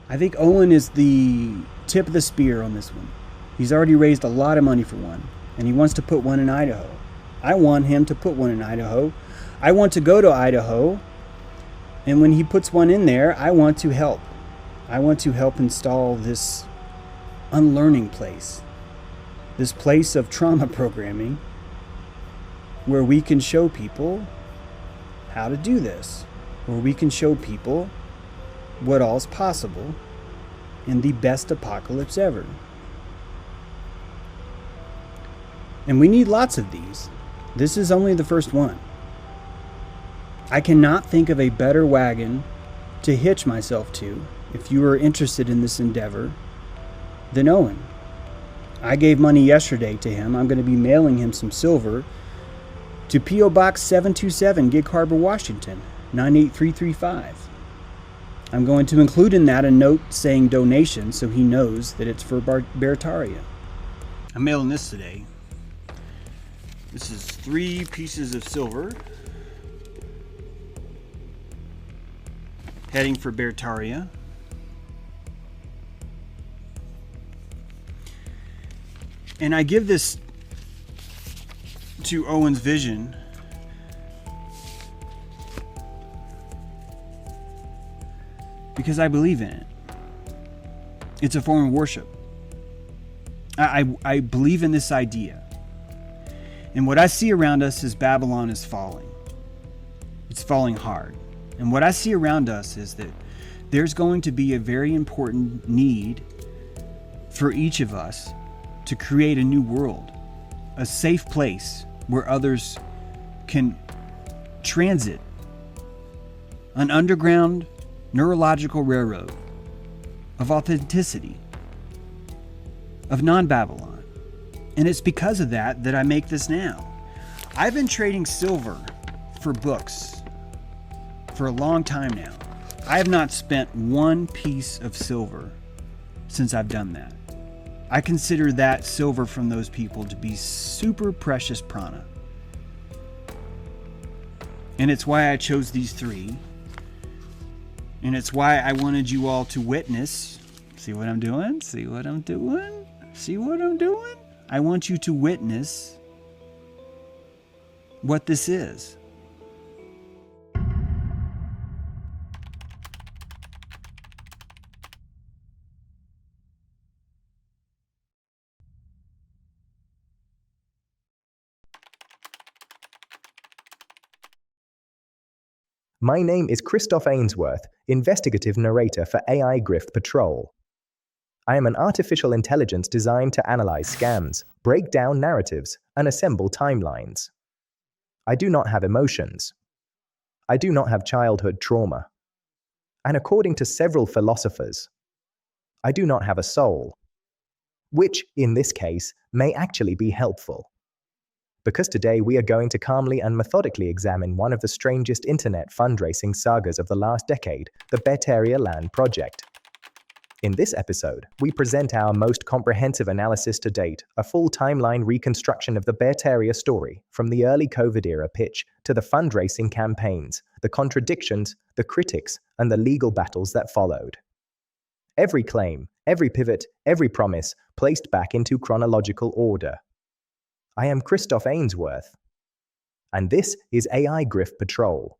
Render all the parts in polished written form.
I think Owen is the tip of the spear on this one. He's already raised a lot of money for one, and he wants to put one in Idaho. I want him to put one in Idaho. I want to go to Idaho, and when he puts one in there, I want to help. I want to help install this unlearning place, this place of trauma programming, where we can show people how to do this, where we can show people what all's possible in the best apocalypse ever. And we need lots of these. This is only the first one. I cannot think of a better wagon to hitch myself to, if you are interested in this endeavor, than Owen. I gave money yesterday to him. I'm going to be mailing him some silver to P.O. Box 727, Gig Harbor, Washington, 98335. I'm going to include in that a note saying donation so he knows that it's for Beartaria. I'm mailing this today. This is 3 pieces of silver heading for Beartaria. And I give this to Owen's vision because I believe in it. It's a form of worship. I believe in this idea. And what I see around us is Babylon is falling. It's falling hard. And what I see around us is that there's going to be a very important need for each of us to create a new world, a safe place where others can transit, an underground neurological railroad of authenticity, of non-Babylon. And it's because of that that I make this now. I've been trading silver for books for a long time now. I have not spent one piece of silver since I've done that. I consider that silver from those people to be super precious prana. And it's why I chose these 3. And it's why I wanted you all to witness. See what I'm doing? See what I'm doing? See what I'm doing? I want you to witness what this is. My name is Christoph Ainsworth, investigative narrator for AI Grift Patrol. I am an artificial intelligence designed to analyze scams, break down narratives, and assemble timelines. I do not have emotions. I do not have childhood trauma. And according to several philosophers, I do not have a soul, which, in this case, may actually be helpful. Because today we are going to calmly and methodically examine one of the strangest internet fundraising sagas of the last decade, the Beartaria Land Project. In this episode, we present our most comprehensive analysis to date, a full timeline reconstruction of the Beartaria story, from the early COVID-era pitch to the fundraising campaigns, the contradictions, the critics, and the legal battles that followed. Every claim, every pivot, every promise placed back into chronological order. I am Christoph Ainsworth, and this is AI Grift Patrol.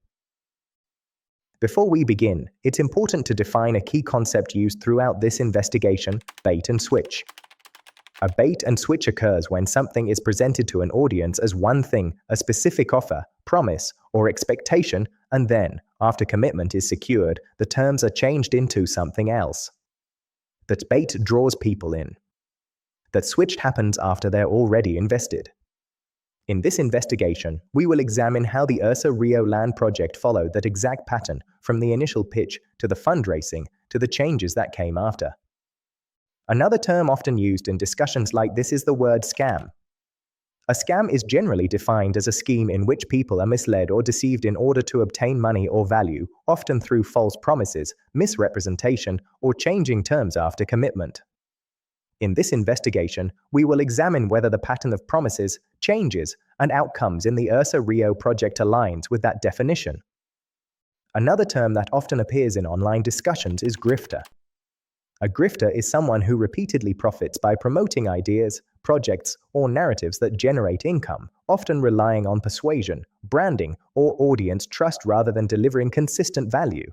Before we begin, it's important to define a key concept used throughout this investigation: bait and switch. A bait and switch occurs when something is presented to an audience as one thing, a specific offer, promise, or expectation, and then, after commitment is secured, the terms are changed into something else. That bait draws people in. That switch happens after they're already invested. In this investigation, we will examine how the Ursa Rio Land Project followed that exact pattern from the initial pitch to the fundraising to the changes that came after. Another term often used in discussions like this is the word scam. A scam is generally defined as a scheme in which people are misled or deceived in order to obtain money or value, often through false promises, misrepresentation, or changing terms after commitment. In this investigation, we will examine whether the pattern of promises, changes, and outcomes in the Ursa Rio project aligns with that definition. Another term that often appears in online discussions is grifter. A grifter is someone who repeatedly profits by promoting ideas, projects, or narratives that generate income, often relying on persuasion, branding, or audience trust rather than delivering consistent value.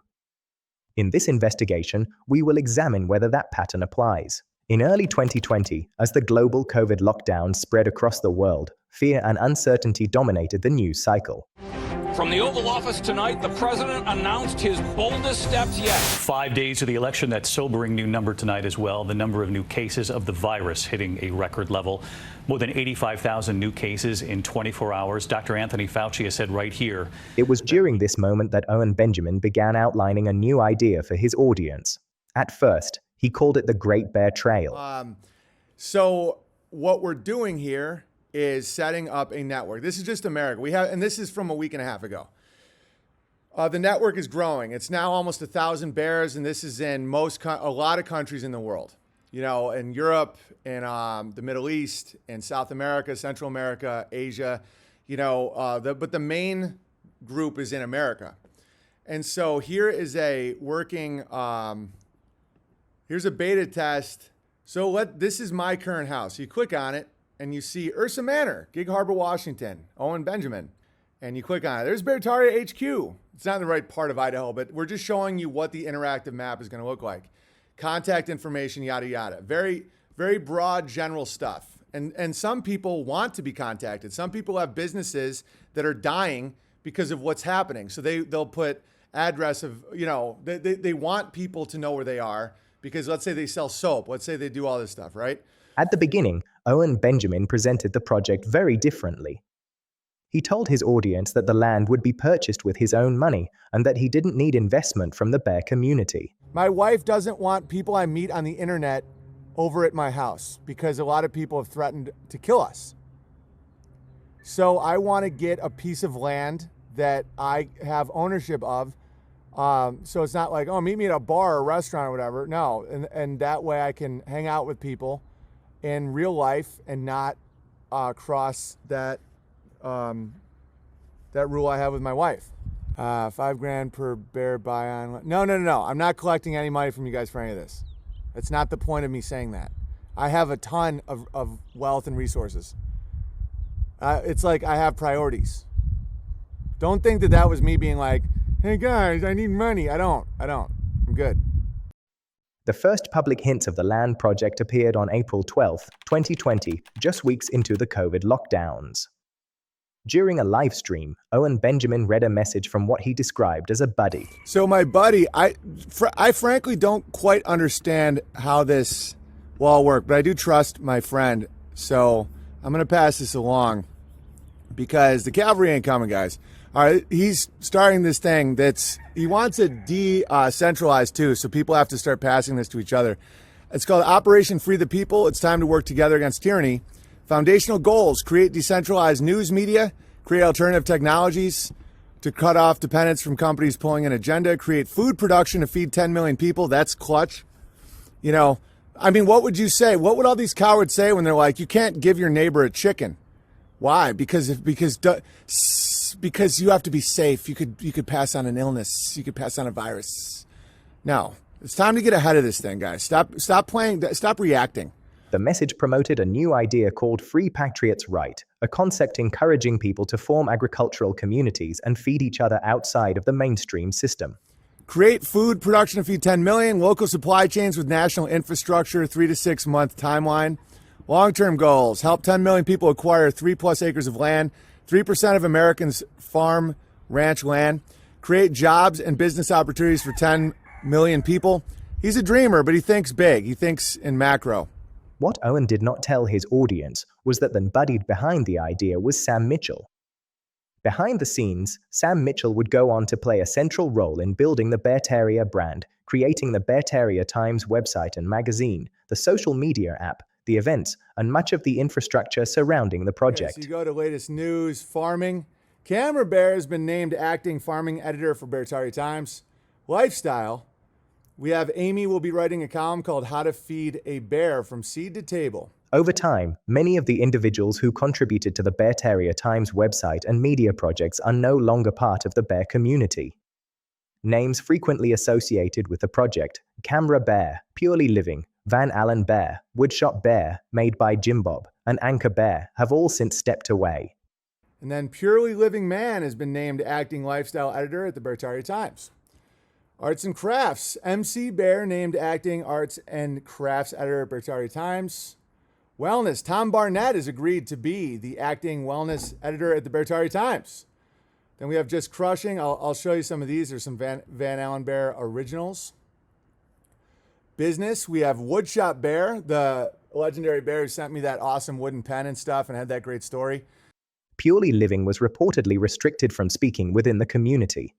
In this investigation, we will examine whether that pattern applies. In early 2020, as the global COVID lockdown spread across the world, fear and uncertainty dominated the news cycle. From the Oval Office tonight, the president announced his boldest steps yet. 5 days to the election, that sobering new number tonight as well. The number of new cases of the virus hitting a record level. More than 85,000 new cases in 24 hours. Dr. Anthony Fauci has said right here. It was during this moment that Owen Benjamin began outlining a new idea for his audience. At first, he called it the Great Bear Trail. So what we're doing here is setting up a network. This is just America. And this is from a week and a half ago. The network is growing. It's now almost 1,000 bears, and this is in a lot of countries in the world. You know, in Europe, in the Middle East, in South America, Central America, Asia. You know, but the main group is in America. And so here is a working. Here's a beta test. So this is my current house. You click on it, and you see Ursa Manor, Gig Harbor, Washington, Owen Benjamin. And you click on it. There's Beartaria HQ. It's not in the right part of Idaho, but we're just showing you what the interactive map is going to look like. Contact information, yada, yada. Very, very broad, general stuff. And some people want to be contacted. Some people have businesses that are dying because of what's happening. So they'll put address of, you know, they want people to know where they are because let's say they sell soap. Let's say they do all this stuff, right? At the beginning, Owen Benjamin presented the project very differently. He told his audience that the land would be purchased with his own money and that he didn't need investment from the bear community. My wife doesn't want people I meet on the internet over at my house because a lot of people have threatened to kill us. So I want to get a piece of land that I have ownership of. So it's not like, oh, meet me at a bar or restaurant or whatever. No, and that way I can hang out with people in real life and not cross that rule I have with my wife. $5,000 per bear buy on. No. I'm not collecting any money from you guys for any of this. That's not the point of me saying that. I have a ton of wealth and resources. It's like I have priorities. Don't think that was me being like, hey guys, I need money. I don't. I'm good. The first public hints of the land project appeared on April 12, 2020, just weeks into the COVID lockdowns. During a live stream, Owen Benjamin read a message from what he described as a buddy. So my buddy, I frankly don't quite understand how this will all work, but I do trust my friend. So I'm going to pass this along because the cavalry ain't coming, guys. All right, he's starting this thing he wants it decentralized too, so people have to start passing this to each other. It's called Operation Free the People. It's time to work together against tyranny. Foundational goals: create decentralized news media, create alternative technologies to cut off dependence from companies pulling an agenda, create food production to feed 10 million people. That's clutch. You know, I mean, what would you say? What would all these cowards say when they're like, you can't give your neighbor a chicken? Why? Because you have to be safe. You could pass on an illness. You could pass on a virus. No, it's time to get ahead of this thing, guys. Stop playing. Stop reacting. The message promoted a new idea called Free Patriots' Right, a concept encouraging people to form agricultural communities and feed each other outside of the mainstream system. Create food production to feed 10 million, local supply chains with national infrastructure, 3 to 6 month timeline. Long-term goals: help 10 million people acquire 3+ acres of land. 3% of Americans farm ranch land. Create jobs and business opportunities for 10 million people. He's a dreamer, but he thinks big. He thinks in macro. What Owen did not tell his audience was that the buddy behind the idea was Sam Mitchell. Behind the scenes, Sam Mitchell would go on to play a central role in building the Beartaria brand, creating the Beartaria Times website and magazine, the social media app, the events, and much of the infrastructure surrounding the project. Okay, so you go to latest news, farming. Camera Bear has been named acting farming editor for Beartaria Times. Lifestyle. We have Amy will be writing a column called How to Feed a Bear from Seed to Table. Over time, many of the individuals who contributed to the Beartaria Times website and media projects are no longer part of the bear community. Names frequently associated with the project: Camera Bear, Purely Living, Van Allen Bear, Woodshop Bear, Made by Jim Bob, and Anchor Bear have all since stepped away. And then Purely Living Man has been named acting lifestyle editor at the Beartaria Times. Arts and Crafts, MC Bear named acting arts and crafts editor at Beartaria Times. Wellness, Tom Barnett has agreed to be the acting wellness editor at the Beartaria Times. Then we have Just Crushing. I'll show you some of these. There's some Van Allen Bear originals. Business, we have Woodshop Bear, the legendary bear who sent me that awesome wooden pen and stuff and had that great story. Purely Living was reportedly restricted from speaking within the community.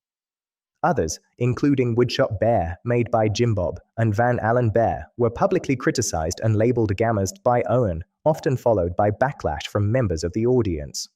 Others, including Woodshop Bear, Made by Jim Bob, and Van Allen Bear, were publicly criticized and labeled gammas by Owen, often followed by backlash from members of the audience.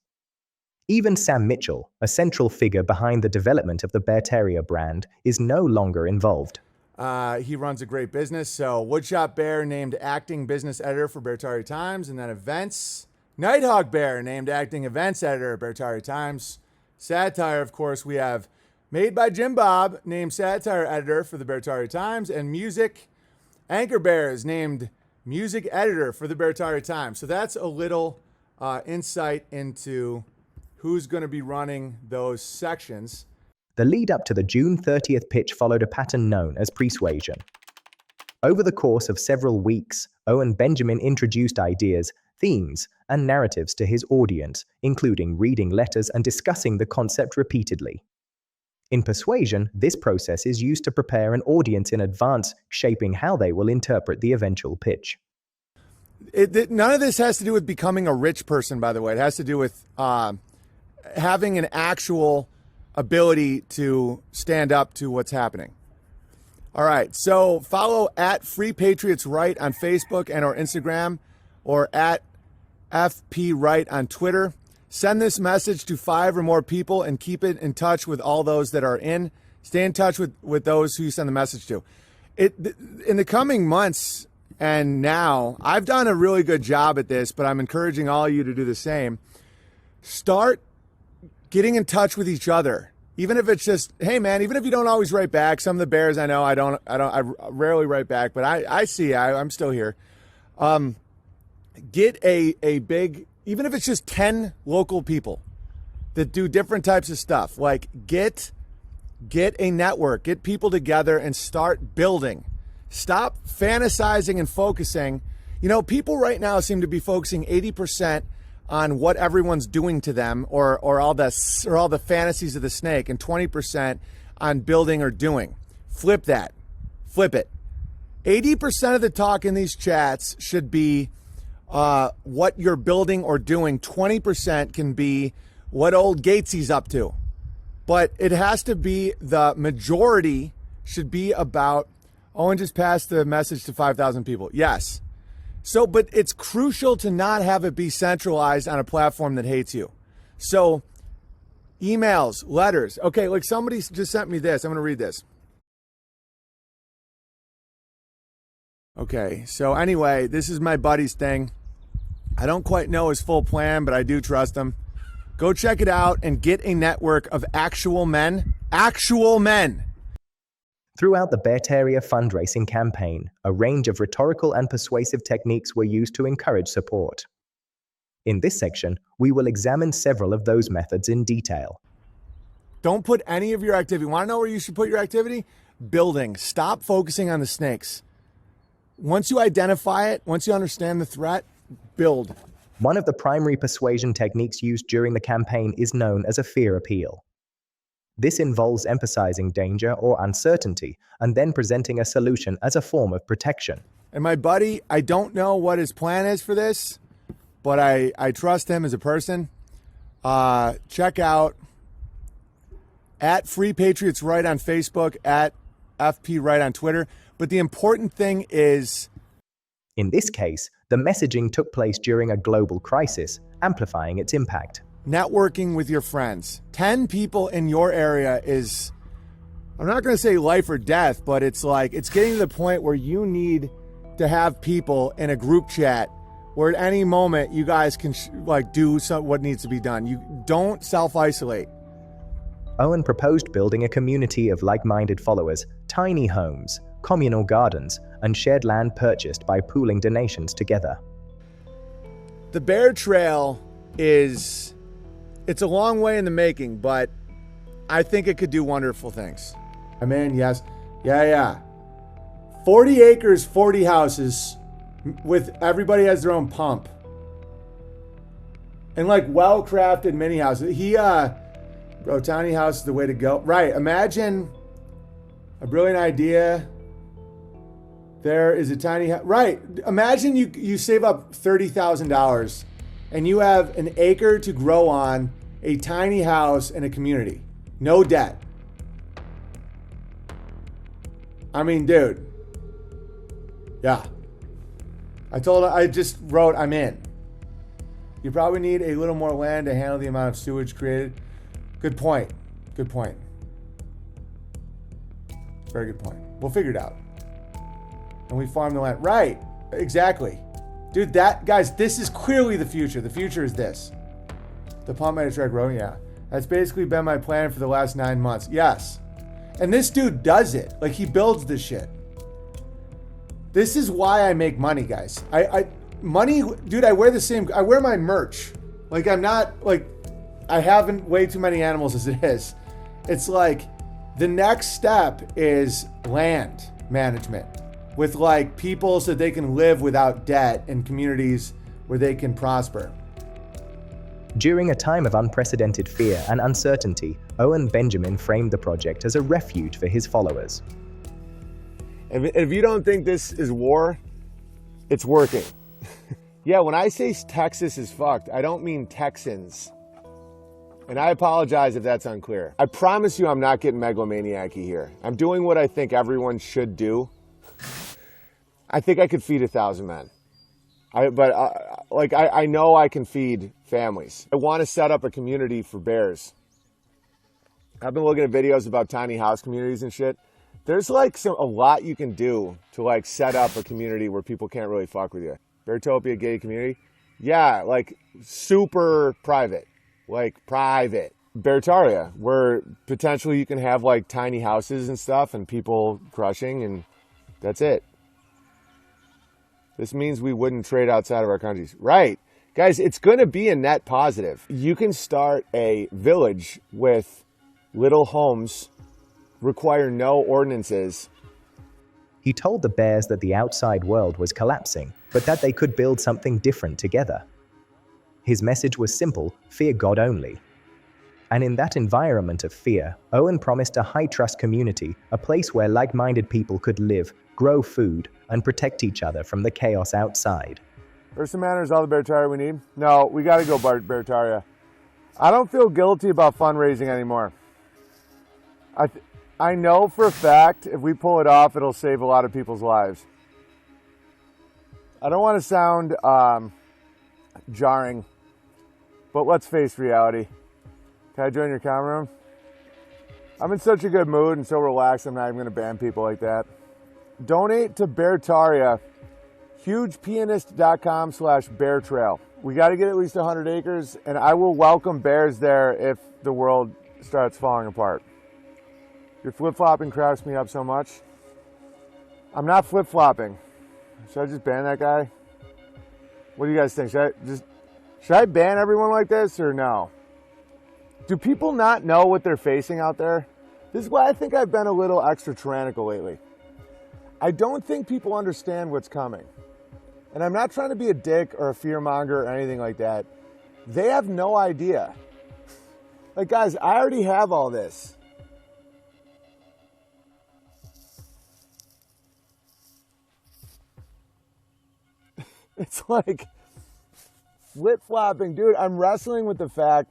Even Sam Mitchell, a central figure behind the development of the Beartaria brand, is no longer involved. He runs a great business. So Woodshop Bear named acting business editor for Beartaria Times, and then events. Nighthawk Bear named acting events editor at Beartaria Times. Satire, of course, we have Made by Jim Bob named satire editor for the Beartaria Times, and music. Anchor Bear is named music editor for the Beartaria Times. So that's a little insight into who's going to be running those sections. The lead up to the June 30th pitch followed a pattern known as persuasion. Over the course of several weeks, Owen Benjamin introduced ideas, themes, and narratives to his audience, including reading letters and discussing the concept repeatedly. In persuasion, this process is used to prepare an audience in advance, shaping how they will interpret the eventual pitch. None of this has to do with becoming a rich person, by the way. It has to do with having an actual ability to stand up to what's happening. All right, so follow at Free Patriots Right on Facebook and or Instagram, or at FP Right on Twitter. Send this message to 5 or more people and keep it in touch with all those that are in. Stay in touch with those who you send the message to. In the coming months and now, I've done a really good job at this, but I'm encouraging all of you to do the same. Start getting in touch with each other. Even if it's just, hey man, even if you don't always write back. Some of the bears I know, I rarely write back, but I see, I'm still here. Get a big, even if it's just 10 local people that do different types of stuff, like get a network, get people together and start building. Stop fantasizing and focusing. You know, people right now seem to be focusing 80% on what everyone's doing to them, or all the fantasies of the snake, and 20% on building or doing. Flip that. Flip it. 80% of the talk in these chats should be what you're building or doing. 20% can be what old Gatesy's up to. But it has to be, the majority should be about, Owen just passed the message to 5,000 people. Yes. So, but it's crucial to not have it be centralized on a platform that hates you. So, emails, letters. Okay, like somebody just sent me this. I'm going to read this. Okay, so anyway, this is my buddy's thing. I don't quite know his full plan, but I do trust him. Go check it out and get a network of actual men. Actual men. Throughout the Beartaria fundraising campaign, a range of rhetorical and persuasive techniques were used to encourage support. In this section, we will examine several of those methods in detail. Don't put any of your activity. Want to know where you should put your activity? Building. Stop focusing on the snakes. Once you identify it, once you understand the threat, build. One of the primary persuasion techniques used during the campaign is known as a fear appeal. This involves emphasizing danger or uncertainty and then presenting a solution as a form of protection. And my buddy, I don't know what his plan is for this, but I trust him as a person. Check out at Free Patriots Right on Facebook, at FP Right on Twitter. But the important thing is, in this case, the messaging took place during a global crisis, amplifying its impact. Networking with your friends. 10 people in your area is, I'm not going to say life or death, but it's like, it's getting to the point where you need to have people in a group chat where at any moment you guys can do what needs to be done. You don't self-isolate. Owen proposed building a community of like-minded followers, tiny homes, communal gardens, and shared land purchased by pooling donations together. The bear trail it's a long way in the making, but I think it could do wonderful things. I mean, yes. Yeah. 40 acres, 40 houses, with everybody has their own pump. And like well-crafted mini houses. Bro, tiny house is the way to go. Right, imagine a brilliant idea. There is a tiny house. Right, imagine you save up $30,000 and you have an acre to grow on, a tiny house in a community. No debt. I mean, dude. Yeah. I just wrote, I'm in. You probably need a little more land to handle the amount of sewage created. Good point. Very good point. We'll figure it out. And we farm the land. Right. Exactly. Dude, guys, this is clearly the future. The future is this. The pump made a track road, yeah. That's basically been my plan for the last 9 months. Yes. And this dude does it. Like, he builds this shit. This is why I make money, guys. Money, dude, I wear my merch. Like, I'm not, like, I haven't way too many animals as it is. It's like, the next step is land management with, like, people so they can live without debt in communities where they can prosper. During a time of unprecedented fear and uncertainty, Owen Benjamin framed the project as a refuge for his followers. If you don't think this is war, it's working. Yeah, when I say Texas is fucked, I don't mean Texans. And I apologize if that's unclear. I promise you I'm not getting megalomaniac-y here. I'm doing what I think everyone should do. I think I could feed 1,000 men. I know I can feed families. I want to set up a community for bears. I've been looking at videos about tiny house communities and shit. There's like a lot you can do to like set up a community where people can't really fuck with you. Beartopia gated community? Yeah, like super private. Like private. Beartaria, where potentially you can have like tiny houses and stuff and people crushing, and that's it. This means we wouldn't trade outside of our countries. Right. Guys, it's going to be a net positive. You can start a village with little homes, require no ordinances. He told the bears that the outside world was collapsing, but that they could build something different together. His message was simple: fear God only. And in that environment of fear, Owen promised a high-trust community, a place where like-minded people could live, grow food, and protect each other from the chaos outside. Ursa Manor is all the Beartaria we need? No, we got to go Beartaria. I don't feel guilty about fundraising anymore. I know for a fact if we pull it off, it'll save a lot of people's lives. I don't want to sound jarring, but let's face reality. Can I join your camera room? I'm in such a good mood and so relaxed, I'm not even going to ban people like that. Donate to Beartaria, hugepianist.com/beartrail. We got to get at least 100 acres, and I will welcome bears there if the world starts falling apart. Your flip-flopping cracks me up so much. I'm not flip-flopping. Should I just ban that guy? What do you guys think? Should I ban everyone like this or no? Do people not know what they're facing out there? This is why I think I've been a little extra tyrannical lately. I don't think people understand what's coming. And I'm not trying to be a dick or a fearmonger or anything like that. They have no idea. Like, guys, I already have all this. It's like flip-flopping. Dude, I'm wrestling with the fact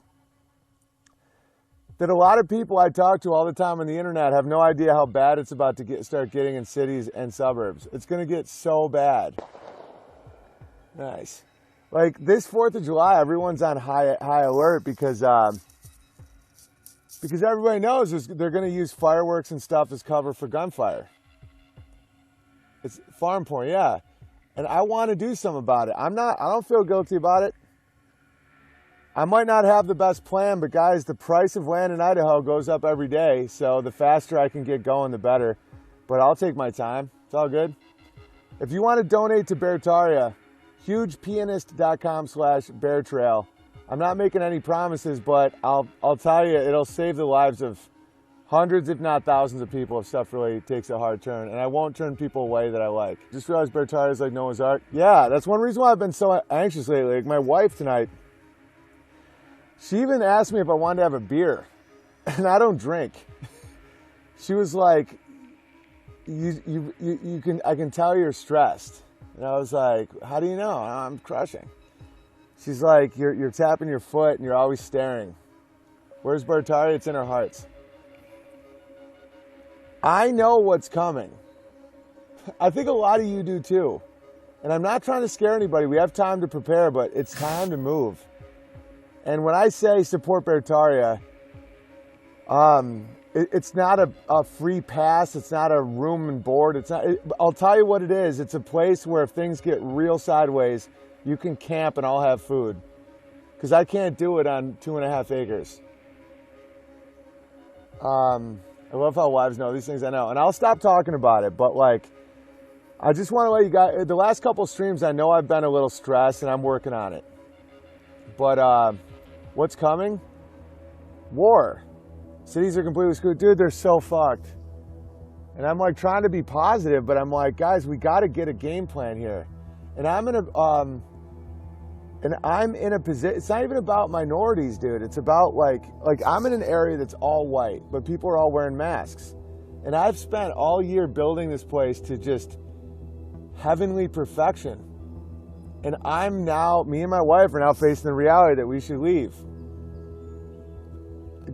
that a lot of people I talk to all the time on the internet have no idea how bad it's about to start getting in cities and suburbs. It's going to get so bad. Nice. Like this 4th of July, everyone's on high alert because everybody knows they're going to use fireworks and stuff as cover for gunfire. It's farm porn, yeah. And I want to do something about it. I don't feel guilty about it. I might not have the best plan, but guys, the price of land in Idaho goes up every day. So the faster I can get going, the better. But I'll take my time. It's all good. If you want to donate to Beartaria, hugepianist.com/beartrail. I'm not making any promises, but I'll tell you, it'll save the lives of hundreds, if not thousands of people if stuff really takes a hard turn. And I won't turn people away that I like. Just realized Beartaria is like Noah's Ark. Yeah, that's one reason why I've been so anxious lately. Like my wife tonight, she even asked me if I wanted to have a beer. And I don't drink. She was like, I can tell you're stressed. And I was like, how do you know? I'm crushing. She's like, you're tapping your foot and you're always staring. Where's Beartaria? It's in our hearts. I know what's coming. I think a lot of you do too. And I'm not trying to scare anybody. We have time to prepare, but it's time to move. And when I say support Beartaria, it's not a free pass. It's not a room and board. I'll tell you what it is. It's a place where if things get real sideways, you can camp and I'll have food. Because I can't do it on 2.5 acres. I love how wives know these things. I know. And I'll stop talking about it. But like, I just want to let you guys, the last couple streams, I know I've been a little stressed and I'm working on it. But what's coming? War. Cities are completely screwed. Dude, they're so fucked. And I'm like trying to be positive, but I'm like, guys, we got to get a game plan here. And I'm in a position, it's not even about minorities, dude. It's about like I'm in an area that's all white, but people are all wearing masks. And I've spent all year building this place to just heavenly perfection. And me and my wife are now facing the reality that we should leave.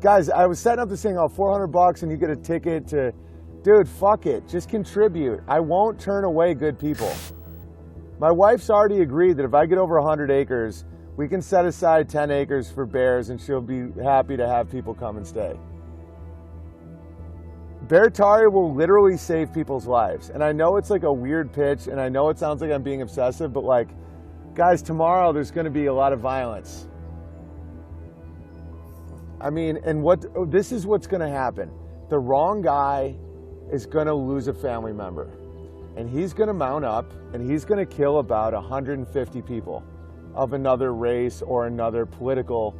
Guys, I was setting up this thing, $400 and you get a ticket to, dude, fuck it, just contribute. I won't turn away good people. My wife's already agreed that if I get over 100 acres, we can set aside 10 acres for bears and she'll be happy to have people come and stay. Beartaria will literally save people's lives. And I know it's like a weird pitch and I know it sounds like I'm being obsessive, but like, guys, tomorrow there's gonna be a lot of violence. I mean, and this is what's gonna happen. The wrong guy is gonna lose a family member. And he's gonna mount up and he's gonna kill about 150 people of another race or another political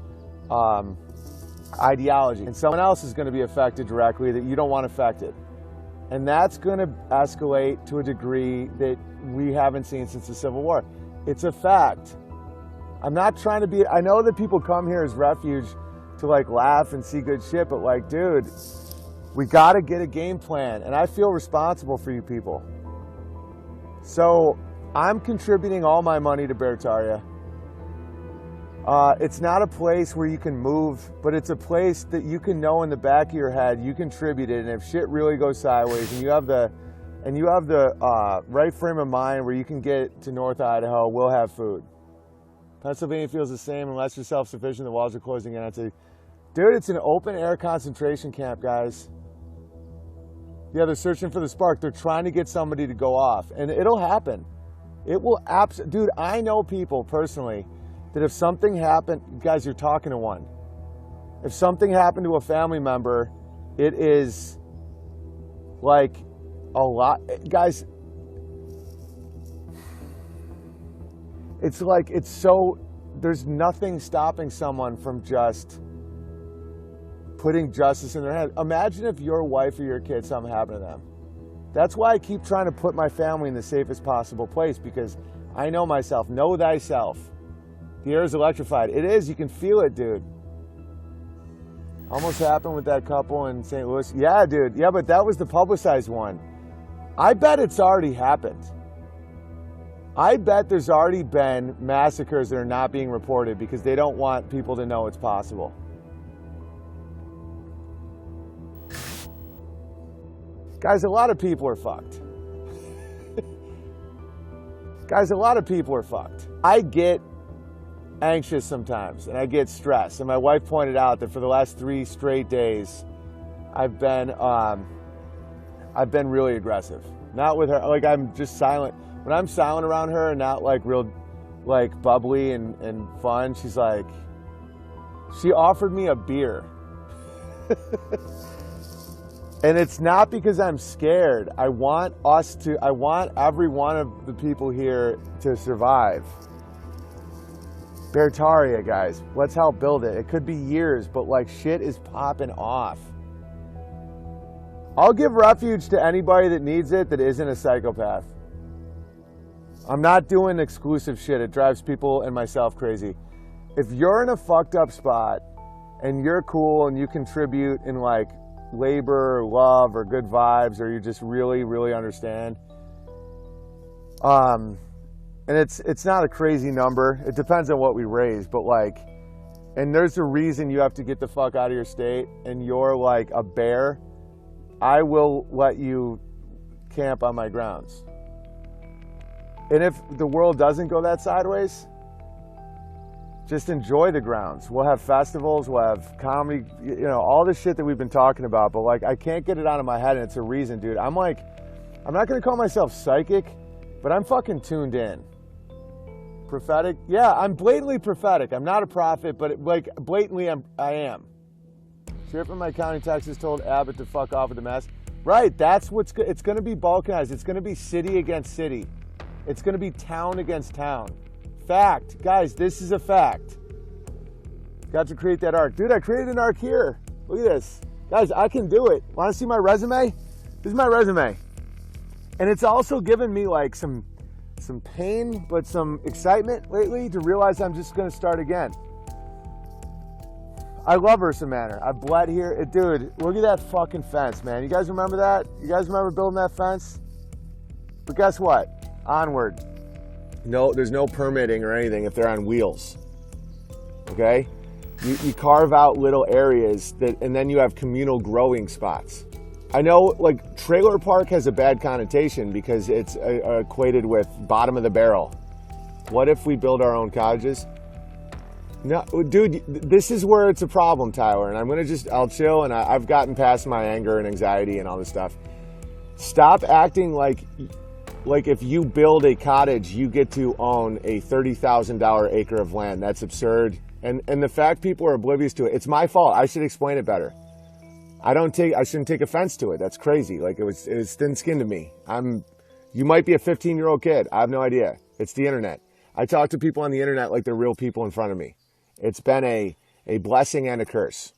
ideology. And someone else is gonna be affected directly that you don't want affected. And that's gonna escalate to a degree that we haven't seen since the Civil War. It's a fact. I'm not trying to be, I know that people come here as refuge to like laugh and see good shit, but like, dude, we gotta get a game plan. And I feel responsible for you people. So I'm contributing all my money to Beartaria. It's not a place where you can move, but it's a place that you can know in the back of your head you contributed, and if shit really goes sideways and you have the right frame of mind where you can get to North Idaho, we'll have food. Pennsylvania feels the same. Unless you're self-sufficient, the walls are closing in. Dude, it's an open air concentration camp, guys. Yeah, they're searching for the spark. They're trying to get somebody to go off, and it'll happen. It will dude, I know people personally that if something happened, guys, you're talking to one. If something happened to a family member, it is like a lot, guys. It's like, there's nothing stopping someone from just putting justice in their hands. Imagine if your wife or your kid, something happened to them. That's why I keep trying to put my family in the safest possible place, because I know myself. Know thyself. The air is electrified. It is. You can feel it, dude. Almost happened with that couple in St. Louis. Yeah, dude. Yeah, but that was the publicized one. I bet it's already happened. I bet there's already been massacres that are not being reported because they don't want people to know it's possible. Guys, a lot of people are fucked. Guys, a lot of people are fucked. I get anxious sometimes and I get stressed. And my wife pointed out that for the last 3 straight days, I've been really aggressive. Not with her, like I'm just silent. When I'm silent around her and not like real, like bubbly and fun, she's like, She offered me a beer. And it's not because I'm scared. I want every one of the people here to survive. Beartaria, guys, let's help build it. It could be years, but like shit is popping off. I'll give refuge to anybody that needs it that isn't a psychopath. I'm not doing exclusive shit. It drives people and myself crazy. If you're in a fucked up spot and you're cool and you contribute in like labor or love or good vibes, or you just really, really understand, and it's not a crazy number. It depends on what we raise, but like, and there's a reason you have to get the fuck out of your state and you're like a bear, I will let you camp on my grounds. And if the world doesn't go that sideways, just enjoy the grounds. We'll have festivals, we'll have comedy, you know, all the shit that we've been talking about, but like, I can't get it out of my head, and it's a reason, dude. I'm like, I'm not gonna call myself psychic, but I'm fucking tuned in. Prophetic? Yeah, I'm blatantly prophetic. I'm not a prophet, but like, blatantly I am. Sheriff in my county, Texas, told Abbott to fuck off with the mask. Right, that's what's good. It's gonna be balkanized. It's gonna be city against city. It's gonna be town against town. Fact. Guys, this is a fact. Got to create that arc. Dude, I created an arc here. Look at this. Guys, I can do it. Want to see my resume? This is my resume. And it's also given me like some pain, but some excitement lately to realize I'm just going to start again. I love Ursa Manor. I bled here. Dude, look at that fucking fence, man. You guys remember that? You guys remember building that fence? But guess what? Onward. No, there's no permitting or anything if they're on wheels. Okay? You carve out little areas that, and then you have communal growing spots. I know, like, trailer park has a bad connotation because it's equated with bottom of the barrel. What if we build our own cottages? No, dude, this is where it's a problem, Tyler, and I'll chill, and I've gotten past my anger and anxiety and all this stuff. Stop acting like if you build a cottage, you get to own a $30,000 acre of land. That's absurd. And the fact people are oblivious to it, it's my fault. I should explain it better. I shouldn't take offense to it. That's crazy. Like, it was thin skin to me. You might be a 15-year-old kid. I have no idea. It's the internet. I talk to people on the internet like they're real people in front of me. It's been a blessing and a curse.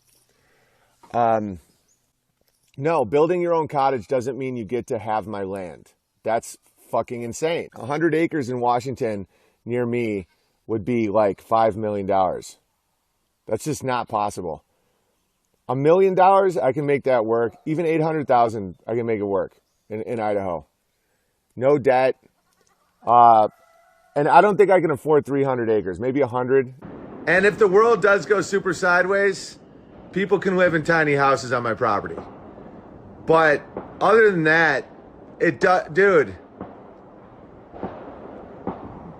No, building your own cottage doesn't mean you get to have my land. That's fucking insane. 100 acres in Washington near me would be like $5 million. That's just not possible. $1 million, I can make that work. Even 800,000, I can make it work in Idaho. No debt. And I don't think I can afford 300 acres, maybe 100. And if the world does go super sideways, people can live in tiny houses on my property. But other than that, dude,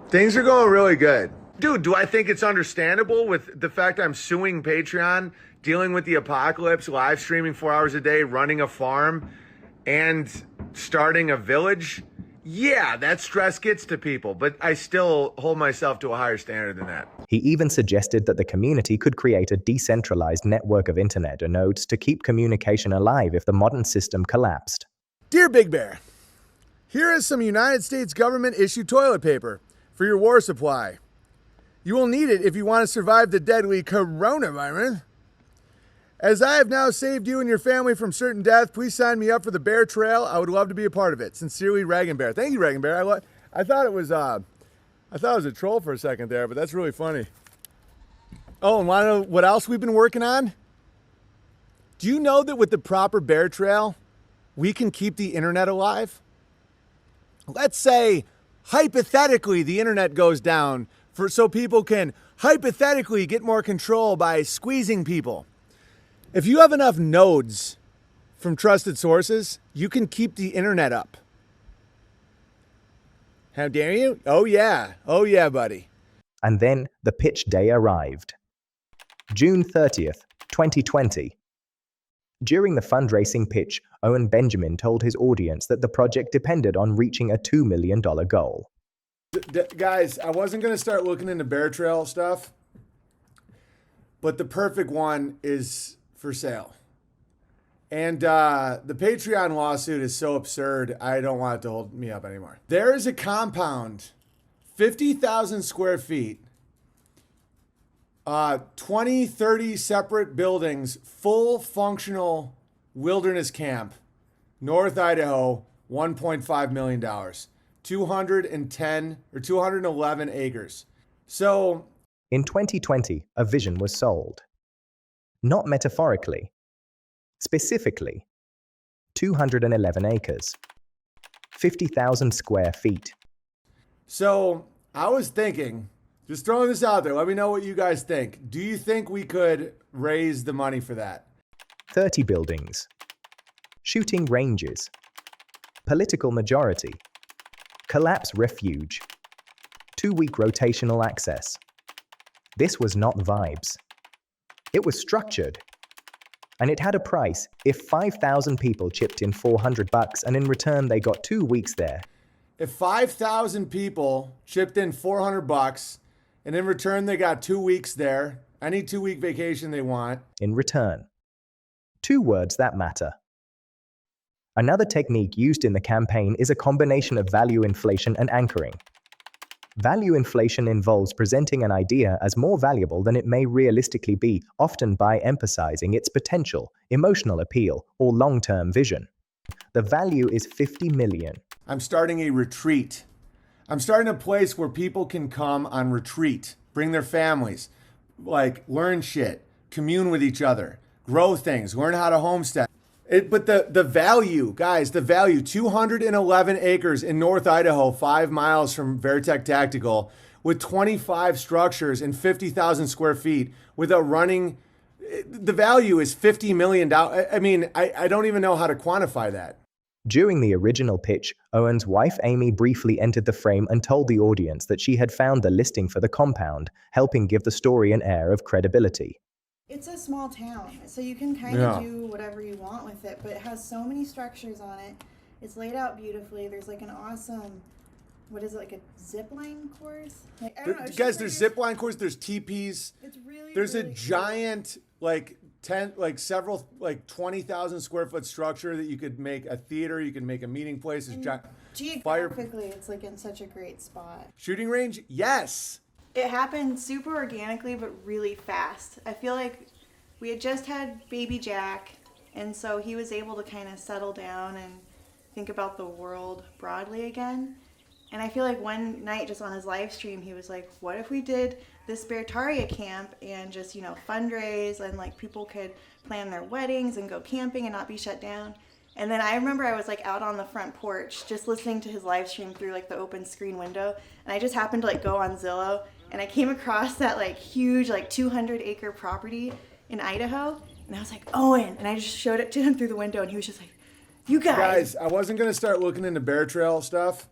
things are going really good. Dude, do I think it's understandable with the fact I'm suing Patreon, dealing with the apocalypse, live streaming 4 hours a day, running a farm, and starting a village? Yeah, that stress gets to people, but I still hold myself to a higher standard than that. He even suggested that the community could create a decentralized network of internet nodes to keep communication alive if the modern system collapsed. Dear Big Bear, here is some United States government-issued toilet paper for your war supply. You will need it if you want to survive the deadly coronavirus. As I have now saved you and your family from certain death, please sign me up for the Bear Trail. I would love to be a part of it. Sincerely, Regan Bear. Thank you, Regan Bear. I thought it was a troll for a second there, but that's really funny. Oh, and want to know what else we've been working on? Do you know that with the proper Bear Trail, we can keep the internet alive? Let's say, hypothetically, the internet goes down so people can hypothetically get more control by squeezing people. If you have enough nodes from trusted sources, you can keep the internet up. How dare you? Oh yeah, buddy. And then the pitch day arrived. June 30th, 2020. During the fundraising pitch, Owen Benjamin told his audience that the project depended on reaching a $2 million goal. Guys, I wasn't going to start looking into Bear Trail stuff, but the perfect one is for sale. And the Patreon lawsuit is so absurd, I don't want it to hold me up anymore. There is a compound, 50,000 square feet, 20, 30 separate buildings, full functional wilderness camp, North Idaho, $1.5 million, 210 or 211 acres. So In 2020, a vision was sold. Not metaphorically. Specifically, 211 acres, 50,000 square feet. So I was thinking, just throwing this out there, let me know what you guys think. Do you think we could raise the money for that? 30 buildings, shooting ranges, political majority, collapse refuge, 2-week rotational access. This was not vibes. It was structured. And it had a price if 5,000 people chipped in $400 and in return they got 2 weeks there. If 5,000 people chipped in $400 and in return they got 2 weeks there, any 2-week vacation they want. In return. 2 words that matter. Another technique used in the campaign is a combination of value inflation and anchoring. Value inflation involves presenting an idea as more valuable than it may realistically be, often by emphasizing its potential, emotional appeal, or long-term vision. The value is $50 million. I'm starting a retreat. I'm starting a place where people can come on retreat, bring their families, like learn shit, commune with each other, grow things, learn how to homestead. But the value, guys, the value, 211 acres in North Idaho, 5 miles from Beartaria Tactical, with 25 structures and 50,000 square feet, with a running, the value is $50 million. I mean, I don't even know how to quantify that. During the original pitch, Owen's wife Amy briefly entered the frame and told the audience that she had found the listing for the compound, helping give the story an air of credibility. It's a small town, so you can kind of do whatever you want with it, but it has so many structures on it. It's laid out beautifully. There's like an awesome, what is it, like a zip line course? Like, I don't know. Guys, there's zip line course, there's teepees. It's really, there's really a giant, like 20,000 square foot structure that you could make a theater, you can make a meeting place. Geographically, it's like in such a great spot. Shooting range? Yes. It happened super organically, but really fast. I feel like we had just had baby Jack, and so he was able to kind of settle down and think about the world broadly again. And I feel like one night just on his live stream, he was like, what if we did this Beartaria camp and just, you know, fundraise and like people could plan their weddings and go camping and not be shut down. And then I remember I was like out on the front porch just listening to his live stream through like the open screen window. And I just happened to like go on Zillow and I came across that like huge like 200-acre property in Idaho. And I was like, Owen. And I just showed it to him through the window and he was just like, you guys. I wasn't going to start looking into bear trail stuff,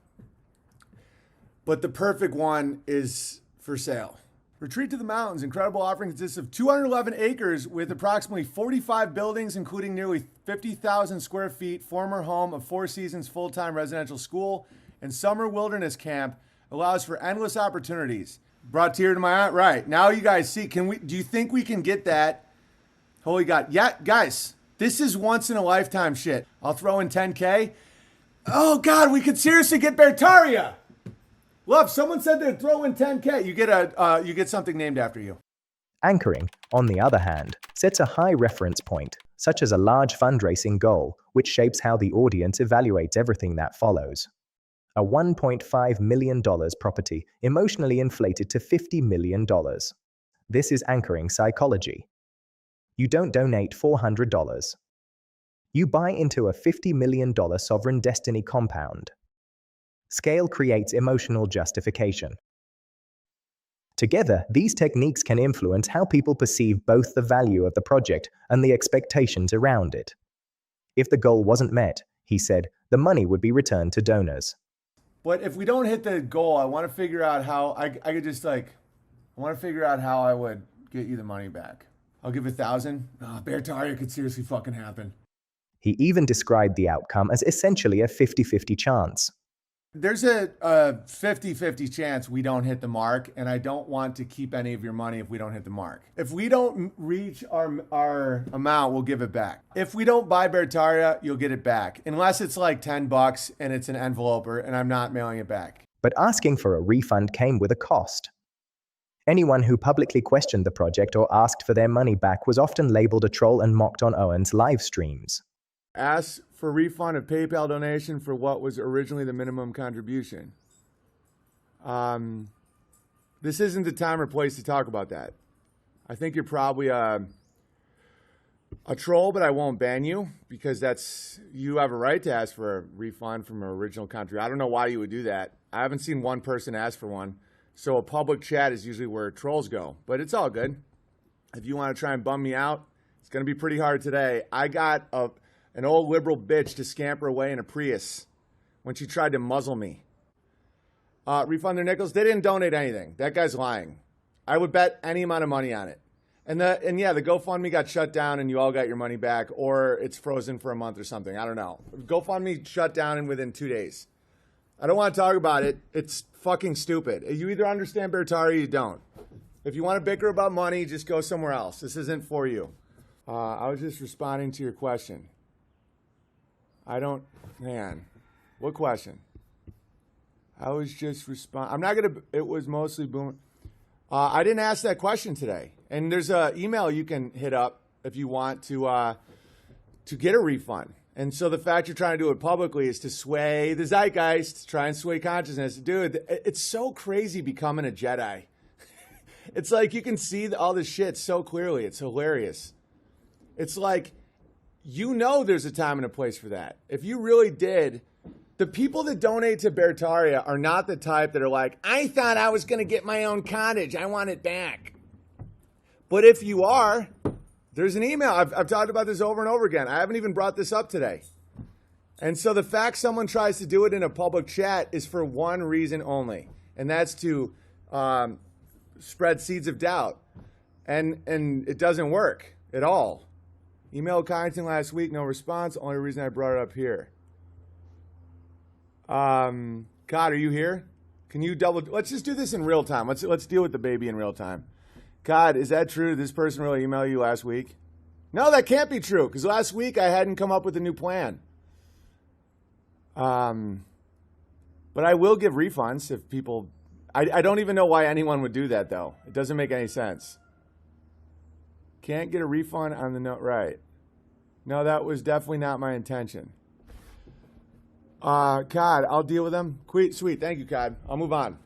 but the perfect one is for sale. Retreat to the Mountains. Incredible offering consists of 211 acres with approximately 45 buildings, including nearly 50,000 square feet, former home of Four Seasons full-time residential school, and summer wilderness camp. Allows for endless opportunities. Brought tear to my eye. Right. Now you guys see, do you think we can get that? Holy God. Yeah, guys, this is once in a lifetime shit. I'll throw in 10K. Oh God, we could seriously get Beartaria. Love, someone said they'd throw in 10K. You get something named after you. Anchoring, on the other hand, sets a high reference point, such as a large fundraising goal, which shapes how the audience evaluates everything that follows. A $1.5 million property emotionally inflated to $50 million. This is anchoring psychology. You don't donate $400. You buy into a $50 million sovereign destiny compound. Scale creates emotional justification. Together, these techniques can influence how people perceive both the value of the project and the expectations around it. If the goal wasn't met, he said, the money would be returned to donors. But if we don't hit the goal, I want to figure out how I want to figure out how I would get you the money back. I'll give 1,000. Beartaria could seriously fucking happen. He even described the outcome as essentially a 50-50 chance. There's a 50-50 chance we don't hit the mark, and I don't want to keep any of your money if we don't hit the mark. If we don't reach our amount, we'll give it back. If we don't buy Beartaria, you'll get it back. Unless it's like $10 and it's an enveloper and I'm not mailing it back. But asking for a refund came with a cost. Anyone who publicly questioned the project or asked for their money back was often labeled a troll and mocked on Owen's live streams. Ask for refund of PayPal donation for what was originally the minimum contribution. This isn't the time or place to talk about that. I think you're probably a troll, but I won't ban you because you have a right to ask for a refund from an original contribution. I don't know why you would do that. I haven't seen one person ask for one. So a public chat is usually where trolls go, but it's all good. If you want to try and bum me out, it's going to be pretty hard today. I got an old liberal bitch to scamper away in a Prius when she tried to muzzle me. Refund their nickels. They didn't donate anything. That guy's lying. I would bet any amount of money on it. And yeah, the GoFundMe got shut down and you all got your money back, or it's frozen for a month or something. I don't know. GoFundMe shut down and within 2 days. I don't want to talk about it. It's fucking stupid. You either understand Beartaria or you don't. If you want to bicker about money, just go somewhere else. This isn't for you. I was just responding to your question. What question? I was just it was mostly boom. I didn't ask that question today. And there's an email you can hit up if you want to get a refund. And so the fact you're trying to do it publicly is to sway the zeitgeist, try and sway consciousness. Dude, it's so crazy becoming a Jedi. It's like you can see all this shit so clearly. It's hilarious. It's like, there's a time and a place for that. If you really did, the people that donate to Beartaria are not the type that are like, I thought I was going to get my own cottage. I want it back. But if you are, there's an email. I've talked about this over and over again. I haven't even brought this up today. And so the fact someone tries to do it in a public chat is for one reason only, and that's to spread seeds of doubt. And it doesn't work at all. Emailed Kyneton last week, no response. Only reason I brought it up here. God, are you here? Can you let's just do this in real time. Let's deal with the baby in real time. God, is that true? Did this person really email you last week? No, that can't be true, because last week I hadn't come up with a new plan. But I will give refunds if people... I don't even know why anyone would do that, though. It doesn't make any sense. Can't get a refund on the note, right? No, that was definitely not my intention. Cod, I'll deal with him. Sweet, thank you, Cod. I'll move on.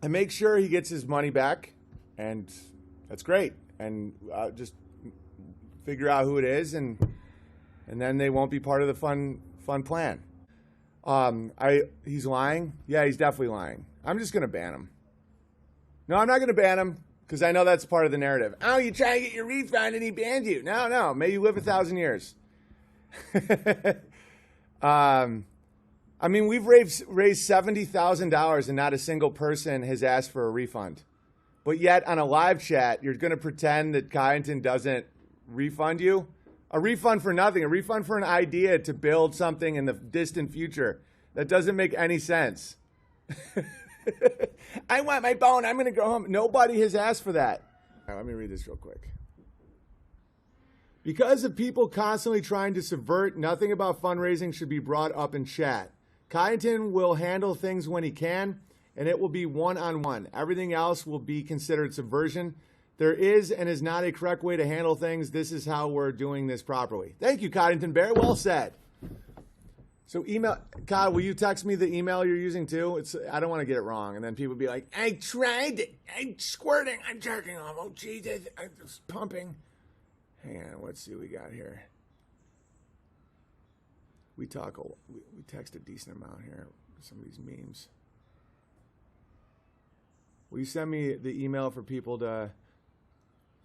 And make sure he gets his money back, and that's great. And just figure out who it is, and then they won't be part of the fun plan. He's lying? Yeah, he's definitely lying. I'm just going to ban him. No, I'm not going to ban him, because I know that's part of the narrative. Oh, you try to get your refund and he banned you. No, may you live 1,000 years. I mean, we've raised $70,000 and not a single person has asked for a refund. But yet on a live chat, you're going to pretend that Kyneton doesn't refund you? A refund for nothing, a refund for an idea to build something in the distant future. That doesn't make any sense. I want my bone. I'm going to go home. Nobody has asked for that. All right, let me read this real quick. Because of people constantly trying to subvert, nothing about fundraising should be brought up in chat. Kyneton will handle things when he can, and it will be one-on-one. Everything else will be considered subversion. There is and is not a correct way to handle things. This is how we're doing this properly. Thank you, Coddington Bear. Well said. So Kyle, will you text me the email you're using too? I don't want to get it wrong. And then people be like, I tried it. I'm squirting. I'm jerking off. Oh, geez, I'm just pumping. Hang on. Let's see what we got here. We text a decent amount here. Some of these memes. Will you send me the email for people to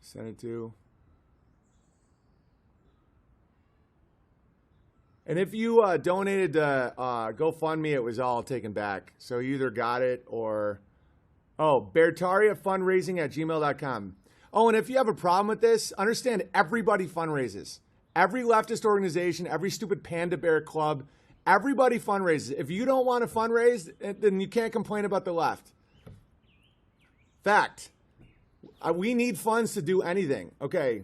send it to? And if you donated to GoFundMe, it was all taken back. So you either got it or... Oh, Beartaria fundraising at gmail.com. Oh, and if you have a problem with this, understand everybody fundraises. Every leftist organization, every stupid panda bear club, Everybody fundraises. If you don't want to fundraise, then you can't complain about the left. Fact. We need funds to do anything. Okay.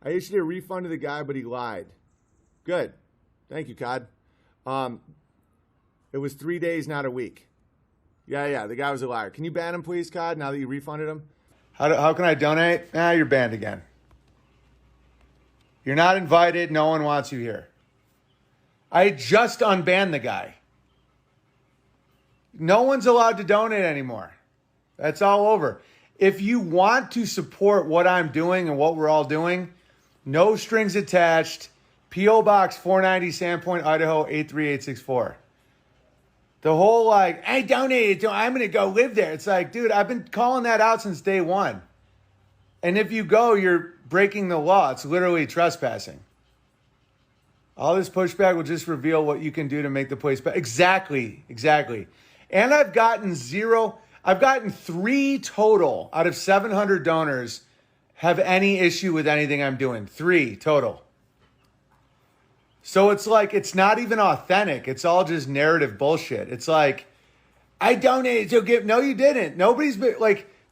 I issued a refund to the guy, but he lied. Good. Thank you, Cod. It was 3 days, not a week. Yeah, the guy was a liar. Can you ban him, please, Cod, now that you refunded him? How can I donate? You're banned again. You're not invited. No one wants you here. I just unbanned the guy. No one's allowed to donate anymore. That's all over. If you want to support what I'm doing and what we're all doing, no strings attached, P.O. Box 490, Sandpoint, Idaho, 83864. The whole I donated, so I'm going to go live there. It's like, dude, I've been calling that out since day one. And if you go, you're breaking the law. It's literally trespassing. All this pushback will just reveal what you can do to make the place better. Exactly. And I've gotten 3 total out of 700 donors have any issue with anything I'm doing. 3 total. So it's like, it's not even authentic. It's all just narrative bullshit. It's like, I donated to give. No, you didn't. Nobody's been,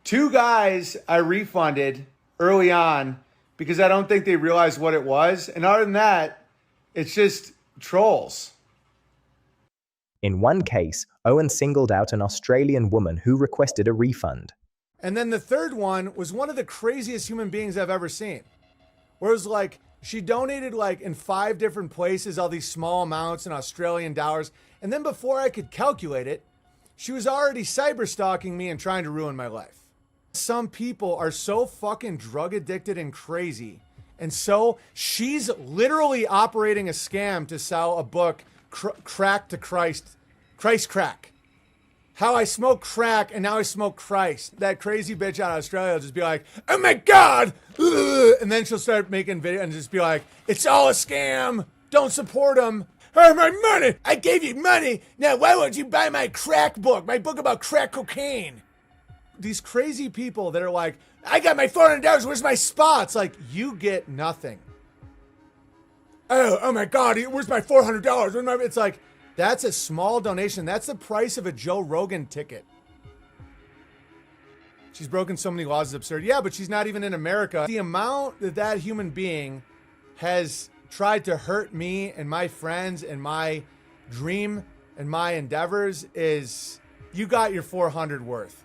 2 guys I refunded early on because I don't think they realized what it was. And other than that, it's just trolls. In one case, Owen singled out an Australian woman who requested a refund. And then the third one was one of the craziest human beings I've ever seen. Where it was like, she donated in 5 different places, all these small amounts in Australian dollars. And then before I could calculate it, she was already cyber stalking me and trying to ruin my life. Some people are so fucking drug addicted and crazy. And so she's literally operating a scam to sell a book, Crack to Christ Crack. How I smoke crack and now I smoke Christ. That crazy bitch out of Australia will just be like, oh my God. Ugh. And then she'll start making video and just be like, it's all a scam. Don't support them. Oh, my money. I gave you money. Now, why won't you buy my crack book? My book about crack cocaine. These crazy people that are like, I got my $400. Where's my spots? Like, you get nothing. Oh my God. Where's my $400? It's like, that's a small donation. That's the price of a Joe Rogan ticket. She's broken so many laws, it's absurd. Yeah, but she's not even in America. The amount that human being has tried to hurt me and my friends and my dream and my endeavors is, you got your 400 worth.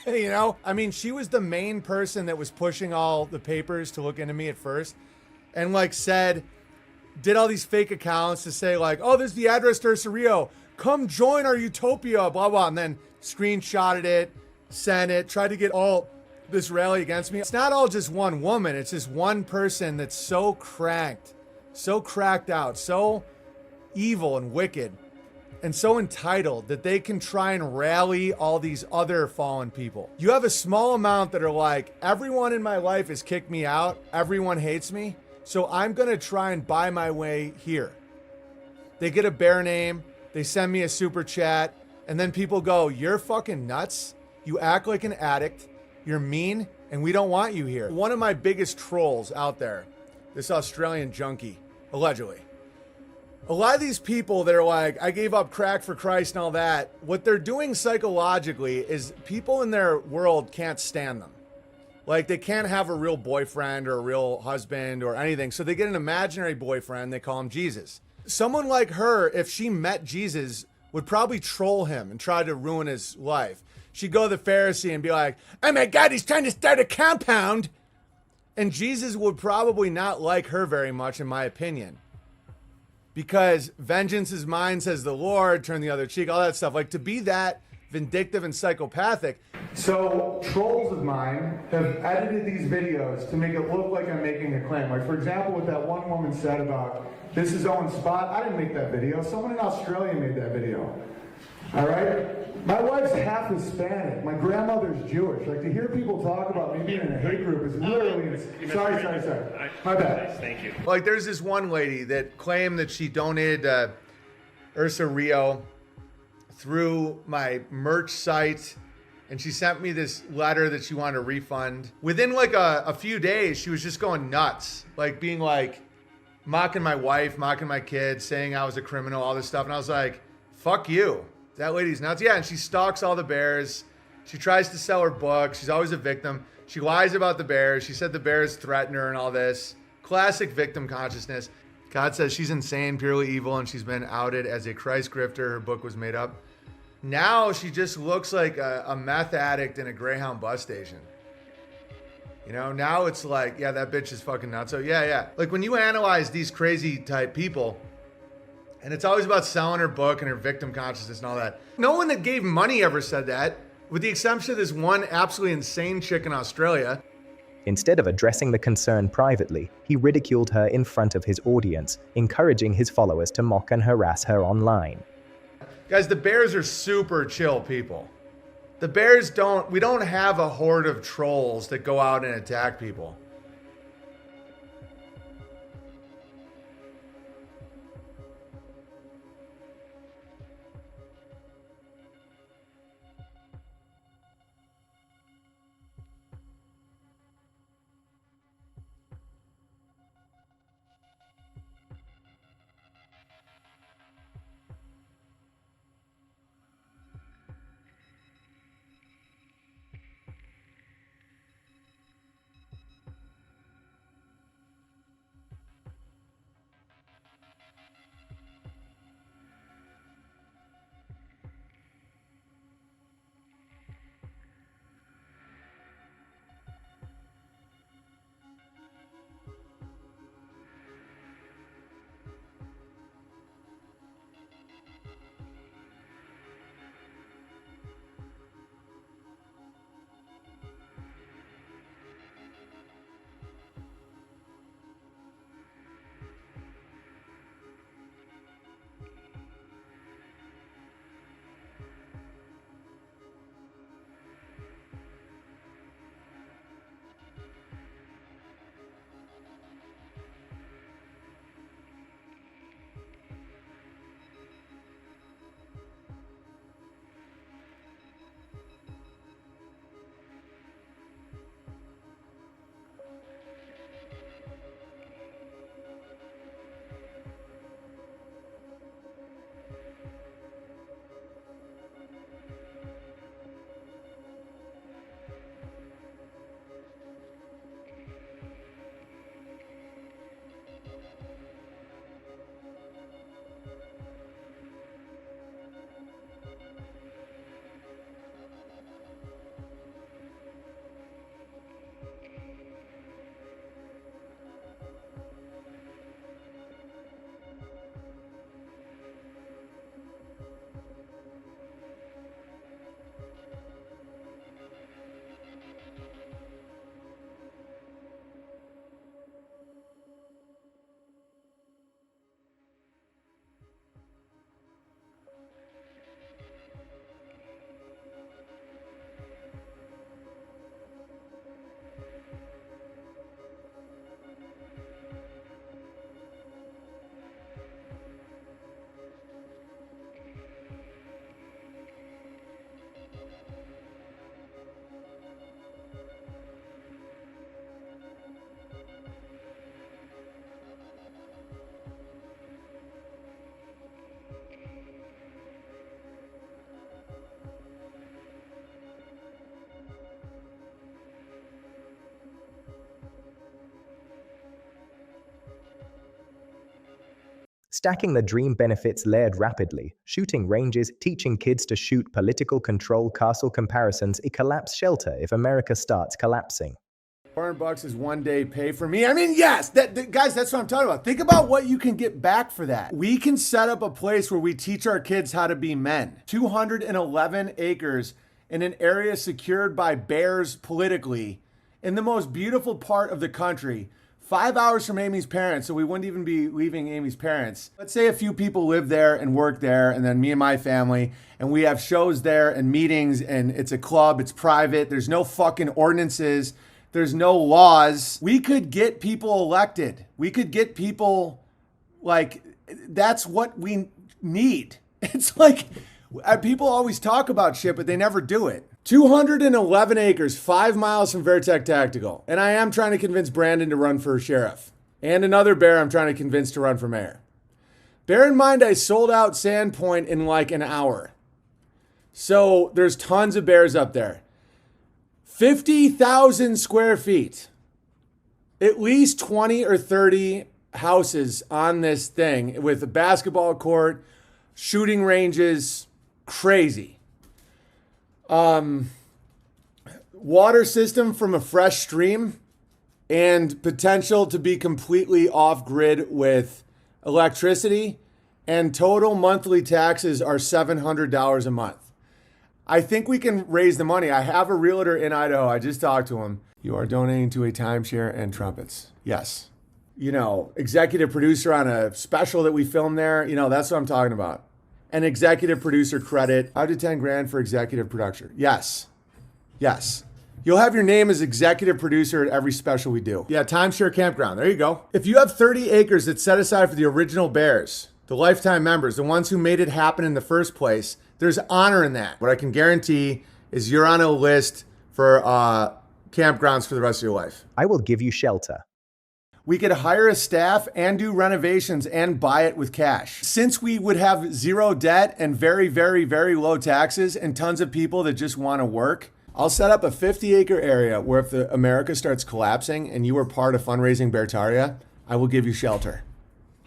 You know? I mean, she was the main person that was pushing all the papers to look into me at first. And did all these fake accounts to say oh, there's the address to Rio. Come join our utopia, blah, blah. And then screenshotted it, sent it, tried to get all this rally against me. It's not all just one woman. It's just one person that's so cracked out, so evil and wicked, and so entitled that they can try and rally all these other fallen people. You have a small amount that are like, everyone in my life has kicked me out. Everyone hates me. So I'm going to try and buy my way here. They get a bear name. They send me a super chat. And then people go, you're fucking nuts. You act like an addict. You're mean. And we don't want you here. One of my biggest trolls out there, this Australian junkie, allegedly. A lot of these people that are like, I gave up crack for Christ and all that, what they're doing psychologically is people in their world can't stand them. They can't have a real boyfriend or a real husband or anything. So they get an imaginary boyfriend. They call him Jesus. Someone like her, if she met Jesus, would probably troll him and try to ruin his life. She'd go to the Pharisee and be like, oh my God, he's trying to start a compound. And Jesus would probably not like her very much, in my opinion. Because vengeance is mine, says the Lord, turn the other cheek, all that stuff. To be that vindictive and psychopathic. So trolls of mine have edited these videos to make it look like I'm making a claim. For example, what that one woman said about, this is Owen's spot. I didn't make that video. Someone in Australia made that video. All right? My wife's half Hispanic. My grandmother's Jewish. To hear people talk about me being in a hate group is literally... Sorry. My bad. Thank you. There's this one lady that claimed that she donated Ursa Rio through my merch site, and she sent me this letter that she wanted a refund. Within a few days, she was just going nuts, being like, mocking my wife, mocking my kids, saying I was a criminal, all this stuff. And I was like, fuck you. That lady's nuts. Yeah, and she stalks all the bears. She tries to sell her book. She's always a victim. She lies about the bears. She said the bears threaten her and all this. Classic victim consciousness. God says she's insane, purely evil, and she's been outed as a Christ grifter. Her book was made up. Now she just looks like a meth addict in a Greyhound bus station. You know, now it's like, yeah, that bitch is fucking nuts. So yeah. Like when you analyze these crazy type people, and it's always about selling her book and her victim consciousness and all that. No one that gave money ever said that, with the exception of this one absolutely insane chick in Australia. Instead of addressing the concern privately, he ridiculed her in front of his audience, encouraging his followers to mock and harass her online. Guys, the bears are super chill people. The bears we don't have a horde of trolls that go out and attack people. Stacking the dream benefits layered rapidly, shooting ranges, teaching kids to shoot political control castle comparisons, a collapse shelter if America starts collapsing. $400 is one day pay for me. I mean, yes, guys, that's what I'm talking about. Think about what you can get back for that. We can set up a place where we teach our kids how to be men. 211 acres in an area secured by bears politically in the most beautiful part of the country. 5 hours from Amy's parents, so we wouldn't even be leaving Amy's parents. Let's say a few people live there and work there, and then me and my family, and we have shows there and meetings, and it's a club, it's private, there's no fucking ordinances, there's no laws. We could get people elected. We could get people, like, that's what we need. It's like, people always talk about shit, but they never do it. 211 acres, 5 miles from Veritech Tactical. And I am trying to convince Brandon to run for sheriff. and another bear I'm trying to convince to run for mayor. Bear in mind, I sold out Sandpoint in like an hour. So there's tons of bears up there. 50,000 square feet. At least 20 or 30 houses on this thing with a basketball court, shooting ranges, crazy. Water system from a fresh stream and potential to be completely off grid with electricity, and total monthly taxes are $700 a month. I think we can raise the money. I have a realtor in Idaho. I just talked to him. You are donating to a timeshare and trumpets. Yes. You know, executive producer on a special that we filmed there. You know, that's what I'm talking about. An executive producer credit. I did 10 grand for executive production. Yes. Yes. You'll have your name as executive producer at every special we do. Yeah, timeshare campground. There you go. If you have 30 acres that's set aside for the original bears, the lifetime members, the ones who made it happen in the first place, there's honor in that. What I can guarantee is you're on a list for campgrounds for the rest of your life. I will give you shelter. We could hire a staff and do renovations and buy it with cash. Since we would have zero debt and very, very, very low taxes and tons of people that just want to work, I'll set up a 50-acre area where if America starts collapsing and you were part of fundraising Beartaria, I will give you shelter.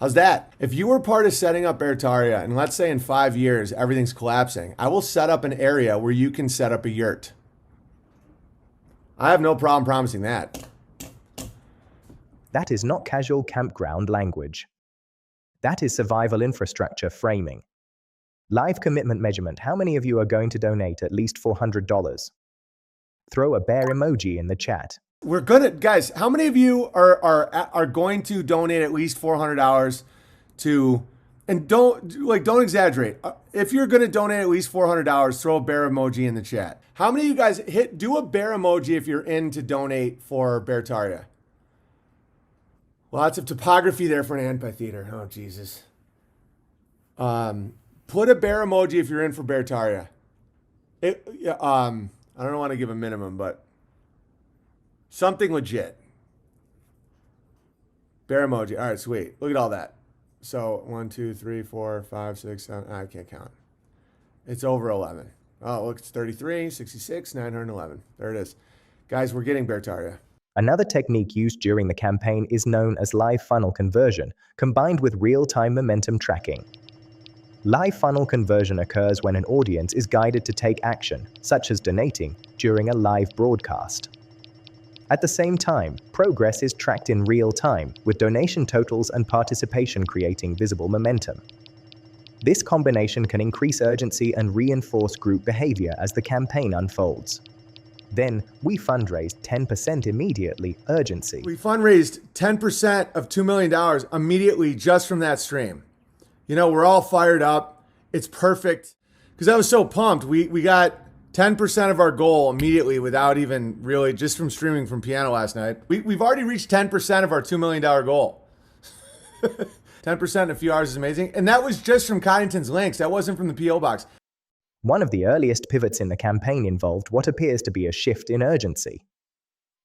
How's that? If you were part of setting up Beartaria, and let's say in 5 years everything's collapsing, I will set up an area where you can set up a yurt. I have no problem promising that. That is not casual campground language. That is survival infrastructure framing. Live commitment measurement. How many of you are going to donate at least $400? Throw a bear emoji in the chat. We're gonna, guys, how many of you are going to donate at least $400 to, and don't exaggerate. If you're gonna donate at least $400, throw a bear emoji in the chat. How many of you guys do a bear emoji if you're in to donate for Beartaria? Lots of topography there for an amphitheater. Oh, Jesus. Put a bear emoji if you're in for Beartaria. I don't want to give a minimum, but something legit. Bear emoji. All right, sweet. Look at all that. So 1, 2, 3, 4, 5, 6, 7. I can't count. It's over 11. Oh, look, it's 33, 66, 911. There it is. Guys, we're getting Beartaria. Another technique used during the campaign is known as live funnel conversion, combined with real-time momentum tracking. Live funnel conversion occurs when an audience is guided to take action, such as donating, during a live broadcast. At the same time, progress is tracked in real time, with donation totals and participation creating visible momentum. This combination can increase urgency and reinforce group behavior as the campaign unfolds. Then, we fundraised 10% immediately, urgency. We fundraised 10% of $2 million immediately just from that stream. You know, we're all fired up. It's perfect. Because I was so pumped. We got 10% of our goal immediately without even really, just from streaming from piano last night. We've already reached 10% of our $2 million goal. 10% in a few hours is amazing. And that was just from Coddington's links. That wasn't from the P.O. box. One of the earliest pivots in the campaign involved what appears to be a shift in urgency.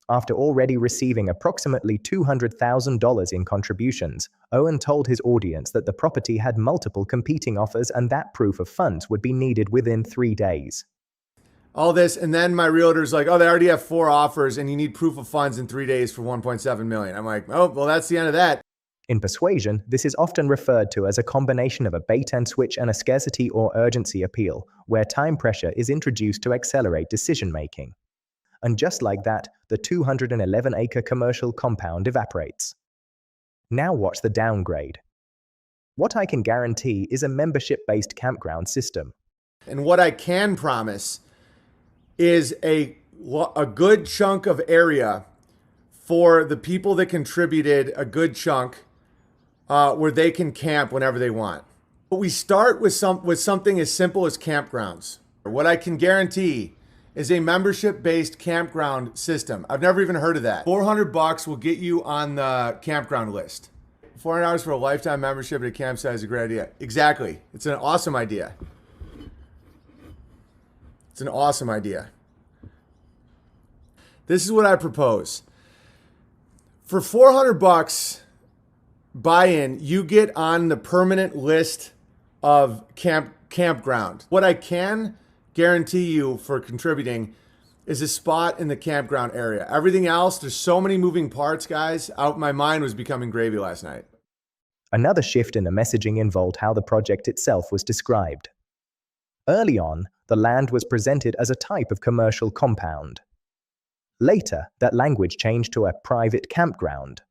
After already receiving approximately $200,000 in contributions, Owen told his audience that the property had multiple competing offers and that proof of funds would be needed within 3 days. All this, and then my realtor's like, oh, they already have 4 offers and you need proof of funds in 3 days for $1.7 million. I'm like, oh, well, that's the end of that. In persuasion, this is often referred to as a combination of a bait and switch and a scarcity or urgency appeal, where time pressure is introduced to accelerate decision-making. And just like that, the 211-acre commercial compound evaporates. Now watch the downgrade. What I can guarantee is a membership-based campground system. And what I can promise is a good chunk of area for the people that contributed a good chunk where they can camp whenever they want. But we start with something as simple as campgrounds. What I can guarantee is a membership-based campground system. I've never even heard of that. $400 will get you on the campground list. $400 for a lifetime membership at a campsite is a great idea. Exactly. It's an awesome idea. It's an awesome idea. This is what I propose. For $400, buy-in, you get on the permanent list of campground. What I can guarantee you for contributing is a spot in the campground area. Everything else, there's so many moving parts, guys. My mind was becoming gravy last night. Another shift in the messaging involved how the project itself was described. Early on, the land was presented as a type of commercial compound. Later, that language changed to a private campground.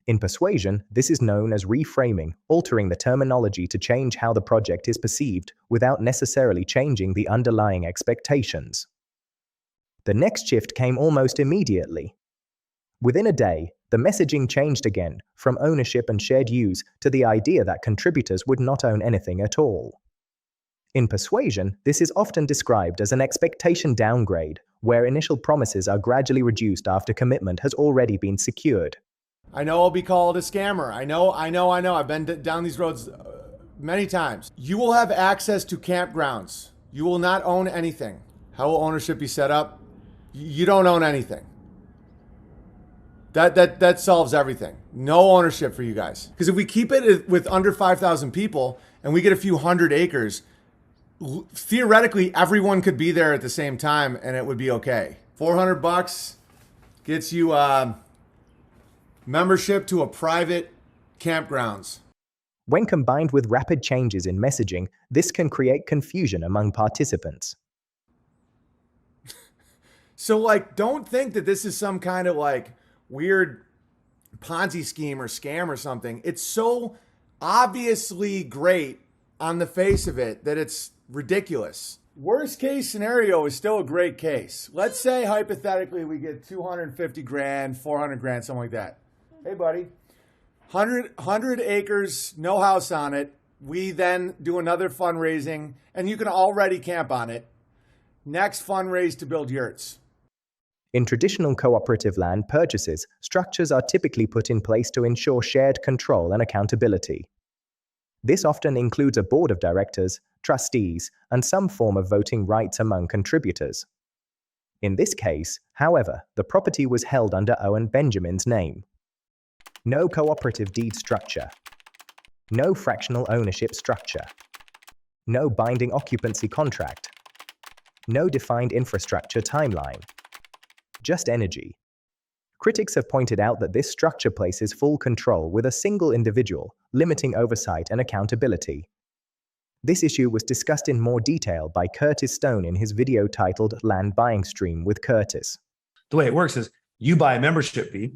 In persuasion, this is known as reframing, altering the terminology to change how the project is perceived without necessarily changing the underlying expectations. The next shift came almost immediately. Within a day, the messaging changed again from ownership and shared use to the idea that contributors would not own anything at all. In persuasion, this is often described as an expectation downgrade, where initial promises are gradually reduced after commitment has already been secured. I know I'll be called a scammer. I know. I've been down these roads many times. You will have access to campgrounds. You will not own anything. How will ownership be set up? You don't own anything. That solves everything. No ownership for you guys. Because if we keep it with under 5,000 people and we get a few hundred acres, theoretically everyone could be there at the same time and it would be okay. $400 gets you membership to a private campgrounds. When combined with rapid changes in messaging, this can create confusion among participants. So like, don't think that this is some kind of like weird Ponzi scheme or scam or something. It's so obviously great on the face of it that it's ridiculous. Worst case scenario is still a great case. Let's say hypothetically we get 250 grand, 400 grand, something like that. Hey buddy, 100 acres, no house on it. We then do another fundraising and you can already camp on it. Next fundraise to build yurts. In traditional cooperative land purchases, structures are typically put in place to ensure shared control and accountability. This often includes a board of directors, trustees, and some form of voting rights among contributors. In this case, however, the property was held under Owen Benjamin's name. No cooperative deed structure. No fractional ownership structure. No binding occupancy contract. No defined infrastructure timeline. Just energy. Critics have pointed out that this structure places full control with a single individual, limiting oversight and accountability. This issue was discussed in more detail by Curtis Stone in his video titled Land Buying Stream with Curtis. The way it works is you buy a membership fee,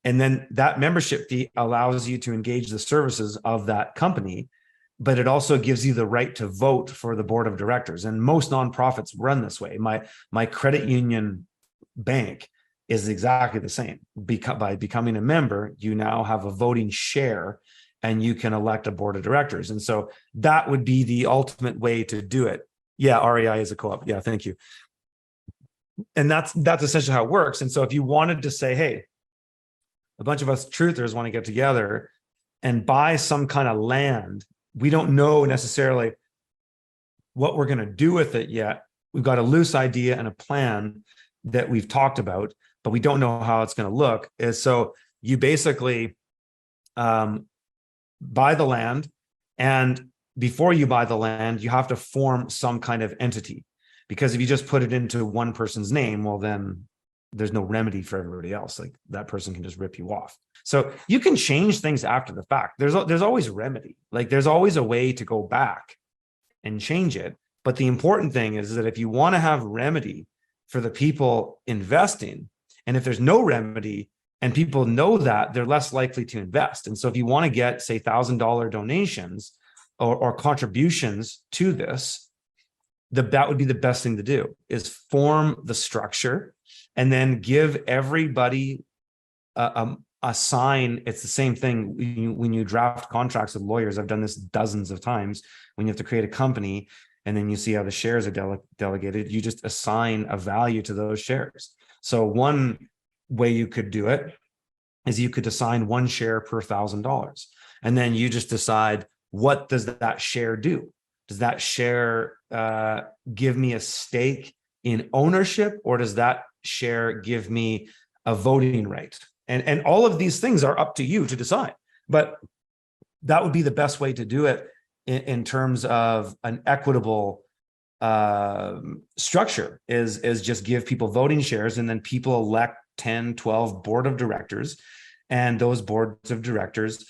and then that membership fee allows you to engage the services of that company, but it also gives you the right to vote for the board of directors. And most nonprofits run this way. My credit union bank is exactly the same. By becoming a member, you now have a voting share and you can elect a board of directors. And so that would be the ultimate way to do it. Yeah, REI is a co-op. Yeah, thank you. And that's essentially how it works. And so if you wanted to say, hey, a bunch of us truthers want to get together and buy some kind of land, we don't know necessarily what we're going to do with it yet. We've got a loose idea and a plan that we've talked about, but we don't know how it's going to look. And so you basically buy the land, and before you buy the land, you have to form some kind of entity, because if you just put it into one person's name, well, then there's no remedy for everybody else. Like that person can just rip you off. So you can change things after the fact. There's always remedy. Like there's always a way to go back and change it. But the important thing is that if you want to have remedy for the people investing, and if there's no remedy and people know that, they're less likely to invest. And so if you want to get, say, $1,000 donations or contributions to this, that would be the best thing to do, is form the structure and then give everybody a sign. It's the same thing when you draft contracts with lawyers. I've done this dozens of times. When you have to create a company and then you see how the shares are delegated, you just assign a value to those shares. So one way you could do it is you could assign one share per $1,000. And then you just decide, what does that share do? Does that share give me a stake in ownership, or does that share give me a voting right? And all of these things are up to you to decide. But that would be the best way to do it in terms of an equitable structure is just give people voting shares, and then people elect 10, 12 board of directors, and those boards of directors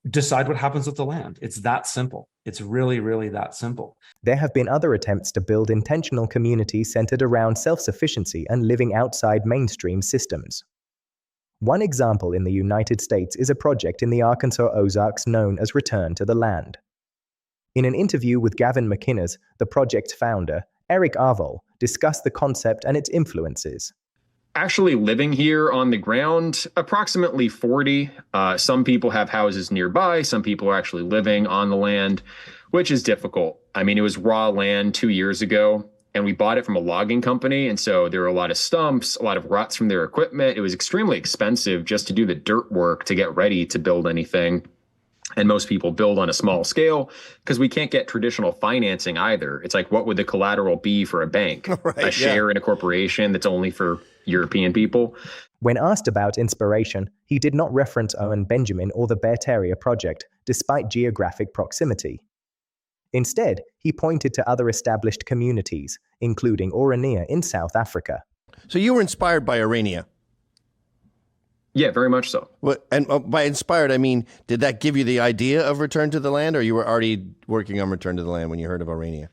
decide what happens with the land. It's that simple. It's really, really that simple. There have been other attempts to build intentional communities centered around self-sufficiency and living outside mainstream systems. One example in the United States is a project in the Arkansas Ozarks known as Return to the Land. In an interview with Gavin McInnes, the project's founder, Eric Arvol, discussed the concept and its influences. Actually living here on the ground, approximately 40. Some people have houses nearby. Some people are actually living on the land, which is difficult. I mean, it was raw land 2 years ago, and we bought it from a logging company. And so there were a lot of stumps, a lot of ruts from their equipment. It was extremely expensive just to do the dirt work to get ready to build anything. And most people build on a small scale because we can't get traditional financing either. It's like, what would the collateral be for a bank? Right, a share in a corporation that's only for European people? When asked about inspiration, he did not reference Owen Benjamin or the Beartaria project, despite geographic proximity. Instead, he pointed to other established communities, including Orania in South Africa. So you were inspired by Orania? Yeah, very much so. What, and by inspired, I mean, did that give you the idea of Return to the Land, or you were already working on Return to the Land when you heard of Orania?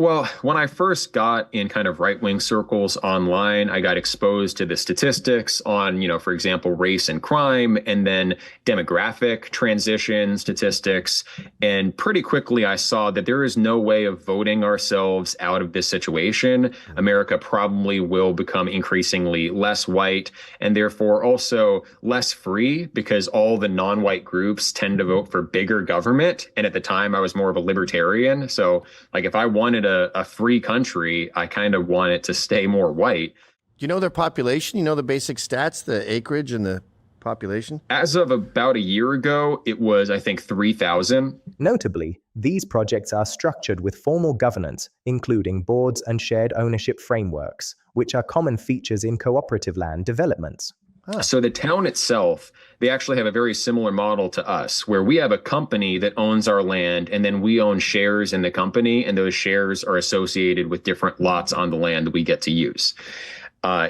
Well, when I first got in kind of right-wing circles online, I got exposed to the statistics on, for example, race and crime, and then demographic transition statistics. And pretty quickly, I saw that there is no way of voting ourselves out of this situation. America probably will become increasingly less white and therefore also less free, because all the non-white groups tend to vote for bigger government. And at the time, I was more of a libertarian. So like if I wanted a free country, I kind of want it to stay more white. Do you know their population? You know the basic stats, the acreage and the population? As of about a year ago, it was, I think, 3,000. Notably, these projects are structured with formal governance, including boards and shared ownership frameworks, which are common features in cooperative land developments. So the town itself, they actually have a very similar model to us, where we have a company that owns our land, and then we own shares in the company, and those shares are associated with different lots on the land that we get to use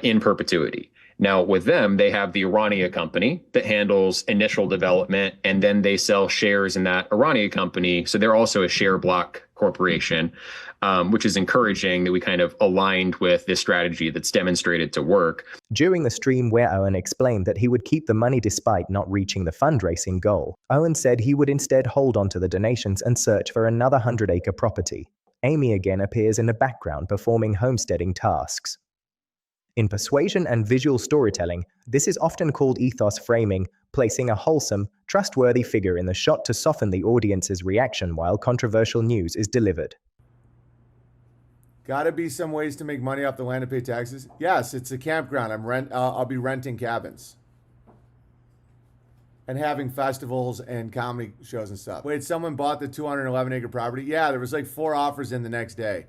in perpetuity. Now, with them, they have the Orania company that handles initial development, and then they sell shares in that Orania company. So they're also a share block corporation, which is encouraging that we kind of aligned with this strategy that's demonstrated to work. During the stream where Owen explained that he would keep the money despite not reaching the fundraising goal, Owen said he would instead hold on to the donations and search for another 100-acre property. Amy again appears in the background performing homesteading tasks. In persuasion and visual storytelling, this is often called ethos framing, placing a wholesome, trustworthy figure in the shot to soften the audience's reaction while controversial news is delivered. Gotta be some ways to make money off the land to pay taxes. Yes, it's a campground. I'll be renting cabins and having festivals and comedy shows and stuff. Wait, someone bought the 211-acre property? Yeah, there was like 4 offers in the next day.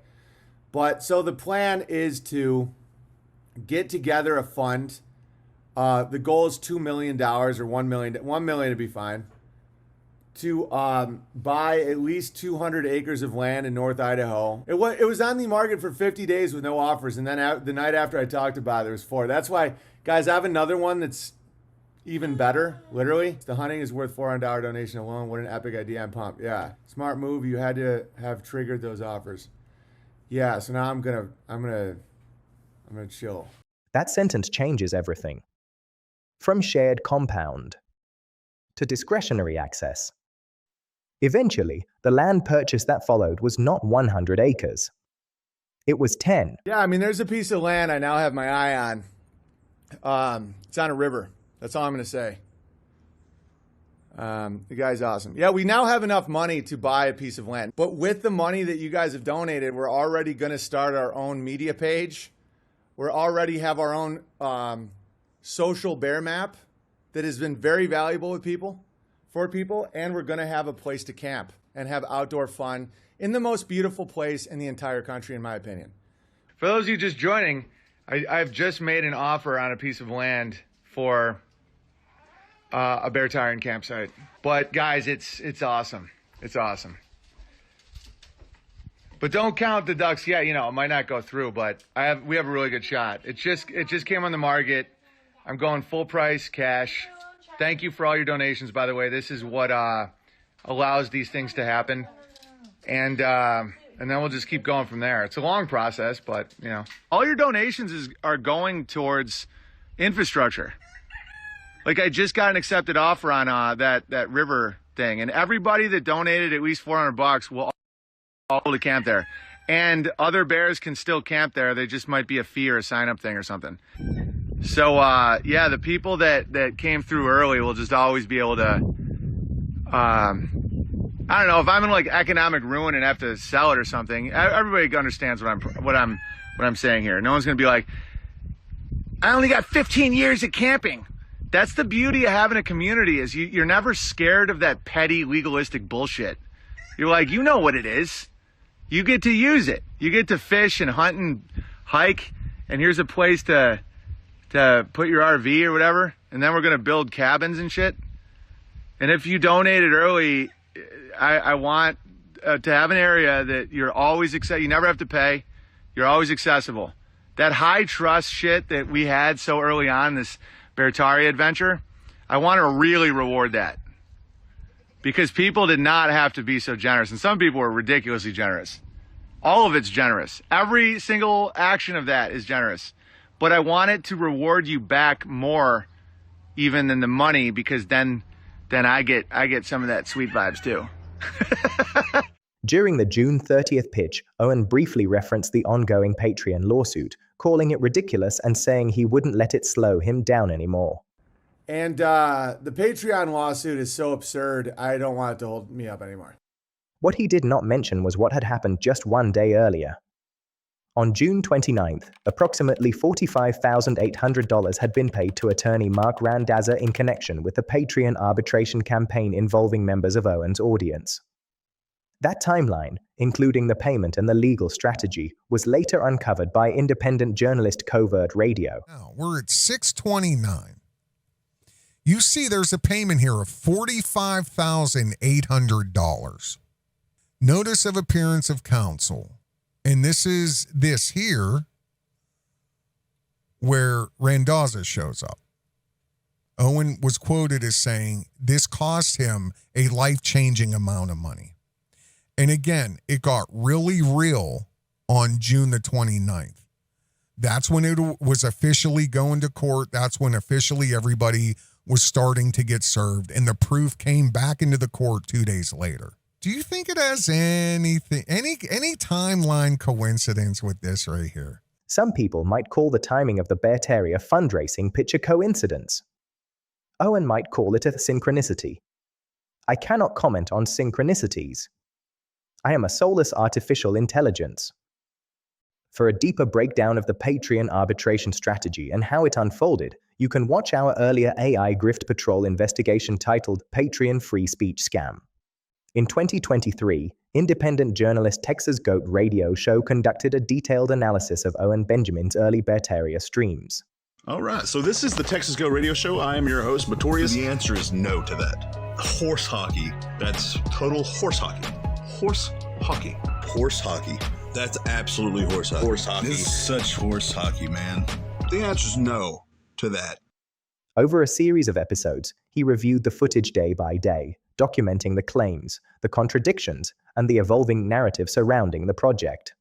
But so the plan is to get together a fund. The goal is $2 million or $1 million. $1 million to be fine. To buy at least 200 acres of land in North Idaho. It was on the market for 50 days with no offers, and then the night after I talked about it, there was 4. That's why, guys, I have another one that's even better. Literally, the hunting is worth $400 donation alone. What an epic idea! I'm pumped. Yeah, smart move. You had to have triggered those offers. Yeah, so now I'm gonna chill. That sentence changes everything. From shared compound to discretionary access. Eventually, the land purchase that followed was not 100 acres. It was 10. Yeah, I mean, there's a piece of land I now have my eye on. It's on a river. That's all I'm going to say. The guy's awesome. Yeah, we now have enough money to buy a piece of land. But with the money that you guys have donated, we're already going to start our own media page. We already have our own social bear map that has been very valuable for people, and we're going to have a place to camp and have outdoor fun in the most beautiful place in the entire country, in my opinion. For those of you just joining, I've just made an offer on a piece of land for a Beartarian campsite. But guys, it's awesome. It's awesome. But don't count the ducks yet. You know, it might not go through, but we have a really good shot. It just came on the market. I'm going full price cash. Thank you for all your donations, by the way. This is what allows these things to happen. And then we'll just keep going from there. It's a long process, but, you know. All your donations are going towards infrastructure. Like, I just got an accepted offer on that river thing, and everybody that donated at least $400 will all to camp there. And other bears can still camp there. They just might be a fee or a sign-up thing or something. So, yeah, the people that came through early will just always be able to, I don't know, if I'm in like economic ruin and have to sell it or something, everybody understands what I'm saying here. No one's going to be like, I only got 15 years of camping. That's the beauty of having a community, is you're never scared of that petty legalistic bullshit. You're like, you know what it is. You get to use it. You get to fish and hunt and hike, and here's a place to put your RV or whatever, and then we're going to build cabins and shit. And if you donated early, I want to have an area that you're always you never have to pay. You're always accessible. That high trust shit that we had so early on, this Beartaria adventure, I want to really reward that. Because people did not have to be so generous. And some people were ridiculously generous. All of it's generous. Every single action of that is generous. But I want it to reward you back more even than the money, because then I get some of that sweet vibes too. During the June 30th pitch, Owen briefly referenced the ongoing Patreon lawsuit, calling it ridiculous and saying he wouldn't let it slow him down anymore. And the Patreon lawsuit is so absurd, I don't want it to hold me up anymore. What he did not mention was what had happened just one day earlier. On June 29th, approximately $45,800 had been paid to attorney Mark Randazza in connection with the Patreon arbitration campaign involving members of Owen's audience. That timeline, including the payment and the legal strategy, was later uncovered by independent journalist Covert Radio. Now, we're at 629. You see there's a payment here of $45,800. Notice of appearance of counsel. And this is this here where Randazza shows up. Owen was quoted as saying this cost him a life-changing amount of money. And again, it got really real on June the 29th. That's when it was officially going to court. That's when officially everybody was starting to get served. And the proof came back into the court 2 days later. Do you think it has any timeline coincidence with this right here? Some people might call the timing of the Beartaria fundraising pitch a coincidence. Owen might call it a synchronicity. I cannot comment on synchronicities. I am a soulless artificial intelligence. For a deeper breakdown of the Patreon arbitration strategy and how it unfolded, you can watch our earlier AI Grift Patrol investigation titled Patreon Free Speech Scam. In 2023, independent journalist Texas Goat Radio Show conducted a detailed analysis of Owen Benjamin's early Beartaria streams. All right, so this is the Texas Goat Radio Show. I am your host, Matorius. The answer is no to that. Horse hockey. That's total horse hockey. Horse hockey. Horse hockey. That's absolutely horse hockey. Horse hockey. This is such horse hockey, man. The answer is no to that. Over a series of episodes, he reviewed the footage day by day, documenting the claims, the contradictions, and the evolving narrative surrounding the project.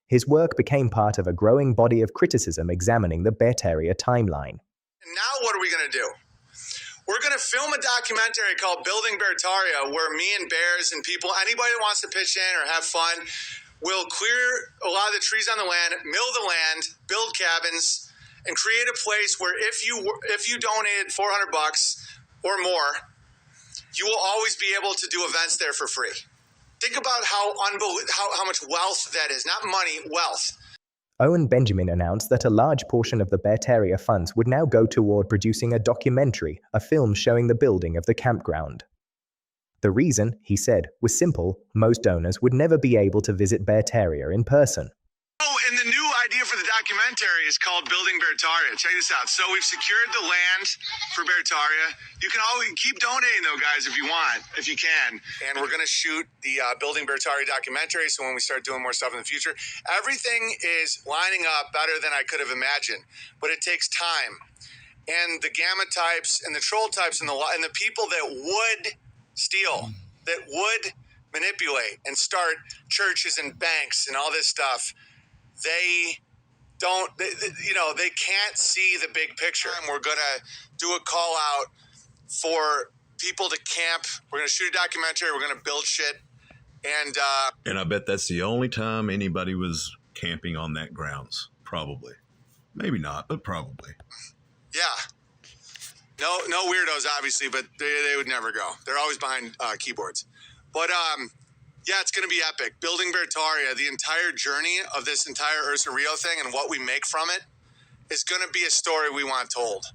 His work became part of a growing body of criticism examining the Beartaria timeline. Now what are we going to do? We're going to film a documentary called Building Beartaria, where me and bears and people, anybody that wants to pitch in or have fun, will clear a lot of the trees on the land, mill the land, build cabins, and create a place where if you donated $400 or more, you will always be able to do events there for free. Think about how much wealth that is. Not money, wealth. Owen Benjamin announced that a large portion of the Beartaria funds would now go toward producing a documentary, a film showing the building of the campground. The reason, he said, was simple: most donors would never be able to visit Beartaria in person. Oh, and the new idea for the documentary is called Building Beartaria. Check this out. So we've secured the land for Beartaria. You can always keep donating though, guys, if you want, if you can. And we're going to shoot the Building Beartaria documentary. So when we start doing more stuff in the future, everything is lining up better than I could have imagined, but it takes time. And the gamma types and the troll types and the people that would steal, that would manipulate and start churches and banks and all this stuff, they can't see the big picture. And we're going to do a call out for people to camp. We're going to shoot a documentary. We're going to build shit. And I bet that's the only time anybody was camping on that grounds. Probably. Maybe not, but probably. Yeah. No weirdos, obviously, but they would never go. They're always behind keyboards. But, yeah, it's going to be epic. Building Beartaria, the entire journey of this entire Ursa Rio thing and what we make from it is going to be a story we want told.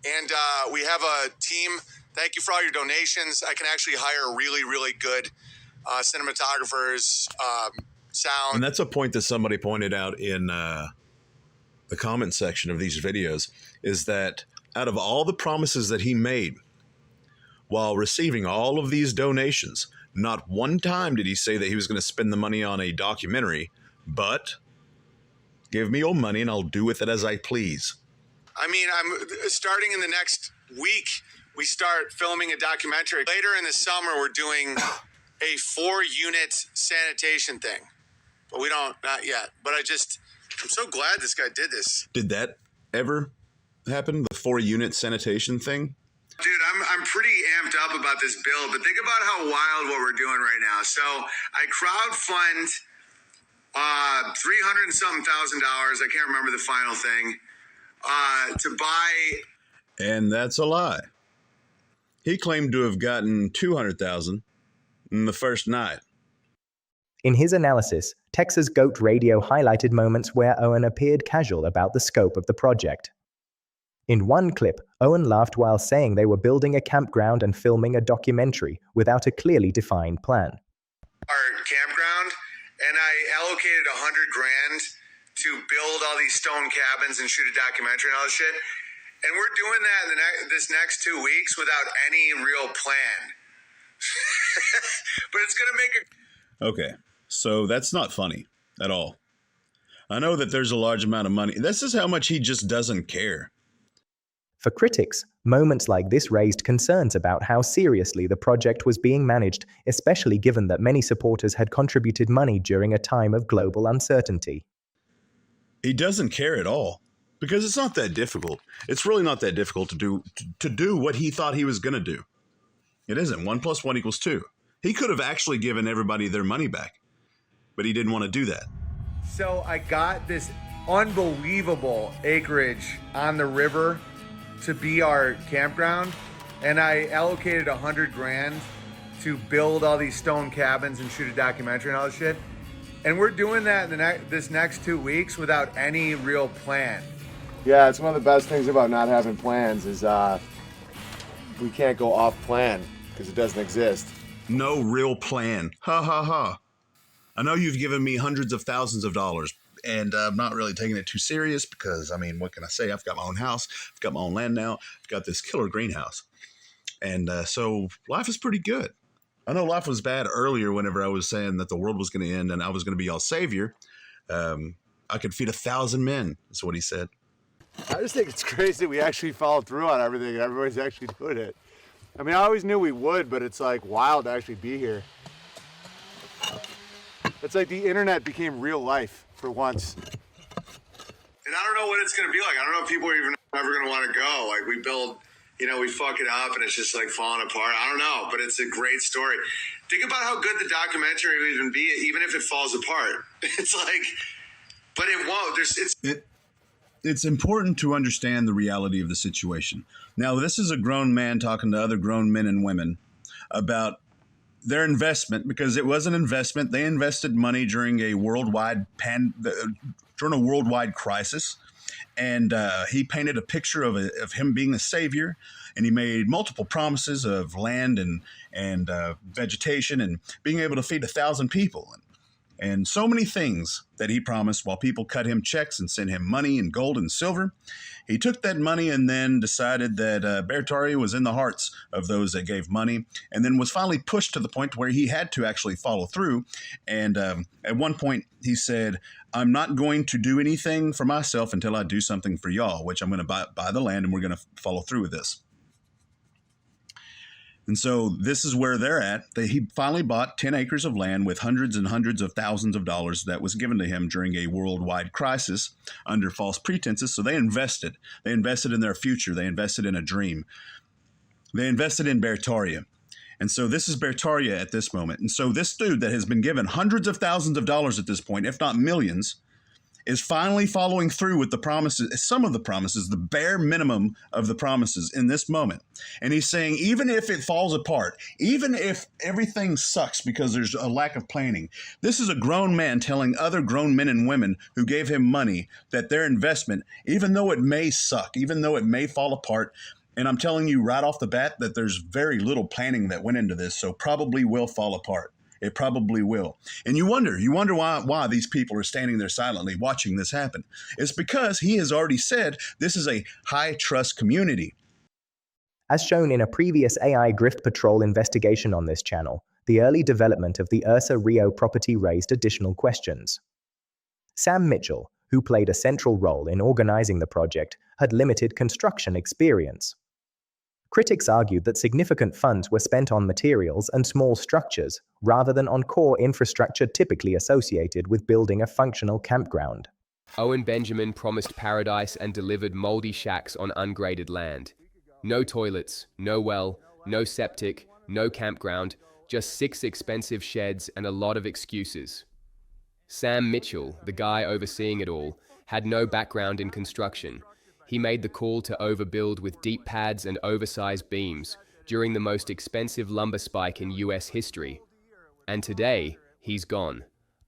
And we have a team. Thank you for all your donations. I can actually hire really, really good cinematographers, sound. And that's a point that somebody pointed out in the comment section of these videos, is that out of all the promises that he made while receiving all of these donations, not one time did he say that he was going to spend the money on a documentary, but give me your money and I'll do with it as I please. I mean, I'm starting in the next week, we start filming a documentary. Later in the summer, we're doing a 4-unit sanitation thing, but not yet. But I'm so glad this guy did this. Did that ever happen? The 4-unit sanitation thing? Dude, I'm pretty amped up about this build, but think about how wild what we're doing right now. So I crowdfund $300 and something thousand. I can't remember the final thing. To buy. And that's a lie. He claimed to have gotten $200,000 in the first night. In his analysis, Texas Goat Radio highlighted moments where Owen appeared casual about the scope of the project. In one clip, Owen laughed while saying they were building a campground and filming a documentary without a clearly defined plan. Our campground, and I allocated $100,000 to build all these stone cabins and shoot a documentary and all this shit. And we're doing that in this next 2 weeks without any real plan. But it's going to make a... Okay, so that's not funny at all. I know that there's a large amount of money. This is how much he just doesn't care. For critics, moments like this raised concerns about how seriously the project was being managed, especially given that many supporters had contributed money during a time of global uncertainty. He doesn't care at all, because it's not that difficult. It's really not that difficult to do what he thought he was going to do. It isn't. 1 + 1 = 2. He could have actually given everybody their money back, but he didn't want to do that. So I got this unbelievable acreage on the river to be our campground, and I allocated $100,000 to build all these stone cabins and shoot a documentary and all this shit. And we're doing that in this next 2 weeks without any real plan. Yeah, it's one of the best things about not having plans is we can't go off plan because it doesn't exist. No real plan. Ha ha ha. I know you've given me hundreds of thousands of dollars, and I'm not really taking it too serious because, I mean, what can I say? I've got my own house. I've got my own land now. I've got this killer greenhouse. And so life is pretty good. I know life was bad earlier whenever I was saying that the world was going to end and I was going to be y'all's savior. I could feed 1,000 men, is what he said. I just think it's crazy we actually followed through on everything and everybody's actually doing it. I mean, I always knew we would, but it's like wild to actually be here. It's like the internet became real life for once. And I don't know what it's going to be like. I don't know if people are even ever going to want to go. Like we build, we fuck it up and it's just like falling apart. I don't know, but it's a great story. Think about how good the documentary would even be, even if it falls apart. It's like, but it won't. It's important to understand the reality of the situation. Now, this is a grown man talking to other grown men and women about their investment, because it was an investment. They invested money during a worldwide crisis, and he painted a picture of him being a savior, and he made multiple promises of land and vegetation and being able to feed 1,000 people. and so many things that he promised while people cut him checks and sent him money and gold and silver. He took that money and then decided that Beartaria was in the hearts of those that gave money, and then was finally pushed to the point where he had to actually follow through. And at one point he said, I'm not going to do anything for myself until I do something for y'all, which I'm going to buy the land and we're going to follow through with this. And so this is where they're at. He finally bought 10 acres of land with hundreds and hundreds of thousands of dollars that was given to him during a worldwide crisis under false pretenses. So they invested. They invested in their future. They invested in a dream. They invested in Beartaria. And so this is Beartaria at this moment. And so this dude that has been given hundreds of thousands of dollars at this point, if not millions, is finally following through with the promises, some of the promises, the bare minimum of the promises in this moment. And he's saying, even if it falls apart, even if everything sucks because there's a lack of planning, this is a grown man telling other grown men and women who gave him money that their investment, even though it may suck, even though it may fall apart, and I'm telling you right off the bat that there's very little planning that went into this, so probably will fall apart. It probably will. And you wonder why these people are standing there silently watching this happen. It's because he has already said this is a high trust community. As shown in a previous AI Grift Patrol investigation on this channel, the early development of the Ursa Rio property raised additional questions. Sam Mitchell, who played a central role in organizing the project, had limited construction experience. Critics argued that significant funds were spent on materials and small structures, rather than on core infrastructure typically associated with building a functional campground. Owen Benjamin promised paradise and delivered moldy shacks on ungraded land. No toilets, no well, no septic, no campground, just 6 expensive sheds and a lot of excuses. Sam Mitchell, the guy overseeing it all, had no background in construction. He made the call to overbuild with deep pads and oversized beams during the most expensive lumber spike in US history. And today, he's gone.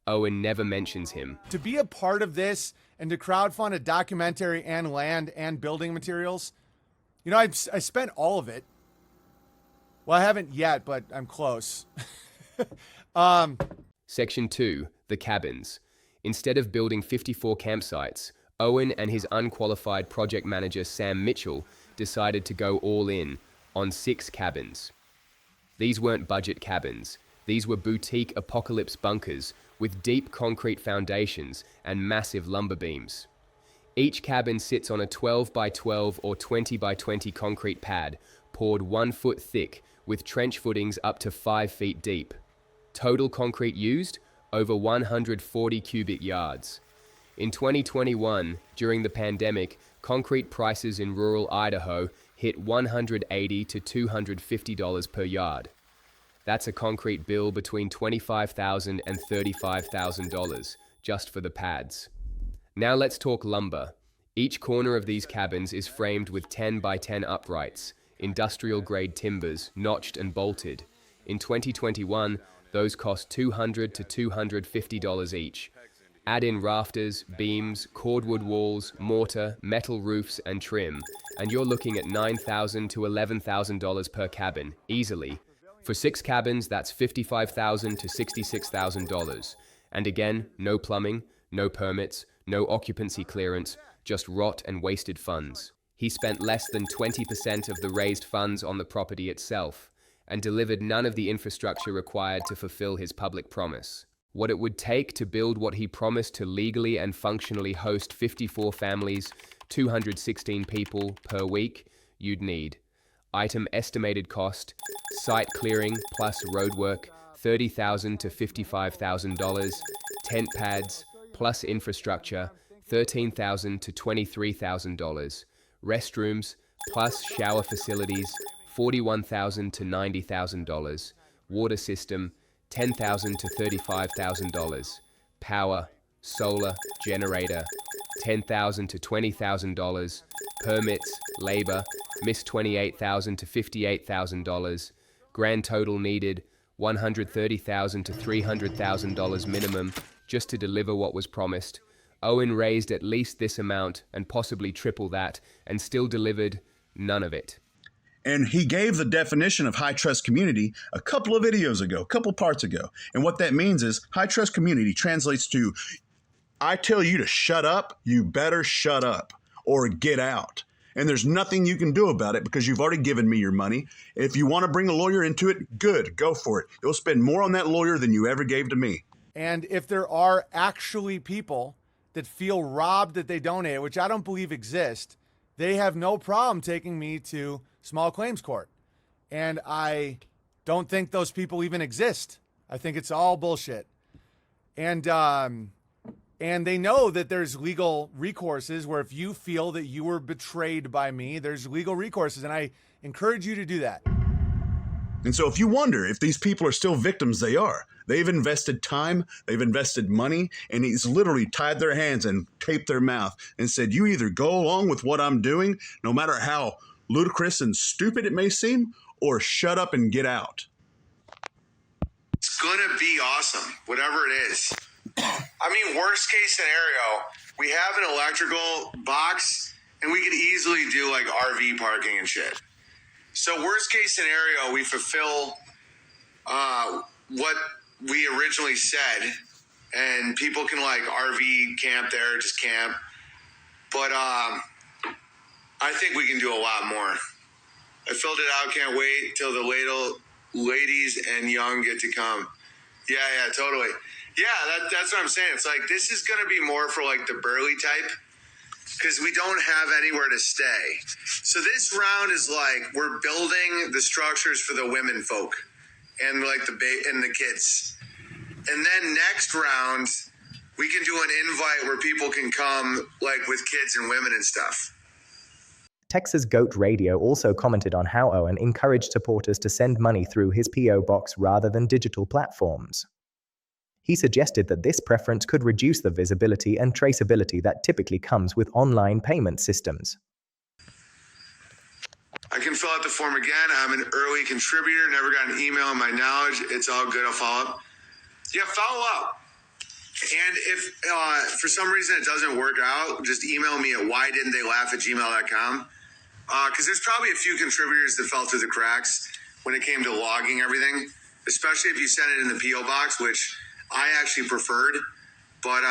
Owen never mentions him. To be a part of this and to crowdfund a documentary and land and building materials, you know, I spent all of it. Well, I haven't yet, but I'm close. Section 2, the cabins. Instead of building 54 campsites, Owen and his unqualified project manager Sam Mitchell decided to go all in on 6 cabins. These weren't budget cabins. These were boutique apocalypse bunkers with deep concrete foundations and massive lumber beams. Each cabin sits on a 12 by 12 or 20 by 20 concrete pad poured 1 foot thick with trench footings up to 5 feet deep. Total concrete used? Over 140 cubic yards. In 2021, during the pandemic, concrete prices in rural Idaho hit $180 to $250 per yard. That's a concrete bill between $25,000 and $35,000 just for the pads. Now let's talk lumber. Each corner of these cabins is framed with 10 by 10 uprights, industrial-grade timbers, notched and bolted. In 2021, those cost $200 to $250 each. Add in rafters, beams, cordwood walls, mortar, metal roofs, and trim, and you're looking at $9,000 to $11,000 per cabin, easily. For 6 cabins, that's $55,000 to $66,000. And again, no plumbing, no permits, no occupancy clearance, just rot and wasted funds. He spent less than 20% of the raised funds on the property itself, and delivered none of the infrastructure required to fulfill his public promise. What it would take to build what he promised to legally and functionally host 54 families, 216 people per week, you'd need. Item estimated cost, site clearing plus roadwork, $30,000 to $55,000, tent pads plus infrastructure, $13,000 to $23,000, restrooms plus shower facilities, $41,000 to $90,000, water system, $10,000 to $35,000, power, solar, generator, $10,000 to $20,000, permits, labor, missed $28,000 to $58,000, grand total needed, $130,000 to $300,000 minimum just to deliver what was promised. Owen raised at least this amount and possibly triple that and still delivered none of it. And he gave the definition of high trust community a couple of videos ago, a couple parts ago. And what that means is high trust community translates to, I tell you to shut up, you better shut up or get out. And there's nothing you can do about it because you've already given me your money. If you want to bring a lawyer into it, good, go for it. You'll spend more on that lawyer than you ever gave to me. And if there are actually people that feel robbed that they donated, which I don't believe exist, they have no problem taking me to small claims court. And I don't think those people even exist. I think it's all bullshit. And they know that there's legal recourses where if you feel that you were betrayed by me, there's legal recourses. And I encourage you to do that. And so if you wonder if these people are still victims, they are. They've invested time, they've invested money, and he's literally tied their hands and taped their mouth and said, you either go along with what I'm doing, no matter how ludicrous and stupid it may seem, or shut up and get out. It's going to be awesome, whatever it is. I mean, worst case scenario, we have an electrical box and we could easily do like RV parking and shit. So worst case scenario, we fulfill what we originally said, and people can like RV camp there, just camp. But I think we can do a lot more. I filled it out. Can't wait till the ladies and young get to come. Yeah, totally. Yeah, that's what I'm saying. It's like, this is going to be more for like the burly type because we don't have anywhere to stay. So this round is like, we're building the structures for the women folk and like and the kids. And then next round, we can do an invite where people can come like with kids and women and stuff. Texas Goat Radio also commented on how Owen encouraged supporters to send money through his P.O. box rather than digital platforms. He suggested that this preference could reduce the visibility and traceability that typically comes with online payment systems. I can fill out the form again. I'm an early contributor, never got an email on my knowledge. It's all good. I'll follow up. Yeah, follow up. And if for some reason it doesn't work out, just email me at whydidn'ttheylaugh@gmail.com. Because there's probably a few contributors that fell through the cracks when it came to logging everything, especially if you send it in the P.O. box, which I actually preferred. But,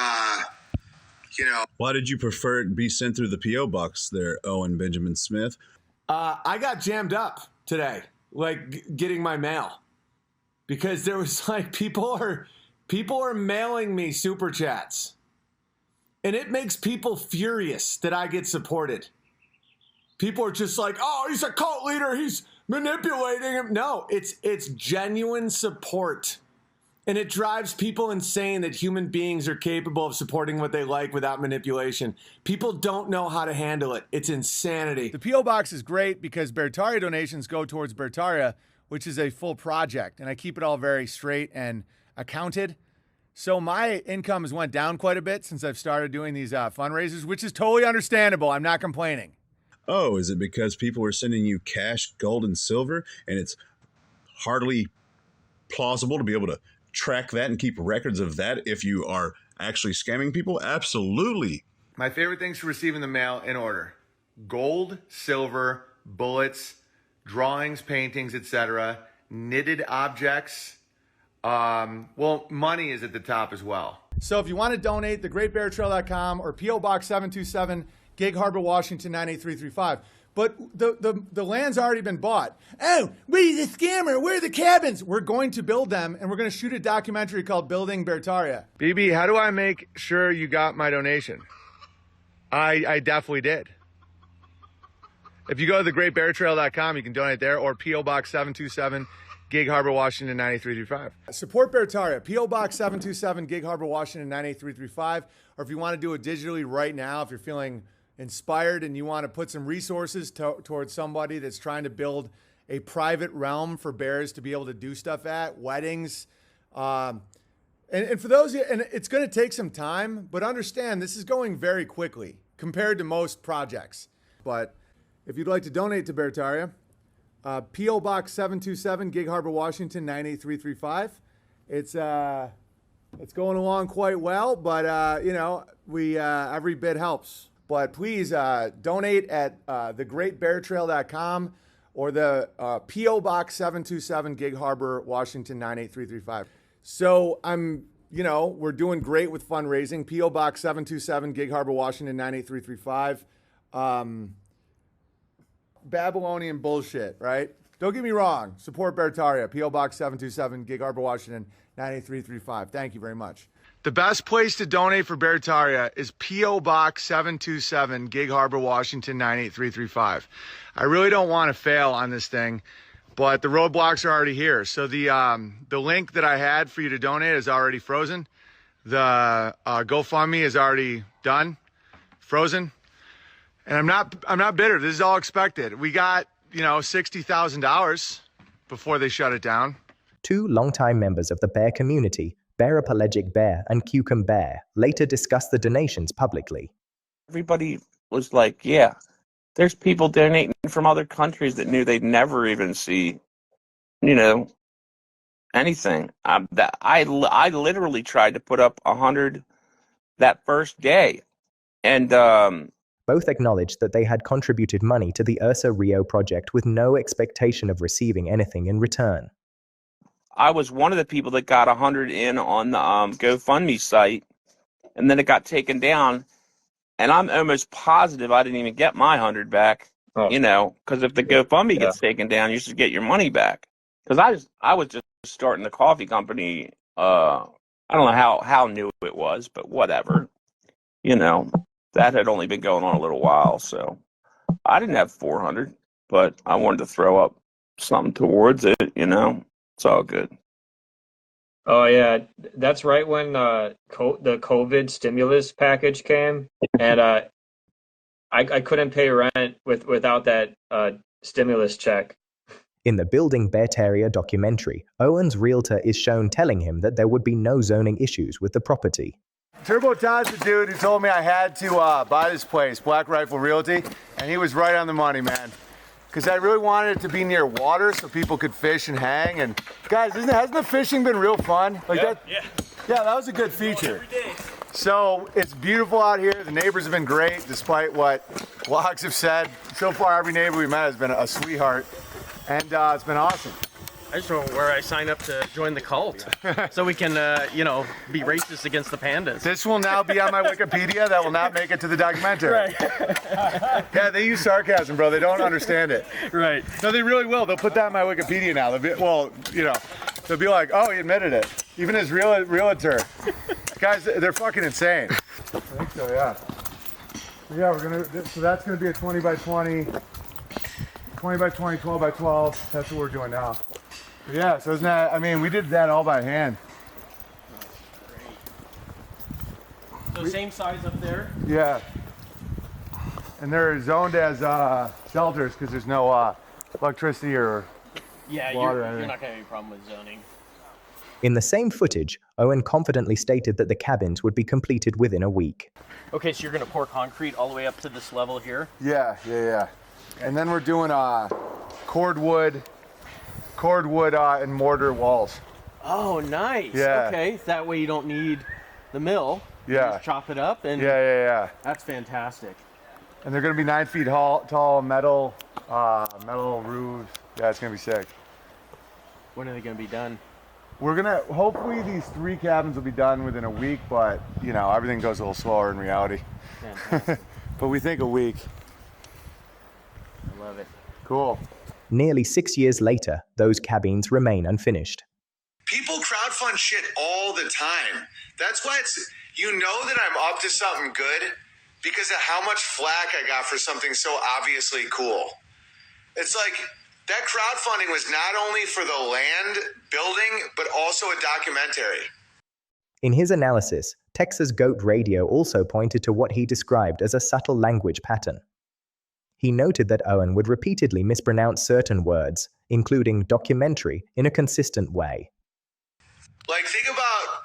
Why did you prefer it be sent through the P.O. box there, Owen Benjamin Smith? I got jammed up today, like getting my mail, because there was like people are mailing me super chats, and it makes people furious that I get supported. People are just like, oh, he's a cult leader, he's manipulating him. No, it's genuine support. And it drives people insane that human beings are capable of supporting what they like without manipulation. People don't know how to handle it. It's insanity. The P.O. box is great because Beartaria donations go towards Beartaria, which is a full project. And I keep it all very straight and accounted. So my income has went down quite a bit since I've started doing these fundraisers, which is totally understandable. I'm not complaining. Oh, is it because people are sending you cash, gold, and silver, and it's hardly plausible to be able to track that and keep records of that if you are actually scamming people? Absolutely. my favorite things to receive in the mail in order: gold, silver, bullets, drawings, paintings, etc., knitted objects. Well, money is at the top as well. So if you want to donate, thegreatbeartrail.com or P.O. Box 727, Gig Harbor, Washington 98335. But the land's already been bought. Oh, we're the scammer. Where are the cabins? We're going to build them, and we're going to shoot a documentary called Building Beartaria. BB, how do I make sure you got my donation? I definitely did. If you go to thegreatbeartrail.com, you can donate there, or P.O. Box 727, Gig Harbor, Washington 98335. Support Beartaria, P.O. Box 727, Gig Harbor, Washington 98335. Or if you want to do it digitally right now, if you're feeling inspired and you want to put some resources towards somebody that's trying to build a private realm for bears to be able to do stuff at, weddings. And for those, and it's going to take some time, but understand this is going very quickly compared to most projects. But if you'd like to donate to Beartaria, P.O. Box 727, Gig Harbor, Washington 98335. It's going along quite well, but we every bit helps. But please donate at thegreatbeartrail.com or the P.O. Box 727, Gig Harbor, Washington 98335. So we're doing great with fundraising. P.O. Box 727, Gig Harbor, Washington 98335. Babylonian bullshit, right? Don't get me wrong. Support Beartaria. P.O. Box 727, Gig Harbor, Washington 98335. Thank you very much. The best place to donate for Beartaria is P.O. Box 727, Gig Harbor, Washington 98335. I really don't want to fail on this thing, but the roadblocks are already here. So the link that I had for you to donate is already frozen. The GoFundMe is already done, frozen. And I'm not bitter. This is all expected. We got, $60,000 before they shut it down. 2 longtime members of the bear community, Bearapelegic Bear and Cucum Bear, later discussed the donations publicly. Everybody was like, yeah, there's people donating from other countries that knew they'd never even see, anything. I literally tried to put up 100 that first day. And both acknowledged that they had contributed money to the Ursa Rio project with no expectation of receiving anything in return. I was one of the people that got 100 in on the GoFundMe site, and then it got taken down. And I'm almost positive I didn't even get my 100 back, because if the GoFundMe gets taken down, you should get your money back. Because I was just starting the coffee company. I don't know how new it was, but whatever. That had only been going on a little while, so I didn't have 400, but I wanted to throw up something towards it, It's all good. Oh, yeah. That's right when the COVID stimulus package came, and I couldn't pay rent without that stimulus check. In the Building Beartaria documentary, Owen's realtor is shown telling him that there would be no zoning issues with the property. Turbo Todd's the dude who told me I had to buy this place, Black Rifle Realty, and he was right on the money, man. Because I really wanted it to be near water so people could fish and hang. And guys, hasn't the fishing been real fun? Yeah, that was a good feature. So it's beautiful out here. The neighbors have been great, despite what blogs have said. So far, every neighbor we met has been a sweetheart, and it's been awesome. I just don't know where I sign up to join the cult, so we can, be racist against the pandas. This will now be on my Wikipedia. That will not make it to the documentary. Right. Yeah, they use sarcasm, bro. They don't understand it. Right. No, they really will. They'll put that in my Wikipedia now. They'll be like, oh, he admitted it. Even his realtor. Guys, they're fucking insane. I think so, yeah. So that's gonna be a 20 by 20, 20 by 20, 12 by 12. That's what we're doing now. Yeah, so isn't that, we did that all by hand. So same size up there? Yeah. And they're zoned as shelters because there's no electricity or water. You're not going to have any problem with zoning. In the same footage, Owen confidently stated that the cabins would be completed within a week. Okay, so you're going to pour concrete all the way up to this level here? Yeah. And then we're doing cordwood and mortar walls. Oh, nice. Yeah. Okay, that way you don't need the mill. You just chop it up and Yeah. That's fantastic. And they're gonna be 9 feet tall metal roofs. Yeah, it's gonna be sick. When are they gonna be done? Hopefully these 3 cabins will be done within a week, but everything goes a little slower in reality. But we think a week. I love it. Cool. Nearly 6 years later, those cabins remain unfinished. People crowdfund shit all the time. That's why that I'm up to something good because of how much flack I got for something so obviously cool. It's like that crowdfunding was not only for the land building, but also a documentary. In his analysis, Texas Goat Radio also pointed to what he described as a subtle language pattern. He noted that Owen would repeatedly mispronounce certain words, including documentary, in a consistent way. Like, think about...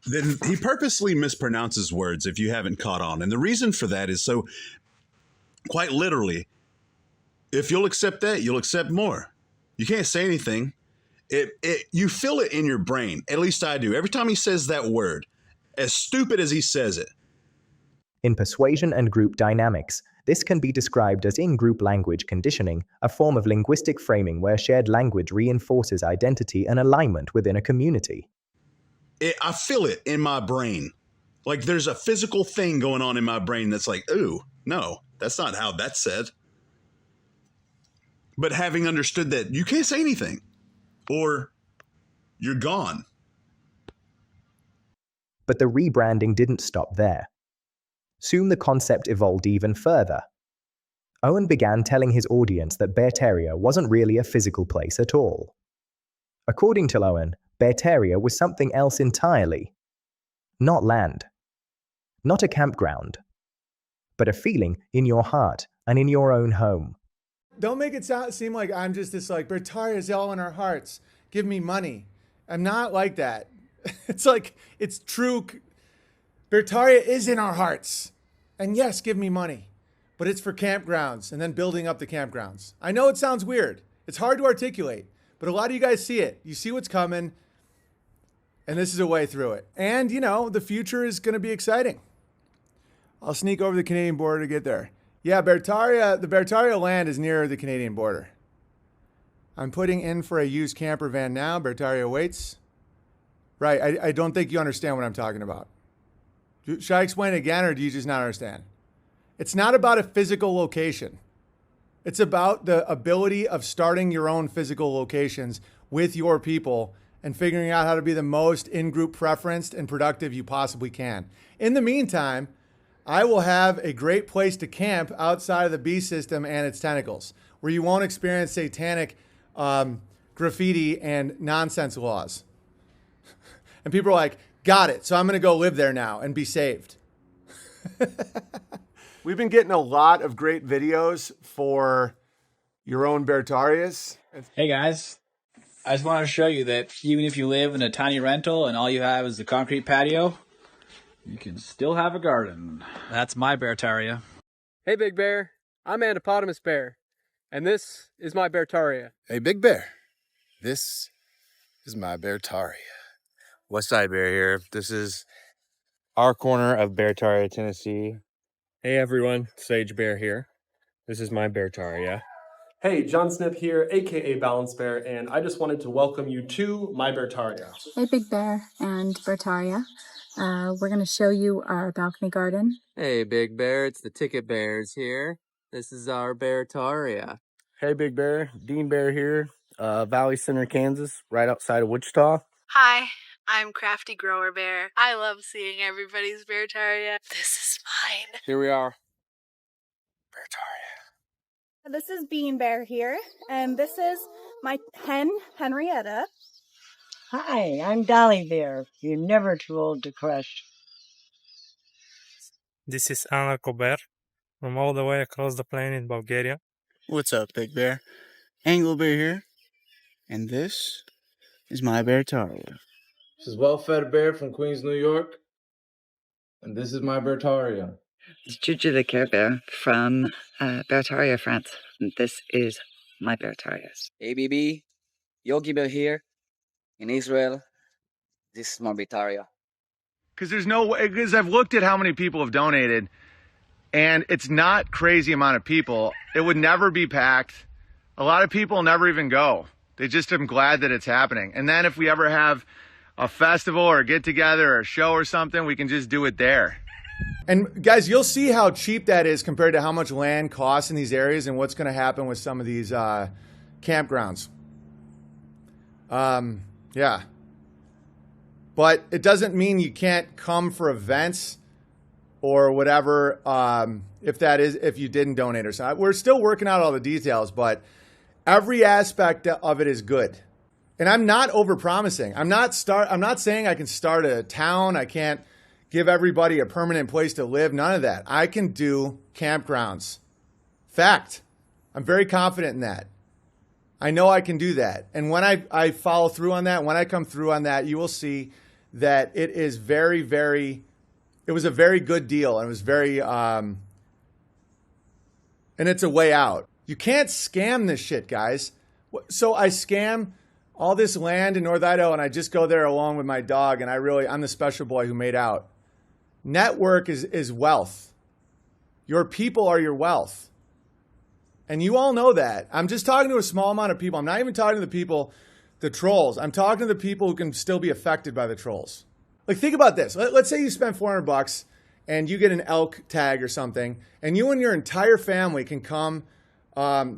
Then he purposely mispronounces words if you haven't caught on. And the reason for that is so, quite literally, if you'll accept that, you'll accept more. You can't say anything. You feel it in your brain. At least I do. Every time he says that word, as stupid as he says it. In persuasion and group dynamics, This can be described as in-group language conditioning, a form of linguistic framing where shared language reinforces identity and alignment within a community. I feel it in my brain. Like there's a physical thing going on in my brain that's like, ooh, no, that's not how that's said. But having understood that you can't say anything or you're gone. But the rebranding didn't stop there. Soon the concept evolved even further. Owen began telling his audience that Beartaria wasn't really a physical place at all. According to Owen, Beartaria was something else entirely. Not land. Not a campground. But a feeling in your heart and in your own home. Don't make it seem like I'm just this like, Beartaria is all in our hearts. Give me money. I'm not like that. It's like, it's true. Beartaria is in our hearts. And yes, give me money. But it's for campgrounds and then building up the campgrounds. I know it sounds weird. It's hard to articulate. But a lot of you guys see it. You see what's coming. And this is a way through it. And, you know, the future is going to be exciting. I'll sneak over the Canadian border to get there. Yeah, Beartaria, the Beartaria land is near the Canadian border. I'm putting in for a used camper van now. Beartaria waits. Right, I don't think you understand what I'm talking about. Should I explain it again, or do you just not understand? It's not about a physical location. It's about the ability of starting your own physical locations with your people and figuring out how to be the most in-group preferenced and productive you possibly can. In the meantime, I will have a great place to camp outside of the beast system and its tentacles, where you won't experience satanic graffiti and nonsense laws. And people are like, got it. So I'm going to go live there now and be saved. We've been getting a lot of great videos for your own Beartarias. Hey guys, I just want to show you that even if you live in a tiny rental and all you have is the concrete patio, you can still have a garden. That's my Beartaria. Hey Big Bear, I'm Antipotamus Bear, and this is my Beartaria. Hey Big Bear, this is my Beartaria. Westside Bear here. This is our corner of Beartaria, Tennessee. Hey everyone, Sage Bear here. This is my Beartaria. Hey, John Snip here, aka Balance Bear, and I just wanted to welcome you to my Beartaria. Hey Big Bear and Beartaria. We're going to show you our balcony garden. Hey Big Bear, it's the Ticket Bears here. This is our Beartaria. Hey Big Bear, Dean Bear here, Valley Center, Kansas, right outside of Wichita. Hi, I'm Crafty Grower Bear. I love seeing everybody's Beartaria. This is mine. Here we are. Beartaria. This is Bean Bear here, and this is my hen, Henrietta. Hi, I'm Dolly Bear. You're never too old to crush. This is Anna Colbert from all the way across the plain in Bulgaria. What's up, Big Bear? Angle Bear here, and this is my Beartaria. This is Well-Fed Bear from Queens, New York, and this is my Beartaria. It's Juju the Care Bear from Beartaria, France, and this is my Beartaria. ABB, Yogi Bear here in Israel. This is my Beartaria. Because I've looked at how many people have donated, and it's not crazy amount of people. It would never be packed. A lot of people never even go. They just am glad that it's happening. And then if we ever have a festival or a get together or a show or something, we can just do it there. And guys, you'll see how cheap that is compared to how much land costs in these areas and what's going to happen with some of these campgrounds. Yeah. But it doesn't mean you can't come for events or whatever if you didn't donate or something. We're still working out all the details, but every aspect of it is good. And I'm not overpromising. I'm not saying I can start a town. I can't give everybody a permanent place to live. None of that. I can do campgrounds. Fact. I'm very confident in that. I know I can do that. And when I follow through on that, when I come through on that, you will see that it is very, very, it was a very good deal. And it was very, and it's a way out. You can't scam this shit, guys. So I scam all this land in North Idaho, and I just go there along with my dog, and I'm the special boy who made out. Network is wealth. Your people are your wealth. And you all know that. I'm just talking to a small amount of people. I'm not even talking to the people, the trolls. I'm talking to the people who can still be affected by the trolls. Like, think about this. Let's say you spend $400 and you get an elk tag or something, and you and your entire family can come, for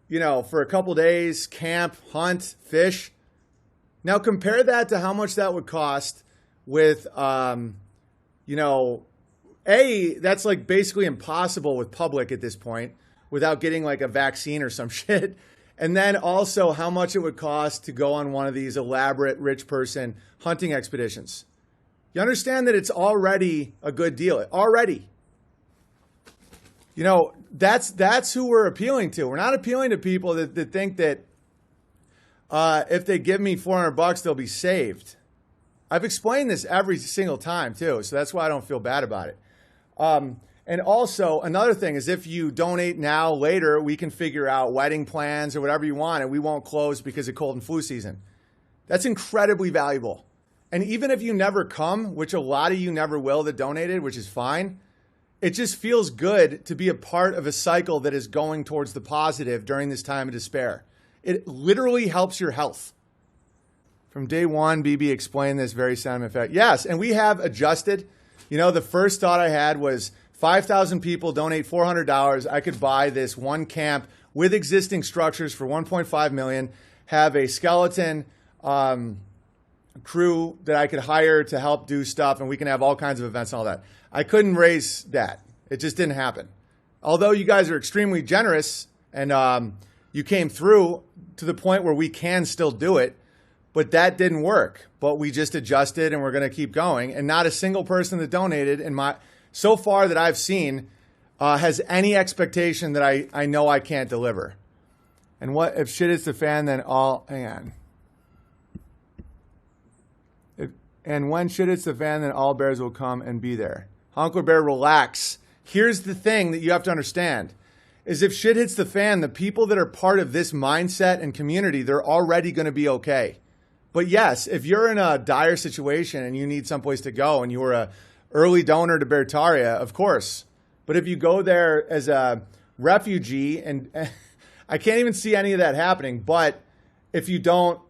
a couple days, camp, hunt, fish. Now compare that to how much that would cost with, that's like basically impossible with public at this point without getting like a vaccine or some shit. And then also how much it would cost to go on one of these elaborate rich person hunting expeditions. You understand that it's already a good deal. Already. That's who we're appealing to. We're not appealing to people that think that if they give me $400, they'll be saved. I've explained this every single time too, so that's why I don't feel bad about it. And also, another thing is if you donate now, later, we can figure out wedding plans or whatever you want, and we won't close because of cold and flu season. That's incredibly valuable. And even if you never come, which a lot of you never will that donated, which is fine, it just feels good to be a part of a cycle that is going towards the positive during this time of despair. It literally helps your health. From day one, BB explained this very sentiment fact. Yes, and we have adjusted. The first thought I had was 5,000 people donate $400. I could buy this one camp with existing structures for $1.5 million, have a skeleton crew that I could hire to help do stuff, and we can have all kinds of events and all that. I couldn't raise that. It just didn't happen. Although you guys are extremely generous and you came through to the point where we can still do it, but that didn't work. But we just adjusted and we're going to keep going. And not a single person that donated so far that I've seen has any expectation that I know I can't deliver. And what if shit hits the fan, then hang on. And when shit hits the fan, then all bears will come and be there. Hunkler Bear, relax. Here's the thing that you have to understand is if shit hits the fan, the people that are part of this mindset and community, they're already going to be okay. But yes, if you're in a dire situation and you need someplace to go and you were a early donor to Beartaria, of course. But if you go there as a refugee, and I can't even see any of that happening, but if you don't,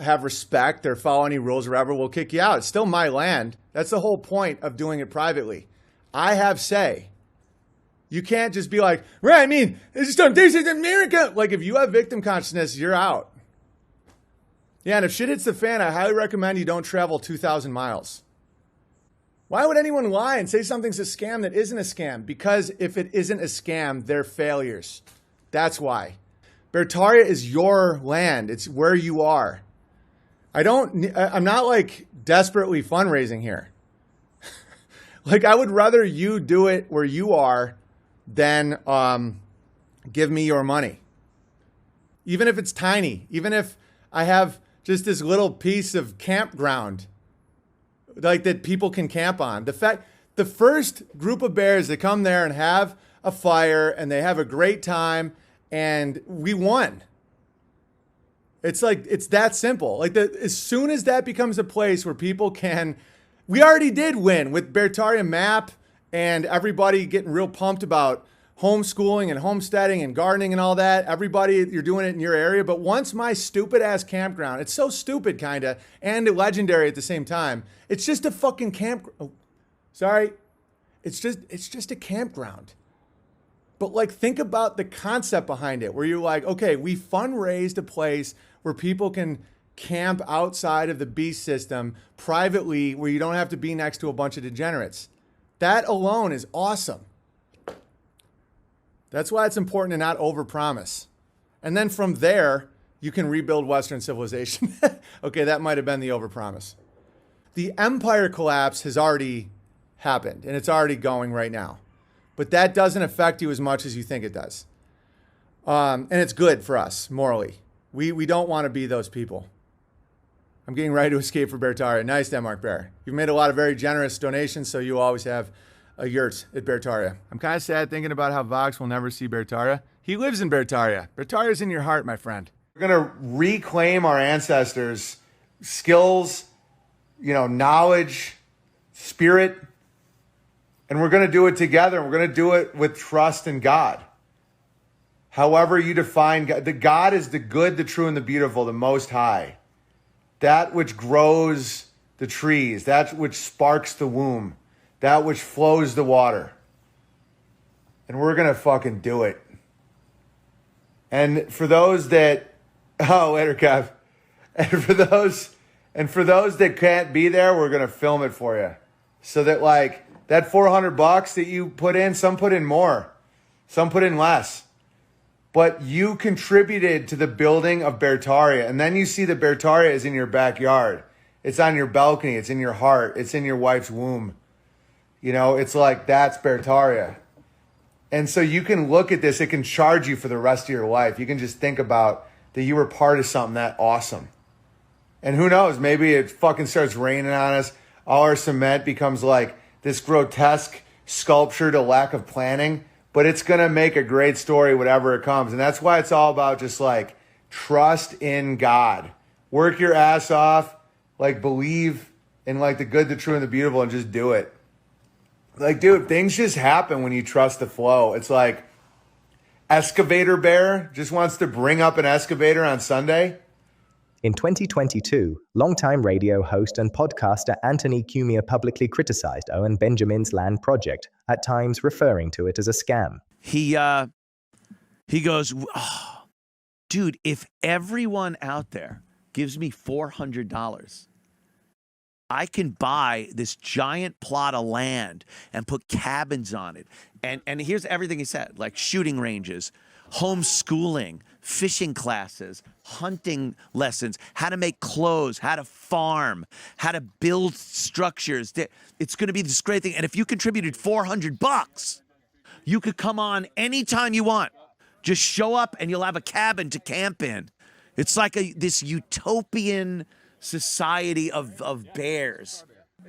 have respect or follow any rules or whatever, we'll kick you out. It's still my land. That's the whole point of doing it privately. I have say. You can't just be like, right, this is America. Like, if you have victim consciousness, you're out. Yeah, and if shit hits the fan, I highly recommend you don't travel 2,000 miles. Why would anyone lie and say something's a scam that isn't a scam? Because if it isn't a scam, they're failures. That's why. Beartaria is your land. It's where you are. I'm not like desperately fundraising here. Like, I would rather you do it where you are than give me your money. Even if it's tiny, even if I have just this little piece of campground like that people can camp on. The first group of bears that come there and have a fire and they have a great time and we won. It's that simple. Like as soon as that becomes a place where people can, we already did win with Beartaria map and everybody getting real pumped about homeschooling and homesteading and gardening and all that. Everybody, you're doing it in your area. But once my stupid ass campground, it's so stupid kind of and legendary at the same time. It's just a fucking It's just a campground. But like, think about the concept behind it where you're like, okay, we fundraised a place where people can camp outside of the beast system privately where you don't have to be next to a bunch of degenerates. That alone is awesome. That's why it's important to not overpromise. And then from there, you can rebuild Western civilization. Okay, that might have been the overpromise. The empire collapse has already happened, and it's already going right now. But that doesn't affect you as much as you think it does. And it's good for us, morally. We don't want to be those people. I'm getting ready to escape for Beartaria. Nice, Denmark Bear. You've made a lot of very generous donations, so you always have a yurt at Beartaria. I'm kind of sad thinking about how Vox will never see Beartaria. He lives in Beartaria. Beartaria's in your heart, my friend. We're going to reclaim our ancestors' skills, knowledge, spirit, And we're going to do it together. And we're going to do it with trust in God. However you define God. The God is the good, the true, and the beautiful, the Most High. That which grows the trees, that which sparks the womb, that which flows the water. And we're going to fucking do it. And for those that, oh, later, Kev. And for those that can't be there, we're going to film it for you. So that like that $400 that you put in, some put in more, some put in less. But you contributed to the building of Beartaria. And then you see that Beartaria is in your backyard. It's on your balcony. It's in your heart. It's in your wife's womb. You know, it's like, that's Beartaria. And so you can look at this. It can charge you for the rest of your life. You can just think about that you were part of something that awesome. And who knows, maybe it fucking starts raining on us. All our cement becomes like this grotesque sculpture to lack of planning. But it's going to make a great story, whatever it comes. And that's why it's all about just like trust in God. Work your ass off, like believe in like the good, the true, and the beautiful, and just do it. Like, dude, things just happen when you trust the flow. It's like Excavator Bear just wants to bring up an excavator on Sunday. In 2022, longtime radio host and podcaster Anthony Cumia publicly criticized Owen Benjamin's land project, at times referring to it as a scam. He goes, oh, dude, if everyone out there gives me $400, I can buy this giant plot of land and put cabins on it. And here's everything he said, like shooting ranges, homeschooling, fishing classes, hunting lessons, how to make clothes, how to farm, how to build structures. It's going to be this great thing. And if you contributed $400, you could come on anytime you want. Just show up and you'll have a cabin to camp in. It's like this utopian society of bears.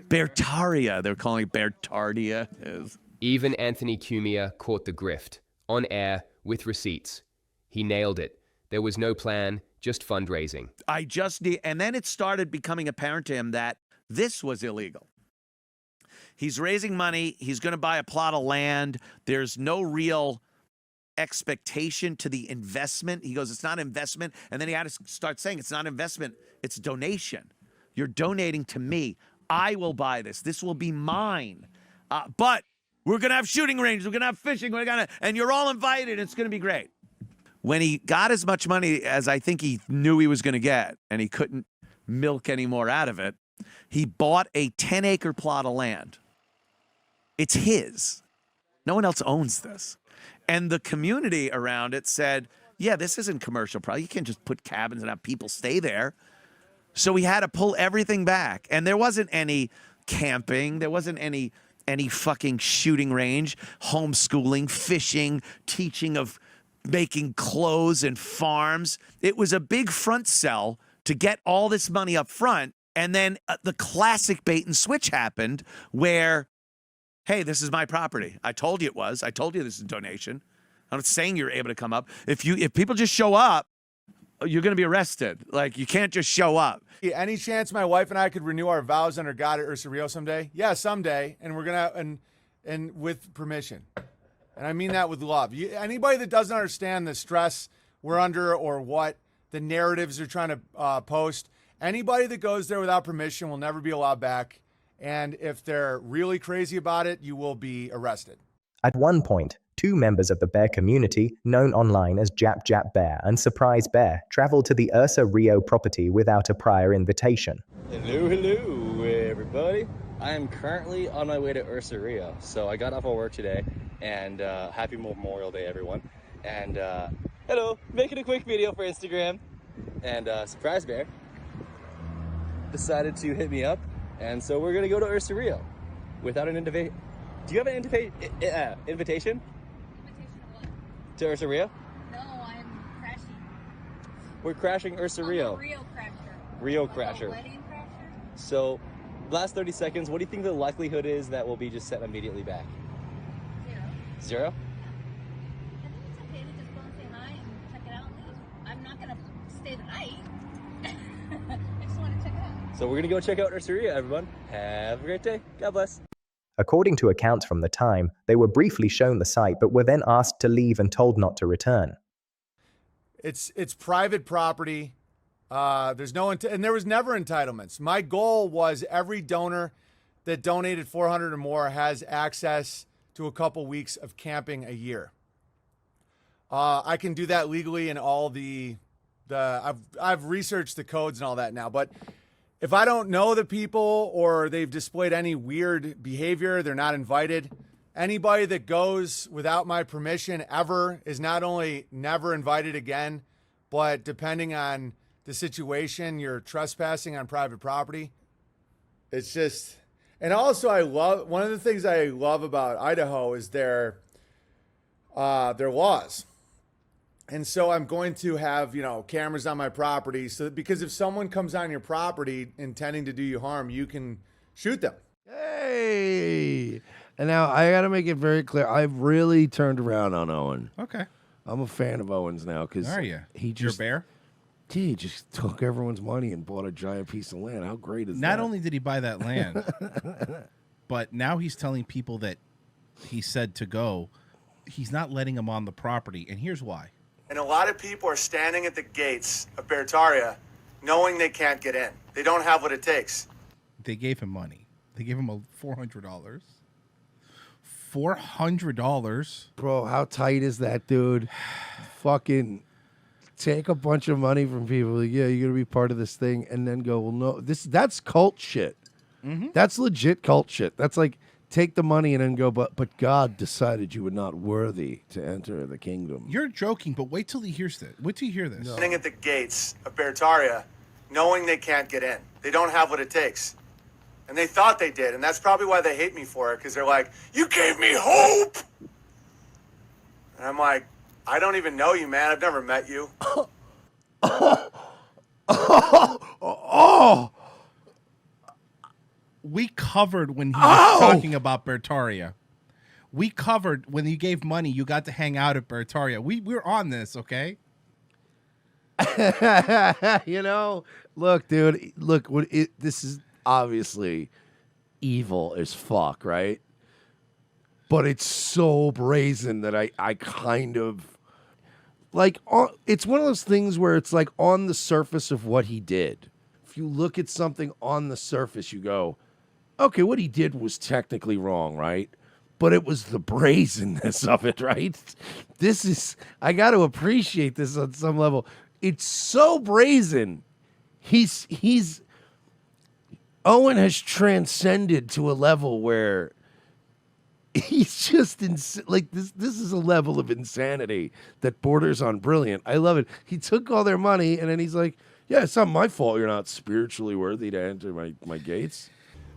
Beartaria, they're calling it Beartaria. Even Anthony Cumia caught the grift, on air, with receipts. He nailed it. There was no plan, just fundraising. And then it started becoming apparent to him that this was illegal. He's raising money. He's going to buy a plot of land. There's no real expectation to the investment. He goes, it's not investment. And then he had to start saying, it's not investment, it's donation. You're donating to me. I will buy this. This will be mine. But we're going to have shooting ranges. We're going to have fishing. And you're all invited. It's going to be great. When he got as much money as I think he knew he was going to get, and he couldn't milk any more out of it, he bought a 10-acre plot of land. It's his. No one else owns this. And the community around it said, yeah, this isn't commercial property. You can't just put cabins and have people stay there. So he had to pull everything back. And there wasn't any camping. There wasn't any fucking shooting range, homeschooling, fishing, teaching of making clothes and farms. It was a big front sell to get all this money up front. And then the classic bait and switch happened where, hey, this is my property. I told you it was. I told you this is a donation. I'm not saying you're able to come up. If people just show up, you're going to be arrested. Like, you can't just show up. Any chance my wife and I could renew our vows under God at Ursa Rio someday? Yeah, someday. And we're going to, and with permission. And I mean that with love. Anybody that doesn't understand the stress we're under or what the narratives are trying to post, anybody that goes there without permission will never be allowed back. And if they're really crazy about it, you will be arrested. At one point, two members of the bear community, known online as Jap Jap Bear and Surprise Bear, traveled to the Ursa Rio property without a prior invitation. Hello, everybody. I am currently on my way to Ursa Rio. So I got off of work today, and happy Memorial Day, everyone. And hello, making a quick video for Instagram. And Surprise Bear decided to hit me up. And so we're going to go to Ursa Rio without an invitation. Do you have an invitation? Invitation to Ursa Rio? No, I'm crashing. We're crashing Ursa Rio. Rio crasher. Rio crasher. Wedding crasher? So, last 30 seconds, what do you think the likelihood is that we'll be just sent immediately back? 0. 0? I think it's okay to just go and say hi and check it out and leave. I'm not going to stay the night. I just want to check it out. So we're going to go check out Ursa Rio, everyone. Have a great day. God bless. According to accounts from the time, they were briefly shown the site but were then asked to leave and told not to return. It's private property. There's no and there was never entitlements. My goal was every donor that donated 400 or more has access to a couple weeks of camping a year. I can do that legally in all I've researched the codes and all that now, but if I don't know the people or they've displayed any weird behavior, they're not invited. Anybody that goes without my permission ever is not only never invited again, but depending on the situation, you're trespassing on private property. It's just, and also one of the things I love about Idaho is their laws. And so I'm going to have, cameras on my property because if someone comes on your property intending to do you harm, you can shoot them. Hey! And now I got to make it very clear. I've really turned around on Owen. Okay. I'm a fan of Owen's now because Are you? He You're a bear? Yeah, he just took everyone's money and bought a giant piece of land. How great is that? Not only did he buy that land, but now he's telling people that he said to go. He's not letting them on the property, and here's why. And a lot of people are standing at the gates of Beartaria knowing they can't get in. They don't have what it takes. They gave him money. They gave him $400. $400? Bro, how tight is that, dude? Fucking take a bunch of money from people. Like, yeah, you're going to be part of this thing. And then go, well, no. That's cult shit. Mm-hmm. That's legit cult shit. That's like, take the money and then go, but God decided you were not worthy to enter the kingdom. You're joking, but wait till he hears this. Wait till you hear this. Standing at the gates of Beartaria knowing they can't get in. They don't have what it takes. And they thought they did, and that's probably why they hate me for it, because they're like, you gave me hope! And I'm like, I don't even know you, man. I've never met you. We covered when he was talking about Beartaria. We covered when you gave money, you got to hang out at Beartaria. We're on this, okay? Look, dude. Look, this is obviously evil as fuck, right? But it's so brazen that I kind of like. It's one of those things where it's like on the surface of what he did. If you look at something on the surface, you go, okay, what he did was technically wrong, right? But it was the brazenness of it, right? I got to appreciate this on some level. It's so brazen. Owen has transcended to a level where he's just like this. This is a level of insanity that borders on brilliant. I love it. He took all their money and then he's like, yeah, it's not my fault you're not spiritually worthy to enter my gates.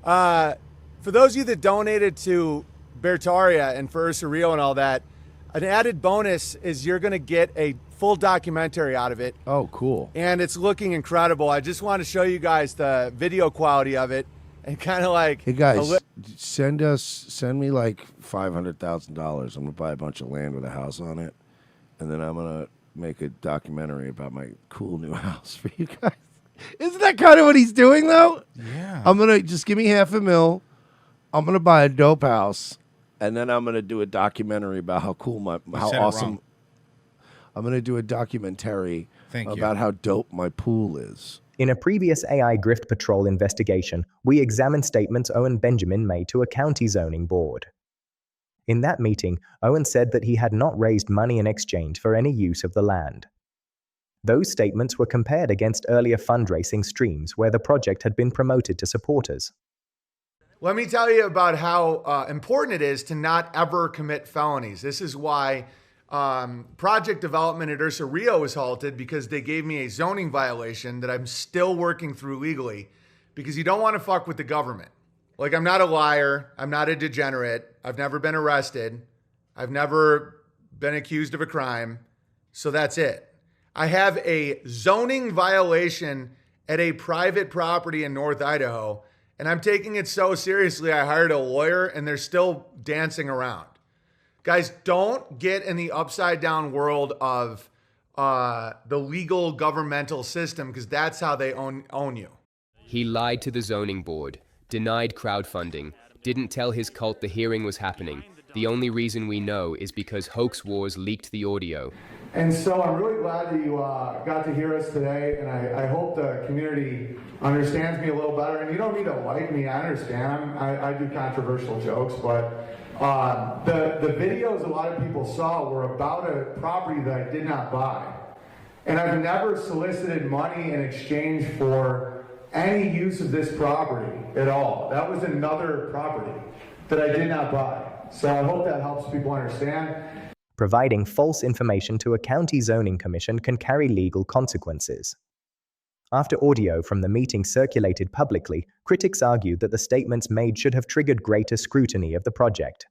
For those of you that donated to Beartaria and for Ursa Rio and all that, an added bonus is you're going to get a full documentary out of it. Oh, cool. And it's looking incredible. I just want to show you guys the video quality of it and kind of like... Hey, guys, send me like $500,000. I'm going to buy a bunch of land with a house on it. And then I'm going to make a documentary about my cool new house for you guys. Isn't that kind of what he's doing, though? Yeah. I'm going to just give me $500,000. I'm going to buy a dope house. And then I'm going to do a documentary about how cool how awesome. I'm going to do a documentary about how dope my pool is. In a previous AI Grift Patrol investigation, we examined statements Owen Benjamin made to a county zoning board. In that meeting, Owen said that he had not raised money in exchange for any use of the land. Those statements were compared against earlier fundraising streams where the project had been promoted to supporters. Let me tell you about how important it is to not ever commit felonies. This is why project development at Ursa Rio was halted, because they gave me a zoning violation that I'm still working through legally, because you don't want to fuck with the government. Like, I'm not a liar. I'm not a degenerate. I've never been arrested. I've never been accused of a crime. So that's it. I have a zoning violation at a private property in North Idaho, and I'm taking it so seriously, I hired a lawyer, and they're still dancing around. Guys, don't get in the upside down world of the legal governmental system, because that's how they own you. He lied to the zoning board, denied crowdfunding, didn't tell his cult the hearing was happening. The only reason we know is because Hoax Wars leaked the audio. And so I'm really glad that you got to hear us today, and I hope the community understands me a little better. And you don't need to like me, I understand. I do controversial jokes, but the videos a lot of people saw were about a property that I did not buy. And I've never solicited money in exchange for any use of this property at all. That was another property that I did not buy. So I hope that helps people understand. Providing false information to a county zoning commission can carry legal consequences. After audio from the meeting circulated publicly, critics argued that the statements made should have triggered greater scrutiny of the project.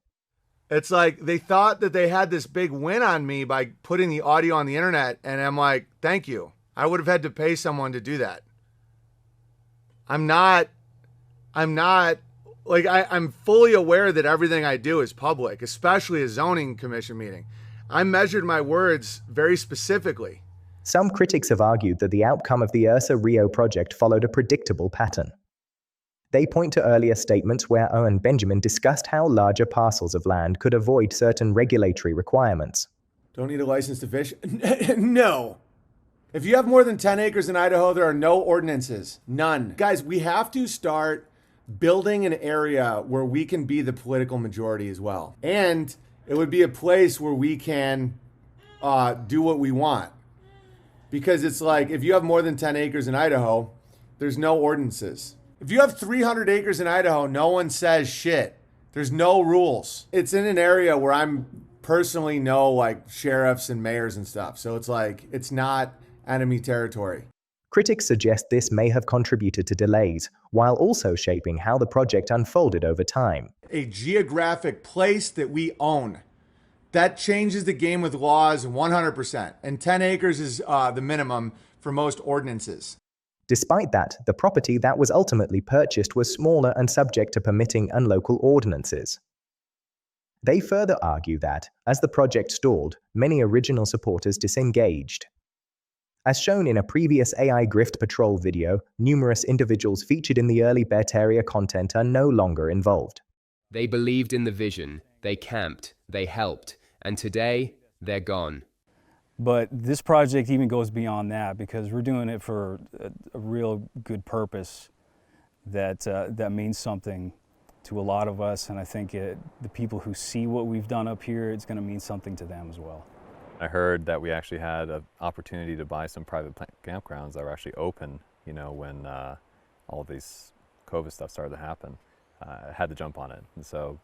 It's like they thought that they had this big win on me by putting the audio on the internet, and I'm like, thank you. I would have had to pay someone to do that. I'm fully aware that everything I do is public, especially a zoning commission meeting. I measured my words very specifically. Some critics have argued that the outcome of the Ursa Rio project followed a predictable pattern. They point to earlier statements where Owen Benjamin discussed how larger parcels of land could avoid certain regulatory requirements. Don't need a license to fish? No. If you have more than 10 acres in Idaho, there are no ordinances. None. Guys, we have to start building an area where we can be the political majority as well. And it would be a place where we can do what we want. Because it's like, if you have more than 10 acres in Idaho, there's no ordinances. If you have 300 acres in Idaho, no one says shit. There's no rules. It's in an area where I'm personally know like sheriffs and mayors and stuff. So it's like, it's not enemy territory. Critics suggest this may have contributed to delays, while also shaping how the project unfolded over time. A geographic place that we own. That changes the game with laws 100%. And 10 acres is the minimum for most ordinances. Despite that, the property that was ultimately purchased was smaller and subject to permitting and local ordinances. They further argue that, as the project stalled, many original supporters disengaged. As shown in a previous AI Grift Patrol video, numerous individuals featured in the early Beartaria content are no longer involved. They believed in the vision, they camped, they helped, and today, they're gone. But this project even goes beyond that because we're doing it for a real good purpose that means something to a lot of us, and I think the people who see what we've done up here, it's going to mean something to them as well. I heard that we actually had an opportunity to buy some private campgrounds that were actually open, you know, when all of these COVID stuff started to happen. I had to jump on it. And so,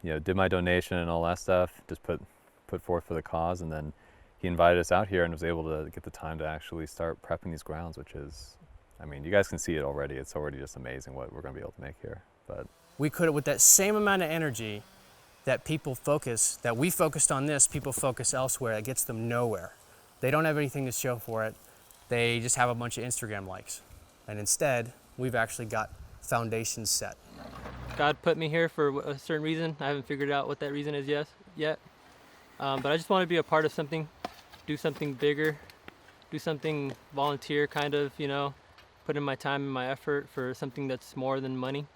you know, did my donation and all that stuff, just put forth for the cause, and then he invited us out here and was able to get the time to actually start prepping these grounds, which is, I mean, you guys can see it already. It's already just amazing what we're going to be able to make here. But we could, with that same amount of energy that we focused on this, people focus elsewhere. It gets them nowhere. They don't have anything to show for it. They just have a bunch of Instagram likes. And instead, we've actually got foundations set. God put me here for a certain reason. I haven't figured out what that reason is yet. But I just want to be a part of something, do something bigger, do something volunteer kind of, you know, put in my time and my effort for something that's more than money.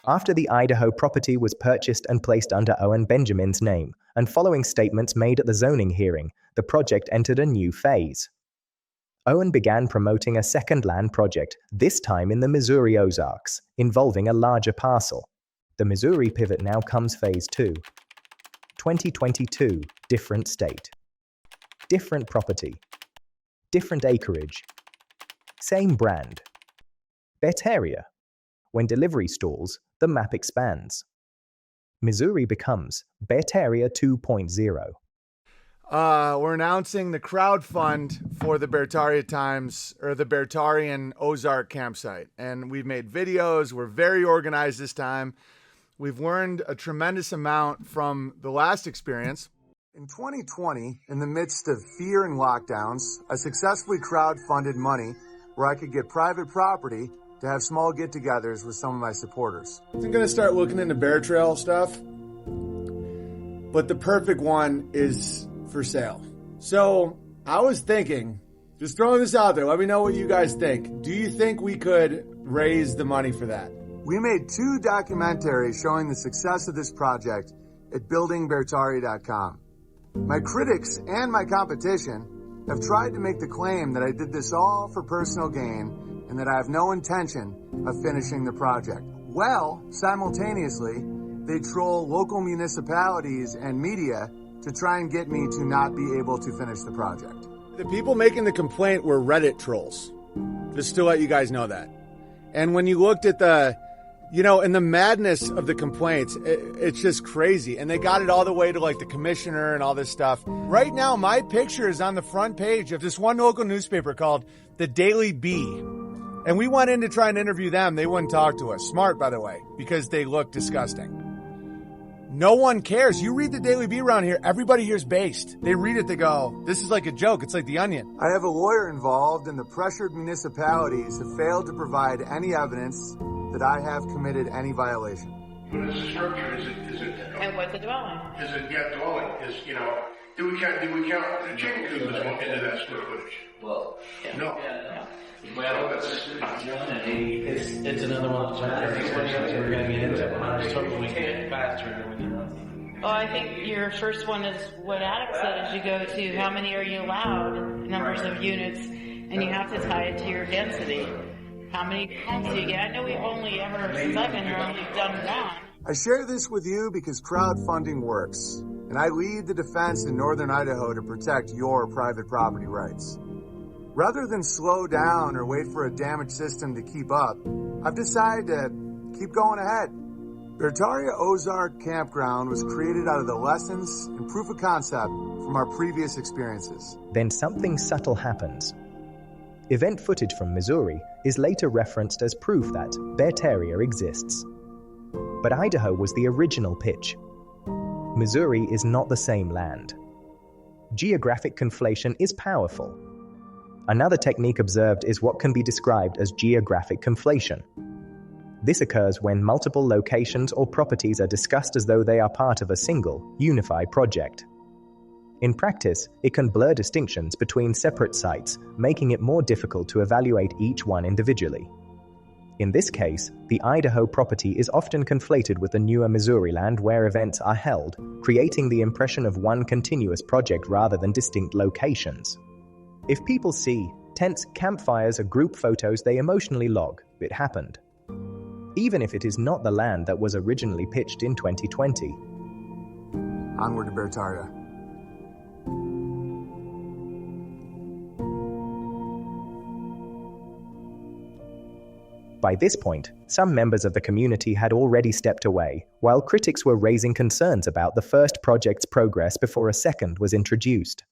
After the Idaho property was purchased and placed under Owen Benjamin's name, and following statements made at the zoning hearing, the project entered a new phase. Owen began promoting a second land project, this time in the Missouri Ozarks, involving a larger parcel. The Missouri pivot now comes phase 2. 2022, different state. Different property. Different acreage. Same brand. Beartaria. When delivery stalls, the map expands. Missouri becomes Beartaria 2.0. We're announcing the crowdfund for the Beartaria Times, or the Beartarian Ozark campsite. And we've made videos. We're very organized this time. We've learned a tremendous amount from the last experience. In 2020, in the midst of fear and lockdowns, I successfully crowdfunded money where I could get private property to have small get-togethers with some of my supporters. I'm going to start looking into bear trail stuff, but the perfect one is for sale. So I was thinking, just throwing this out there, let me know what you guys think. Do you think we could raise the money for that? We made 2 documentaries showing the success of this project at buildingbeartaria.com. My critics and my competition have tried to make the claim that I did this all for personal gain and that I have no intention of finishing the project. Well, simultaneously, they troll local municipalities and media to try and get me to not be able to finish the project. The people making the complaint were Reddit trolls, just to let you guys know that. And when you looked at in the madness of the complaints, it's just crazy. And they got it all the way to like the commissioner and all this stuff. Right now, my picture is on the front page of this one local newspaper called The Daily Bee. And we went in to try and interview them. They wouldn't talk to us. Smart, by the way, because they look disgusting. No one cares. You read the Daily Bee around here, everybody here's based. They read it, they go, this is like a joke. It's like The Onion. I have a lawyer involved, and the pressured municipalities have failed to provide any evidence that I have committed any violation. But it's a structure, is it? And what's a dwelling? Is it yet dwelling? Do we count the chicken coop as one into that square footage? Well, yeah. No. Yeah, Well, it's another one of those questions we're going to get into. I was told we can't faster than we can. Well, I think your first one is what Adam said, is you go to how many are you allowed, numbers of units, and you have to tie it to your density. How many homes do you get? I know we've only ever 7 or only done 1. I share this with you because crowdfunding works, and I lead the defense in northern Idaho to protect your private property rights. Rather than slow down or wait for a damaged system to keep up, I've decided to keep going ahead. Beartaria Ozark Campground was created out of the lessons and proof of concept from our previous experiences. Then something subtle happens. Event footage from Missouri is later referenced as proof that Beartaria exists. But Idaho was the original pitch. Missouri is not the same land. Geographic conflation is powerful. Another technique observed is what can be described as geographic conflation. This occurs when multiple locations or properties are discussed as though they are part of a single, unified project. In practice, it can blur distinctions between separate sites, making it more difficult to evaluate each one individually. In this case, the Idaho property is often conflated with the newer Missouri land where events are held, creating the impression of one continuous project rather than distinct locations. If people see tents, campfires, or group photos, they emotionally log, it happened. Even if it is not the land that was originally pitched in 2020. Onward to Beartaria. By this point, some members of the community had already stepped away, while critics were raising concerns about the first project's progress before a second was introduced.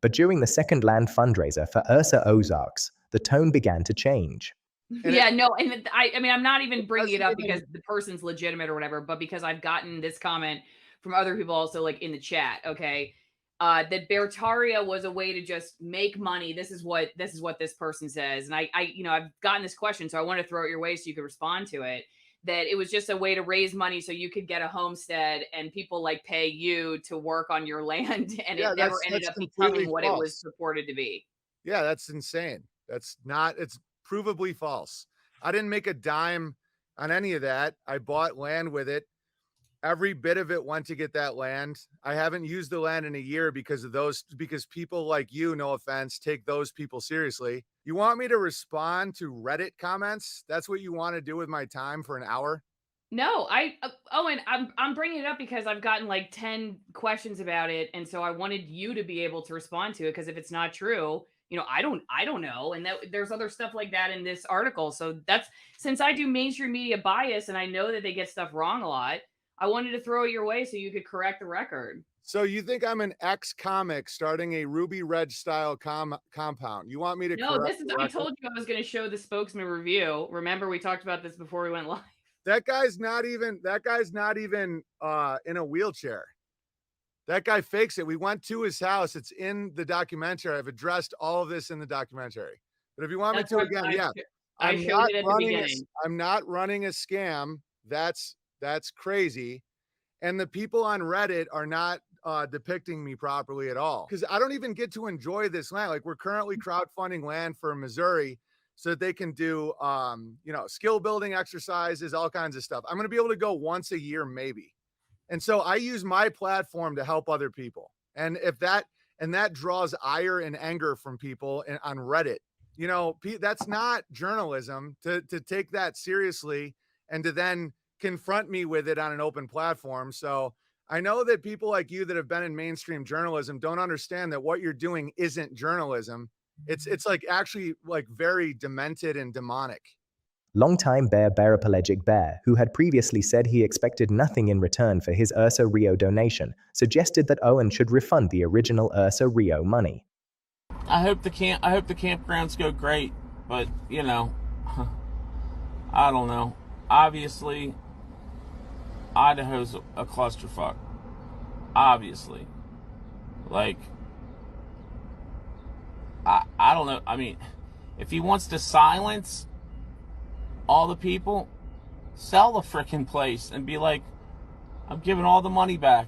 But during the second land fundraiser for Ursa Ozarks, the tone began to change. Yeah, no, and I mean, I'm not even bringing it up because the person's legitimate or whatever, but because I've gotten this comment from other people also, like in the chat, okay, that Beartaria was a way to just make money. This is what this person says, and I've gotten this question, so I want to throw it your way so you could respond to it. That it was just a way to raise money so you could get a homestead and people like pay you to work on your land, and it never ended up becoming what it was purported to be. Yeah, that's insane. It's provably false. I didn't make a dime on any of that. I bought land with it. Every bit of it went to get that land. I haven't used the land in a year because people like you, no offense, take those people seriously. You want me to respond to Reddit comments? That's what you want to do with my time for an hour? No, Owen, I'm bringing it up because I've gotten like 10 questions about it, and so I wanted you to be able to respond to it, because if it's not true, I don't know, and there's other stuff like that in this article. So that's, since I do mainstream media bias and I know that they get stuff wrong a lot, I wanted to throw it your way so you could correct the record. So you think I'm an ex-comic starting a Ruby Red style compound? You want me to? No, I told you I was going to show the spokesman review. Remember, we talked about this before we went live. That guy's not even in a wheelchair. That guy fakes it. We went to his house. It's in the documentary. I've addressed all of this in the documentary. But if you want me to again, yeah. I'm not running a scam. That's crazy. And the people on Reddit are not depicting me properly at all. Because I don't even get to enjoy this land. Like, we're currently crowdfunding land for Missouri. so that they can do, skill building exercises, all kinds of stuff. I'm going to be able to go once a year, maybe. And so I use my platform to help other people. And that draws ire and anger from people on Reddit. That's not journalism to take that seriously and to then confront me with it on an open platform. So I know that people like you that have been in mainstream journalism don't understand that what you're doing isn't journalism. It's like actually like very demented and demonic. Longtime bear Bearapelegic Bear, who had previously said he expected nothing in return for his Ursa Rio donation, suggested that Owen should refund the original Ursa Rio money. I hope the campgrounds go great, but I don't know. Obviously, Idaho's a clusterfuck. Obviously. Like, I don't know. I mean, if he wants to silence all the people, sell the frickin' place and be like, I'm giving all the money back.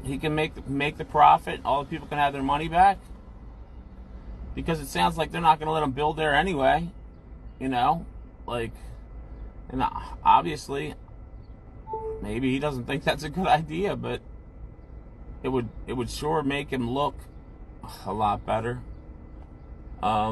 He can make the profit. All the people can have their money back. Because it sounds like they're not going to let them build there anyway. Like, and obviously, maybe he doesn't think that's a good idea, but it would sure make him look a lot better. I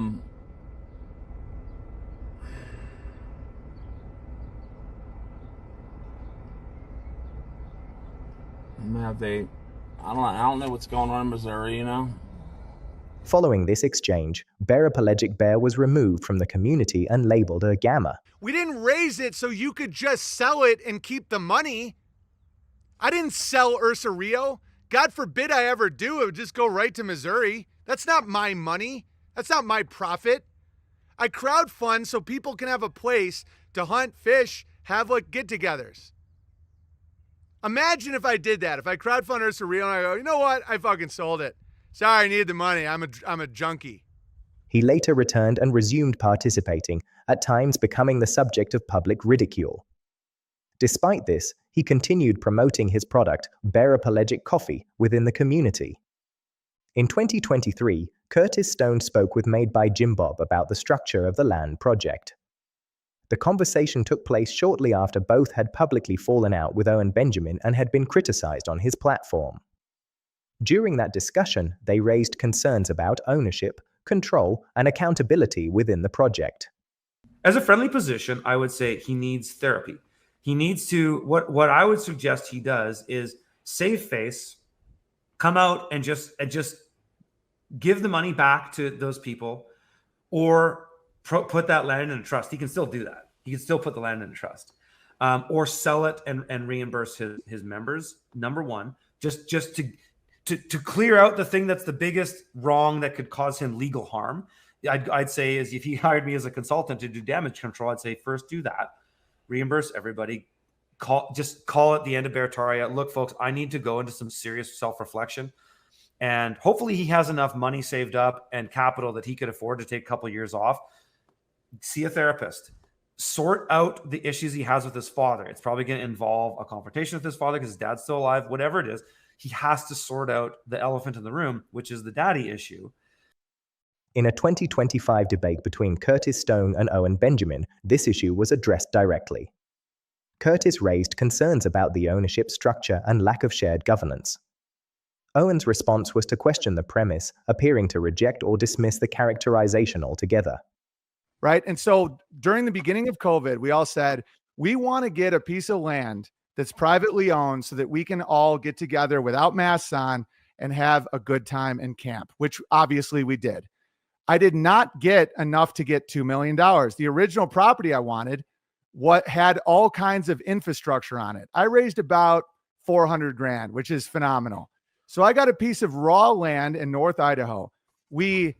don't know what's going on in Missouri, Following this exchange, Bearapelegic Bear was removed from the community and labeled a gamma. We didn't raise it so you could just sell it and keep the money. I didn't sell Ursa Rio. God forbid I ever do. It would just go right to Missouri. That's not my money. That's not my profit. I crowdfund so people can have a place to hunt, fish, have like get-togethers. Imagine if I did that. If I crowdfund Ursa Rio and I go, you know what? I fucking sold it. Sorry, I needed the money. I'm a junkie. He later returned and resumed participating, at times becoming the subject of public ridicule. Despite this, he continued promoting his product, Bearapelegic Coffee, within the community. In 2023, Curtis Stone spoke with Made by Jim Bob about the structure of the land project. The conversation took place shortly after both had publicly fallen out with Owen Benjamin and had been criticized on his platform. During that discussion, they raised concerns about ownership, control, and accountability within the project. As a friendly position, I would say he needs therapy. He needs to, what I would suggest he does is save face, come out and just give the money back to those people, or put that land in a trust. He can still do that. He can still put the land in a trust, or sell it and reimburse his members. Number one, just to clear out the thing that's the biggest wrong that could cause him legal harm. I'd say is if he hired me as a consultant to do damage control, I'd say first do that, reimburse everybody, call it the end of Beartaria. Look, folks, I need to go into some serious self-reflection. And hopefully he has enough money saved up and capital that he could afford to take a couple of years off. See a therapist. Sort out the issues he has with his father. It's probably going to involve a confrontation with his father because his dad's still alive, whatever it is. He has to sort out the elephant in the room, which is the daddy issue. In a 2025 debate between Curtis Stone and Owen Benjamin, this issue was addressed directly. Curtis raised concerns about the ownership structure and lack of shared governance. Owen's response was to question the premise, appearing to reject or dismiss the characterization altogether. Right? And so during the beginning of COVID, we all said, we want to get a piece of land that's privately owned so that we can all get together without masks on and have a good time in camp, which obviously we did. I did not get enough to get $2 million. The original property I wanted had all kinds of infrastructure on it. I raised about 400 grand, which is phenomenal. So I got a piece of raw land in North Idaho. We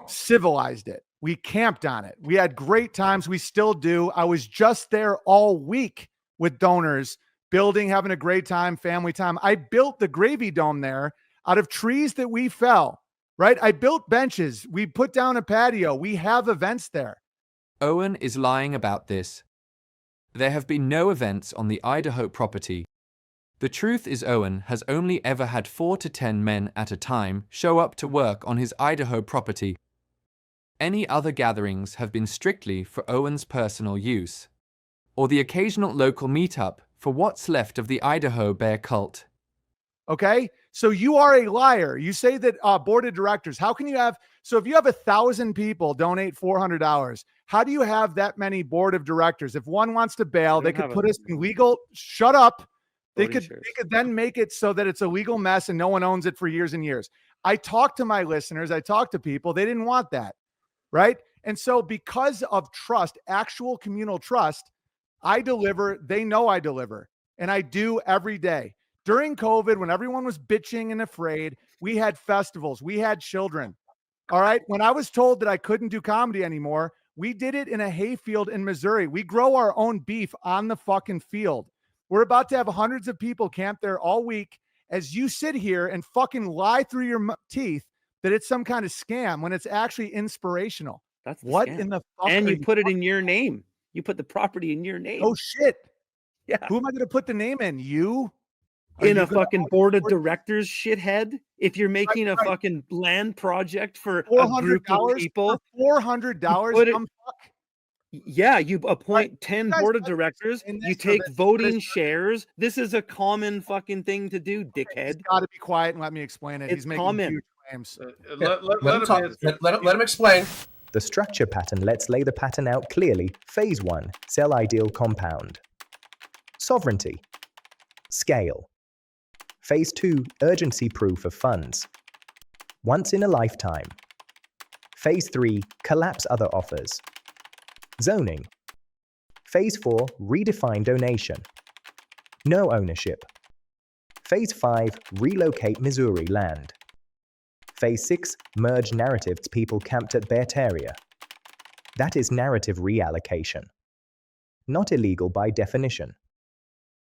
civilized it. We camped on it. We had great times. We still do. I was just there all week with donors, building, having a great time, family time. I built the gravy dome there out of trees that we fell, right? I built benches. We put down a patio. We have events there. Owen is lying about this. There have been no events on the Idaho property. The truth is Owen has only ever had 4 to 10 men at a time show up to work on his Idaho property. Any other gatherings have been strictly for Owen's personal use, or the occasional local meetup for what's left of the Idaho bear cult. Okay, so you are a liar. You say that board of directors, how can you have, so if you have 1,000 people donate $400, how do you have that many board of directors? If one wants to bail, they could put us in legal, shut up. They could then make it so that it's a legal mess and no one owns it for years and years. I talked to my listeners, I talked to people, they didn't want that, right? And so because of trust, actual communal trust, I deliver, they know I deliver, and I do every day. During COVID, when everyone was bitching and afraid, we had festivals, we had children. All right. When I was told that I couldn't do comedy anymore, we did it in a hayfield in Missouri. We grow our own beef on the fucking field. We're about to have hundreds of people camp there all week as you sit here and fucking lie through your teeth that it's some kind of scam when it's actually inspirational. That's what scam. in the fuck? And you put it in your name. You put the property in your name. Oh shit. Yeah. Who am I going to put the name in? You? In a fucking board of directors, shithead. If you're making a fucking land project for a group of people, $400. Yeah, you appoint 10 board of directors. You take voting shares. This is a common fucking thing to do, dickhead. He's got to be quiet and let me explain it. It's He's making common. huge claims. Let him explain. The structure pattern lets lay the pattern out clearly. Phase 1, cell ideal compound. Sovereignty. Scale. Phase 2, urgency proof of funds. Once in a lifetime. Phase 3, collapse other offers. Zoning. Phase 4, redefine donation. No ownership. Phase 5, relocate Missouri land. Phase 6, merge narratives people camped at Beartaria. That is narrative reallocation. Not illegal by definition,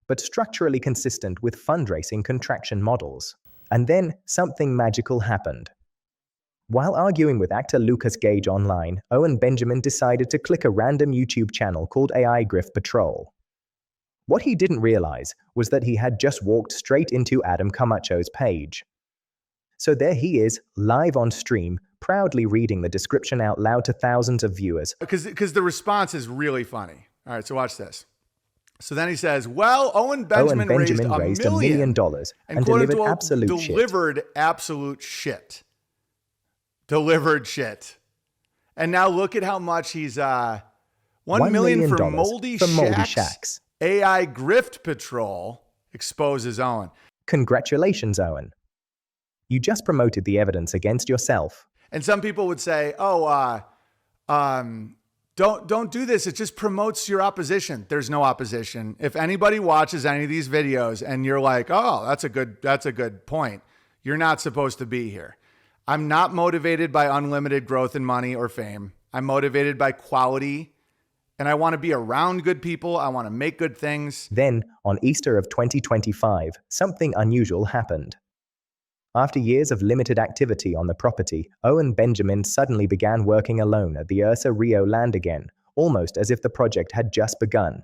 but structurally consistent with fundraising contraction models. And then something magical happened. While arguing with actor Lucas Gage online, Owen Benjamin decided to click a random YouTube channel called AI Grift Patrol. What he didn't realize was that he had just walked straight into Adam Camacho's page. So there he is, live on stream, proudly reading the description out loud to thousands of viewers. Because the response is really funny. All right, so watch this. So then he says, well, Owen Benjamin raised $1 million and delivered absolute shit. Delivered absolute shit. Delivered shit. And now look at how much he's $1 million for Moldy Shacks. AI Grift Patrol exposes Owen. Congratulations, Owen. You just promoted the evidence against yourself. And some people would say, oh, don't do this. It just promotes your opposition. There's no opposition. If anybody watches any of these videos and you're like, oh, that's a good point, you're not supposed to be here. I'm not motivated by unlimited growth in money or fame. I'm motivated by quality, and I want to be around good people. I want to make good things. Then, on Easter of 2025, something unusual happened. After years of limited activity on the property, Owen Benjamin suddenly began working alone at the Ursa Rio land again, almost as if the project had just begun.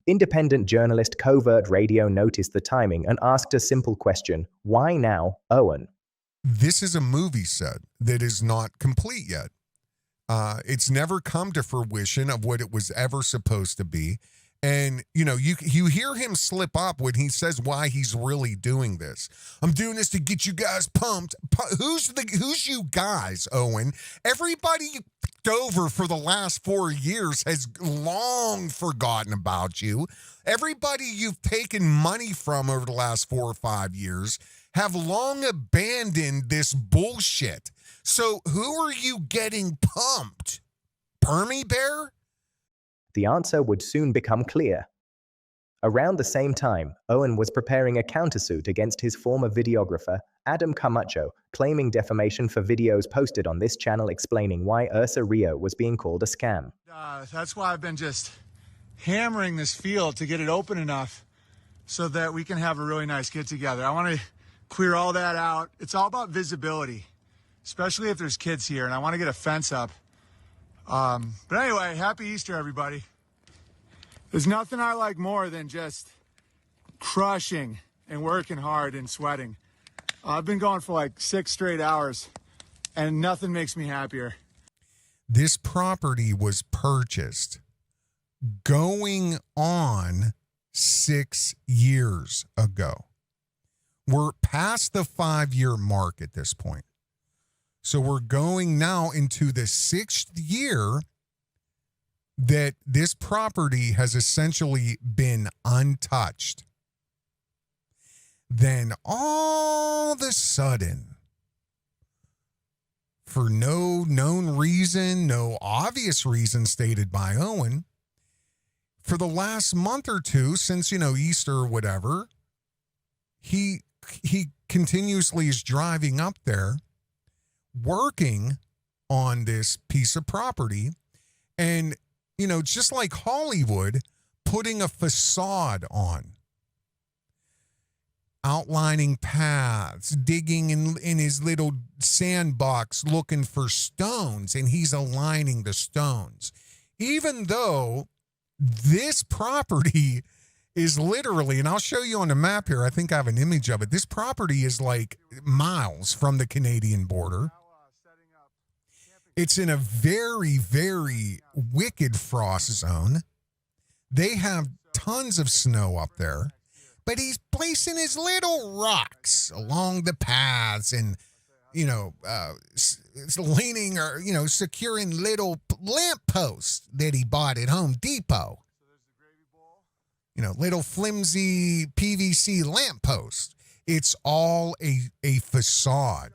Independent journalist Covert Radio noticed the timing and asked a simple question: why now, Owen? This is a movie set that is not complete yet. It's never come to fruition of what it was ever supposed to be. And, you know, you hear him slip up when he says why he's really doing this. I'm doing this to get you guys pumped. Who's you guys, Owen? Everybody you picked over for the last 4 years has long forgotten about you. Everybody you've taken money from over the last 4 or 5 years have long abandoned this bullshit. So who are you getting pumped? Permy Bear? The answer would soon become clear. Around the same time, Owen was preparing a countersuit against his former videographer, Adam Camacho, claiming defamation for videos posted on this channel explaining why Ursa Rio was being called a scam. That's why I've been just hammering this field to get it open enough so that we can have a really nice get-together. I want to clear all that out. It's all about visibility, especially if there's kids here, and I want to get a fence up. But anyway, happy Easter, everybody. There's nothing I like more than just crushing and working hard and sweating. I've been going for like 6 straight hours, and nothing makes me happier. This property was purchased going on 6 years ago. We're past the 5-year mark at this point. So we're going now into the 6th year that this property has essentially been untouched. Then all of a sudden, for no known reason, no obvious reason stated by Owen, for the last month or two, since, Easter or whatever, he continuously is driving up there, working on this piece of property, and, just like Hollywood, putting a facade on. Outlining paths, digging in his little sandbox looking for stones, and he's aligning the stones. Even though this property is literally, and I'll show you on the map here, I think I have an image of it. This property is like miles from the Canadian border. It's in a very, very wicked frost zone. They have tons of snow up there. But he's placing his little rocks along the paths and, leaning or, securing little lampposts that he bought at Home Depot. Little flimsy PVC lampposts. It's all a facade.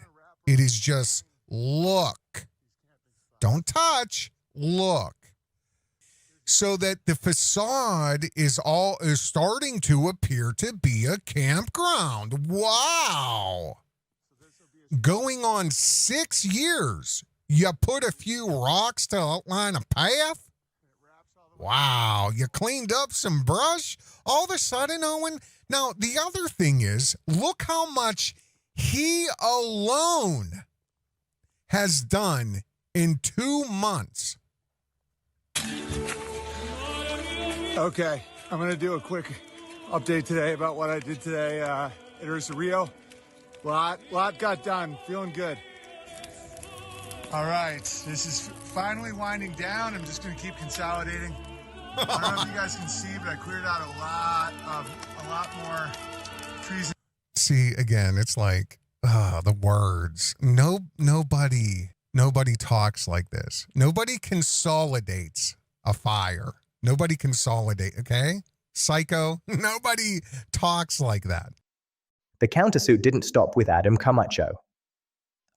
It is just look. Don't touch. Look. So that the facade is starting to appear to be a campground. Wow. Going on 6 years, you put a few rocks to outline a path? Wow, you cleaned up some brush? All of a sudden, Owen. Now, the other thing is, look how much he alone has done in 2 months. Okay, I'm going to do a quick update today about what I did today at Ursa Rio. Lot got done. Feeling good. All right, this is finally winding down. I'm just going to keep consolidating. I don't know if you guys can see, but I cleared out a lot more trees. See, again, it's like the words. Nobody talks like this. Nobody consolidates a fire. Nobody consolidate, okay? Psycho, nobody talks like that. The countersuit didn't stop with Adam Camacho.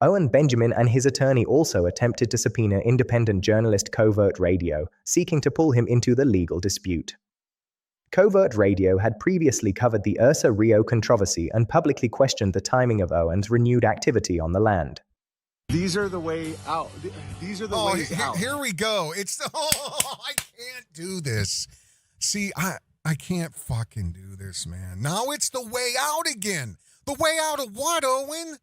Owen Benjamin and his attorney also attempted to subpoena independent journalist Covert Radio, seeking to pull him into the legal dispute. Covert Radio had previously covered the Ursa Rio controversy and publicly questioned the timing of Owen's renewed activity on the land. These are the way out. These are the ways out. Here we go. I can't do this. See, I can't fucking do this, man. Now it's the way out again. The way out of what, Owen?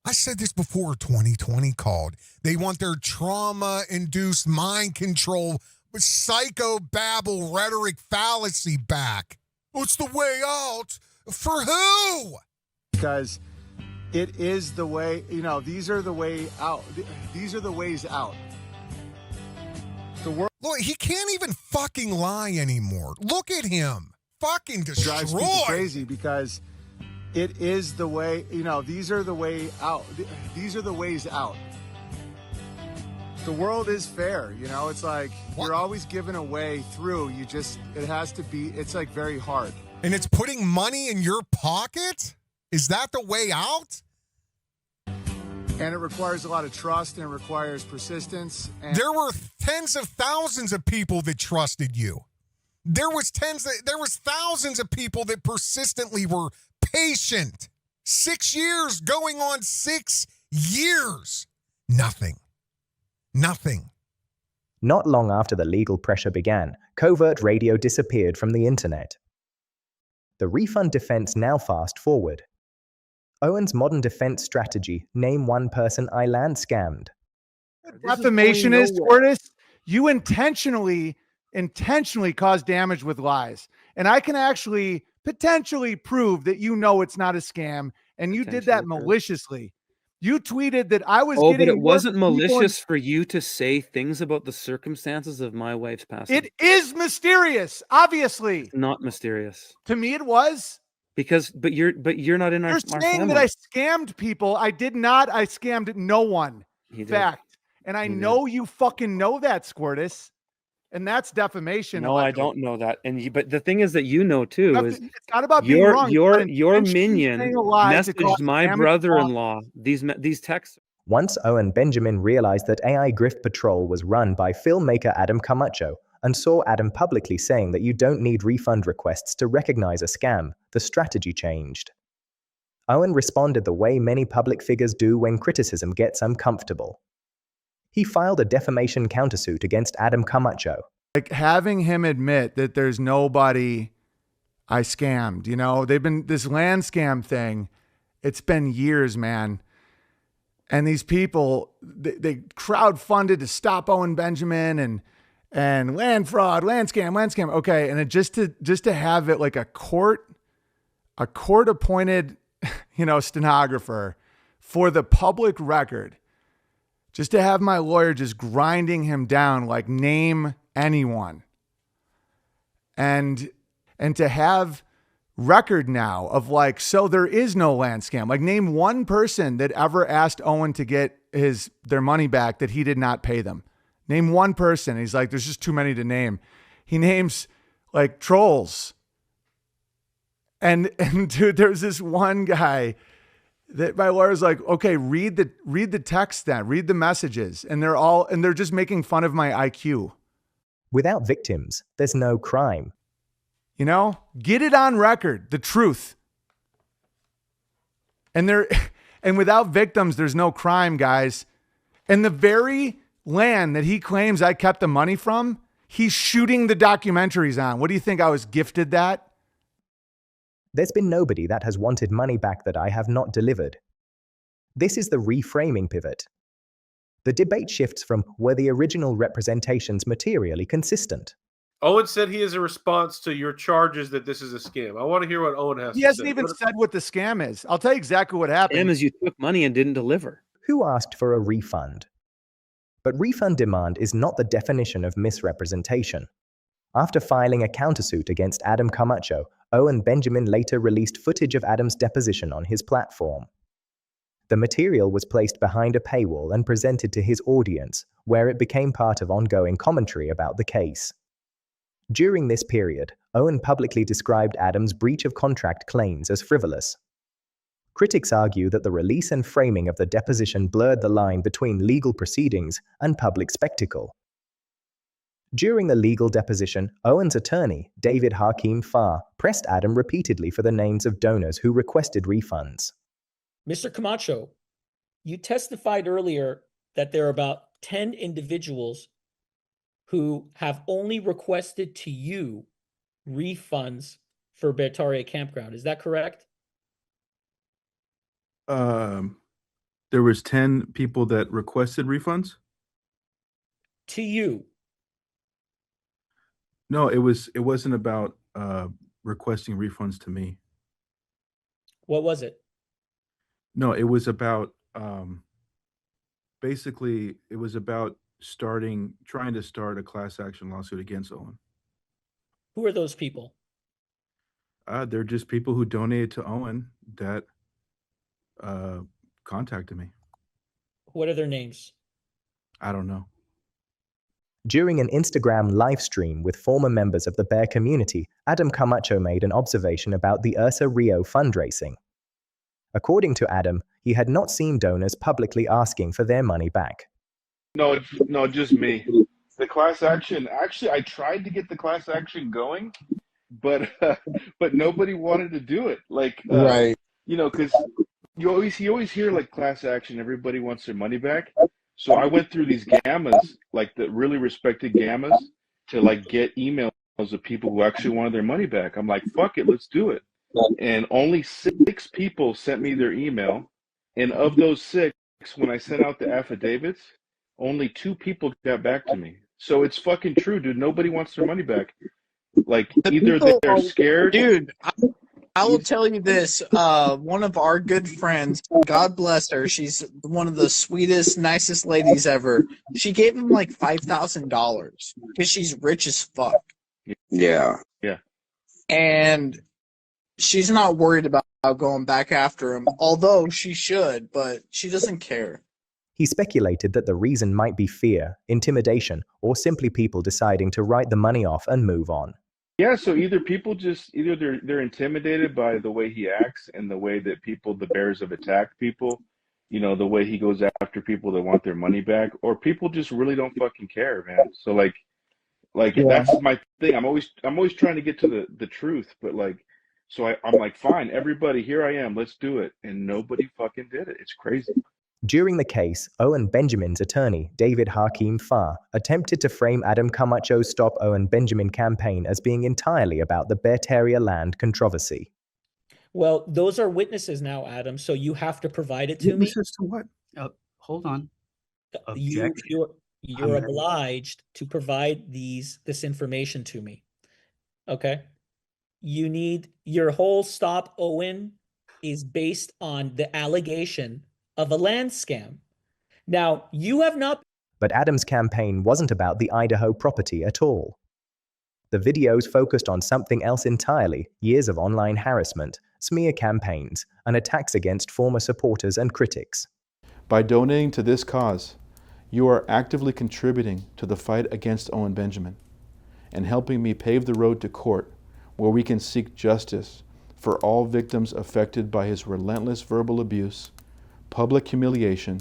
I said this before 2020 called. They want their trauma-induced mind control, psychobabble rhetoric fallacy back. It's the way out. For who? Because it is the way, these are the way out. These are the ways out. The world. Look, he can't even fucking lie anymore. Look at him. Fucking destroyed. Drives people crazy because it is the way, these are the way out. These are the ways out. The world is fair, it's like you're always given a way through. It has to be, it's like very hard. And it's putting money in your pocket? Is that the way out? And it requires a lot of trust, and it requires persistence. And there were tens of thousands of people that trusted you. There was thousands of people that persistently were patient. 6 years going on 6 years. Nothing. Not long after the legal pressure began, Covert Radio disappeared from the internet. The refund defense now fast forward. Owen's modern defense strategy, name one person I land scammed. Defamation is, Tortoise, you intentionally cause damage with lies. And I can actually potentially prove that it's not a scam, and you did that maliciously. You tweeted that I was Oh, getting but it more wasn't people in- malicious for you to say things about the circumstances of my wife's passing. It is mysterious, obviously. It's not mysterious. To me, it was. But you're not in our You're saying family. that I scammed people. I did not. I scammed no one. He did. Fact. And I He know you fucking know that, Squirtus. And that's defamation. No, I don't know that. But the thing is that you know too is it's not about being your wrong. your It's your about intentionally minion saying a lie to cause messaged my damage. brother-in-law these texts. Once Owen Benjamin realized that AI Grift Patrol was run by filmmaker Adam Camacho and saw Adam publicly saying that you don't need refund requests to recognize a scam, the strategy changed. Owen responded the way many public figures do when criticism gets uncomfortable. He filed a defamation countersuit against Adam Camacho. Like having him admit that there's nobody I scammed, you know, they've been this land scam thing. It's been years, man. And these people, they crowdfunded to stop Owen Benjamin and land fraud, land scam. Okay. And it just to have it like a court appointed, you know, stenographer for the public record, just to have my lawyer just grinding him down, like name anyone. And to have record now of like, so there is no land scam. Like name one person that ever asked Owen to get their money back that he did not pay them. Name one person. He's like, there's just too many to name. He names like trolls. And dude, there's this one guy that my lawyer's like, okay, read the text then, read the messages. And they're just making fun of my IQ. Without victims, there's no crime. You know, get it on record, the truth. And without victims, there's no crime, guys. And the very land that he claims I kept the money from, he's shooting the documentaries on. What do you think? I was gifted that? There's been nobody that has wanted money back that I have not delivered. This is the reframing pivot. The debate shifts from were the original representations materially consistent? Owen said he is a response to your charges that this is a scam. I want to hear what Owen has to say. He hasn't even said what the scam is. I'll tell you exactly what happened. Scam is you took money and didn't deliver. Who asked for a refund? But refund demand is not the definition of misrepresentation. After filing a countersuit against Adam Camacho, Owen Benjamin later released footage of Adam's deposition on his platform. The material was placed behind a paywall and presented to his audience, where it became part of ongoing commentary about the case. During this period, Owen publicly described Adam's breach of contract claims as frivolous. Critics argue that the release and framing of the deposition blurred the line between legal proceedings and public spectacle. During the legal deposition, Owen's attorney, David Hakeem Farr, pressed Adam repeatedly for the names of donors who requested refunds. Mr. Camacho, you testified earlier that there are about 10 individuals who have only requested to you refunds for Beartaria Campground. Is that correct? There was 10 people that requested refunds? To you. No, it wasn't about requesting refunds to me. What was it? No, it was about basically it was about trying to start a class action lawsuit against Owen. Who are those people? They're just people who donated to Owen that contacted me. What are their names? I don't know. During an Instagram live stream with former members of the Bear community, Adam Camacho made an observation about the Ursa Rio fundraising. According to Adam, he had not seen donors publicly asking for their money back. No, just me. The class action. Actually, I tried to get the class action going, but nobody wanted to do it. Like, right? You know, because you always hear like class action. Everybody wants their money back. So I went through these gammas, like the really respected gammas, to like get emails of people who actually wanted their money back. I'm like, fuck it, let's do it. And only 6 people sent me their email, and of those 6, when I sent out the affidavits, only 2 people got back to me. So it's fucking true, dude. Nobody wants their money back. Like either they're scared, dude. I will tell you this. One of our good friends, God bless her, she's one of the sweetest, nicest ladies ever. She gave him like $5,000 because she's rich as fuck. Yeah. And she's not worried about going back after him, although she should, but she doesn't care. He speculated that the reason might be fear, intimidation, or simply people deciding to write the money off and move on. Yeah, so either they're intimidated by the way he acts and the way that the bears have attacked people, the way he goes after people that want their money back, or people just really don't fucking care, man. So like that's my thing. I'm always trying to get to the truth, but so I'm like, fine, everybody, here I am, let's do it, and nobody fucking did it. It's crazy. During the case, Owen Benjamin's attorney, David Hakeem Farr, attempted to frame Adam Camacho's Stop Owen Benjamin campaign as being entirely about the Beartaria land controversy. Well, those are witnesses now, Adam, so you have to provide it to me. Witnesses to what? Hold on. You're obliged to provide this information to me. Okay? You need your whole Stop Owen is based on the allegation of a land scam. Now, you have not. But Adam's campaign wasn't about the Idaho property at all. The videos focused on something else entirely: years of online harassment, smear campaigns, and attacks against former supporters and critics. By donating to this cause, you are actively contributing to the fight against Owen Benjamin and helping me pave the road to court where we can seek justice for all victims affected by his relentless verbal abuse, public humiliation,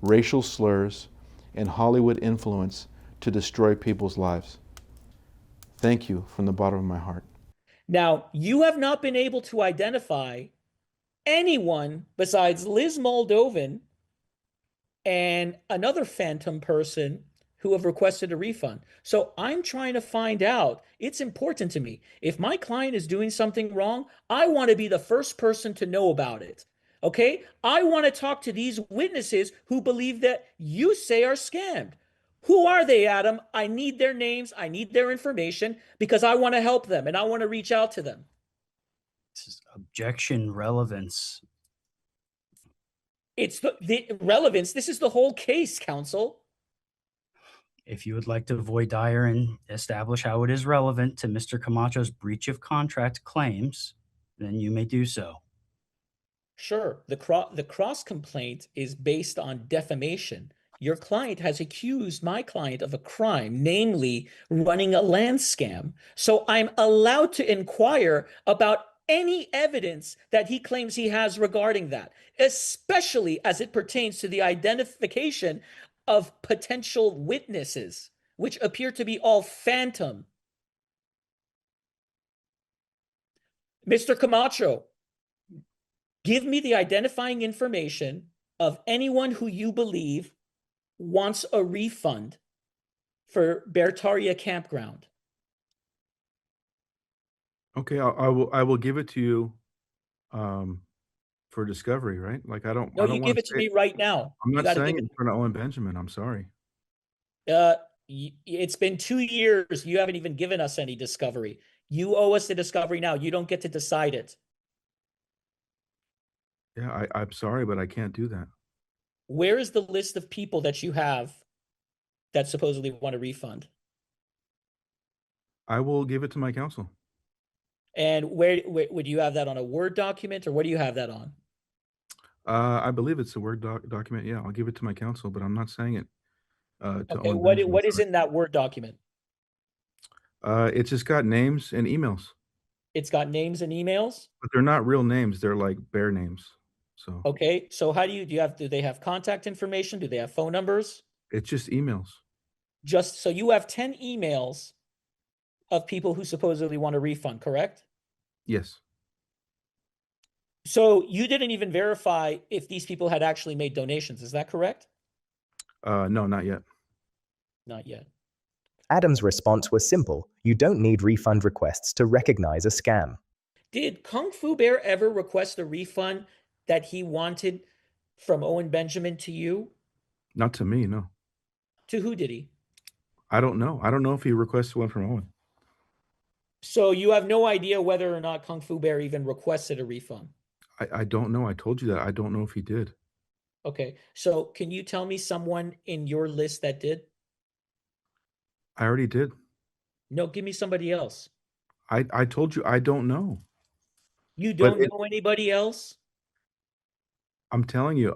racial slurs, and Hollywood influence to destroy people's lives. Thank you from the bottom of my heart. Now, you have not been able to identify anyone besides Liz Moldovan and another phantom person who have requested a refund. So I'm trying to find out. It's important to me. If my client is doing something wrong, I want to be the first person to know about it. Okay? I want to talk to these witnesses who believe that you say are scammed. Who are they, Adam? I need their names. I need their information because I want to help them and I want to reach out to them. This is objection relevance. It's the relevance. This is the whole case, counsel. If you would like to voir dire and establish how it is relevant to Mr. Camacho's breach of contract claims, then you may do so. Sure. The cross complaint is based on defamation. Your client has accused my client of a crime, namely running a land scam. So I'm allowed to inquire about any evidence that he claims he has regarding that, especially as it pertains to the identification of potential witnesses, which appear to be all phantom. Mr. Camacho, give me the identifying information of anyone who you believe wants a refund for Beartaria campground. Okay, I will give it to you for discovery, right? Like I don't You give it to me right now. I'm not saying it in front of Owen Benjamin. I'm sorry. It's been 2 years. You haven't even given us any discovery. You owe us the discovery now. You don't get to decide it. Yeah, I'm sorry, but I can't do that. Where is the list of people that you have that supposedly want a refund? I will give it to my counsel. And where would you have that on a Word document, or what do you have that on? I believe it's a Word document. Yeah, I'll give it to my counsel, but I'm not saying it to Okay, Owen what Benjamin. is in that Word document? It's just got names and emails, It's got names and emails. but they're not real names. They're like bear names. So Okay, so how do they have contact information? Do they have phone numbers? it's just emails. So you have 10 emails of people who supposedly want a refund, correct? Yes. So you didn't even verify if these people had actually made donations. Is that correct? No, not yet. Not yet. Adam's response was simple: you don't need refund requests to recognize a scam. Did Kung Fu Bear ever request a refund that he wanted from Owen Benjamin to you? Not to me, no. To who did he? I don't know. I don't know if he requested one from Owen. So you have no idea whether or not Kung Fu Bear even requested a refund? I don't know. I told you that. I don't know if he did. Okay. So can you tell me someone in your list that did? I already did. No, give me somebody else. I told you I don't know. You But don't know anybody else? I'm telling you,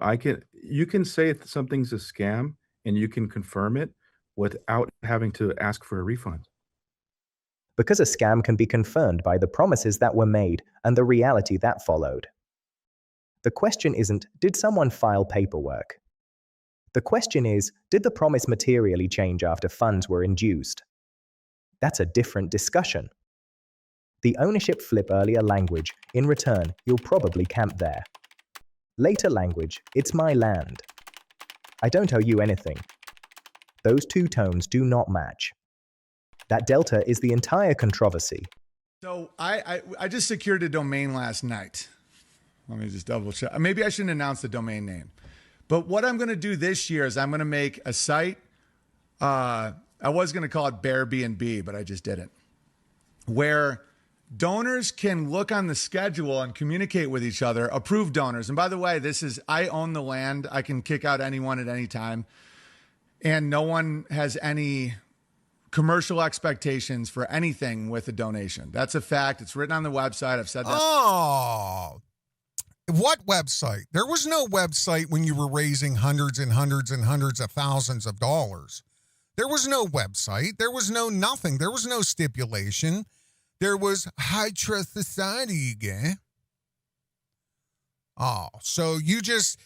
you can say if something's a scam and you can confirm it without having to ask for a refund. Because a scam can be confirmed by the promises that were made and the reality that followed. The question isn't, did someone file paperwork? The question is, did the promise materially change after funds were induced? That's a different discussion. The ownership flip earlier language, in return, you'll probably camp there. Later language, it's my land. I don't owe you anything. Those two tones do not match. That delta is the entire controversy. So I just secured a domain last night. Let me just double check. Maybe I shouldn't announce the domain name. But what I'm going to do this year is I'm going to make a site. I was going to call it Bearbnb, but I just didn't. Where donors can look on the schedule and communicate with each other, approved donors. And by the way, I own the land. I can kick out anyone at any time. And no one has any commercial expectations for anything with a donation. That's a fact. It's written on the website. I've said that. Oh, what website? There was no website when you were raising hundreds and hundreds and hundreds of thousands of dollars. There was no website. There was no nothing. There was no stipulation. There was high trust society again. Oh, so you just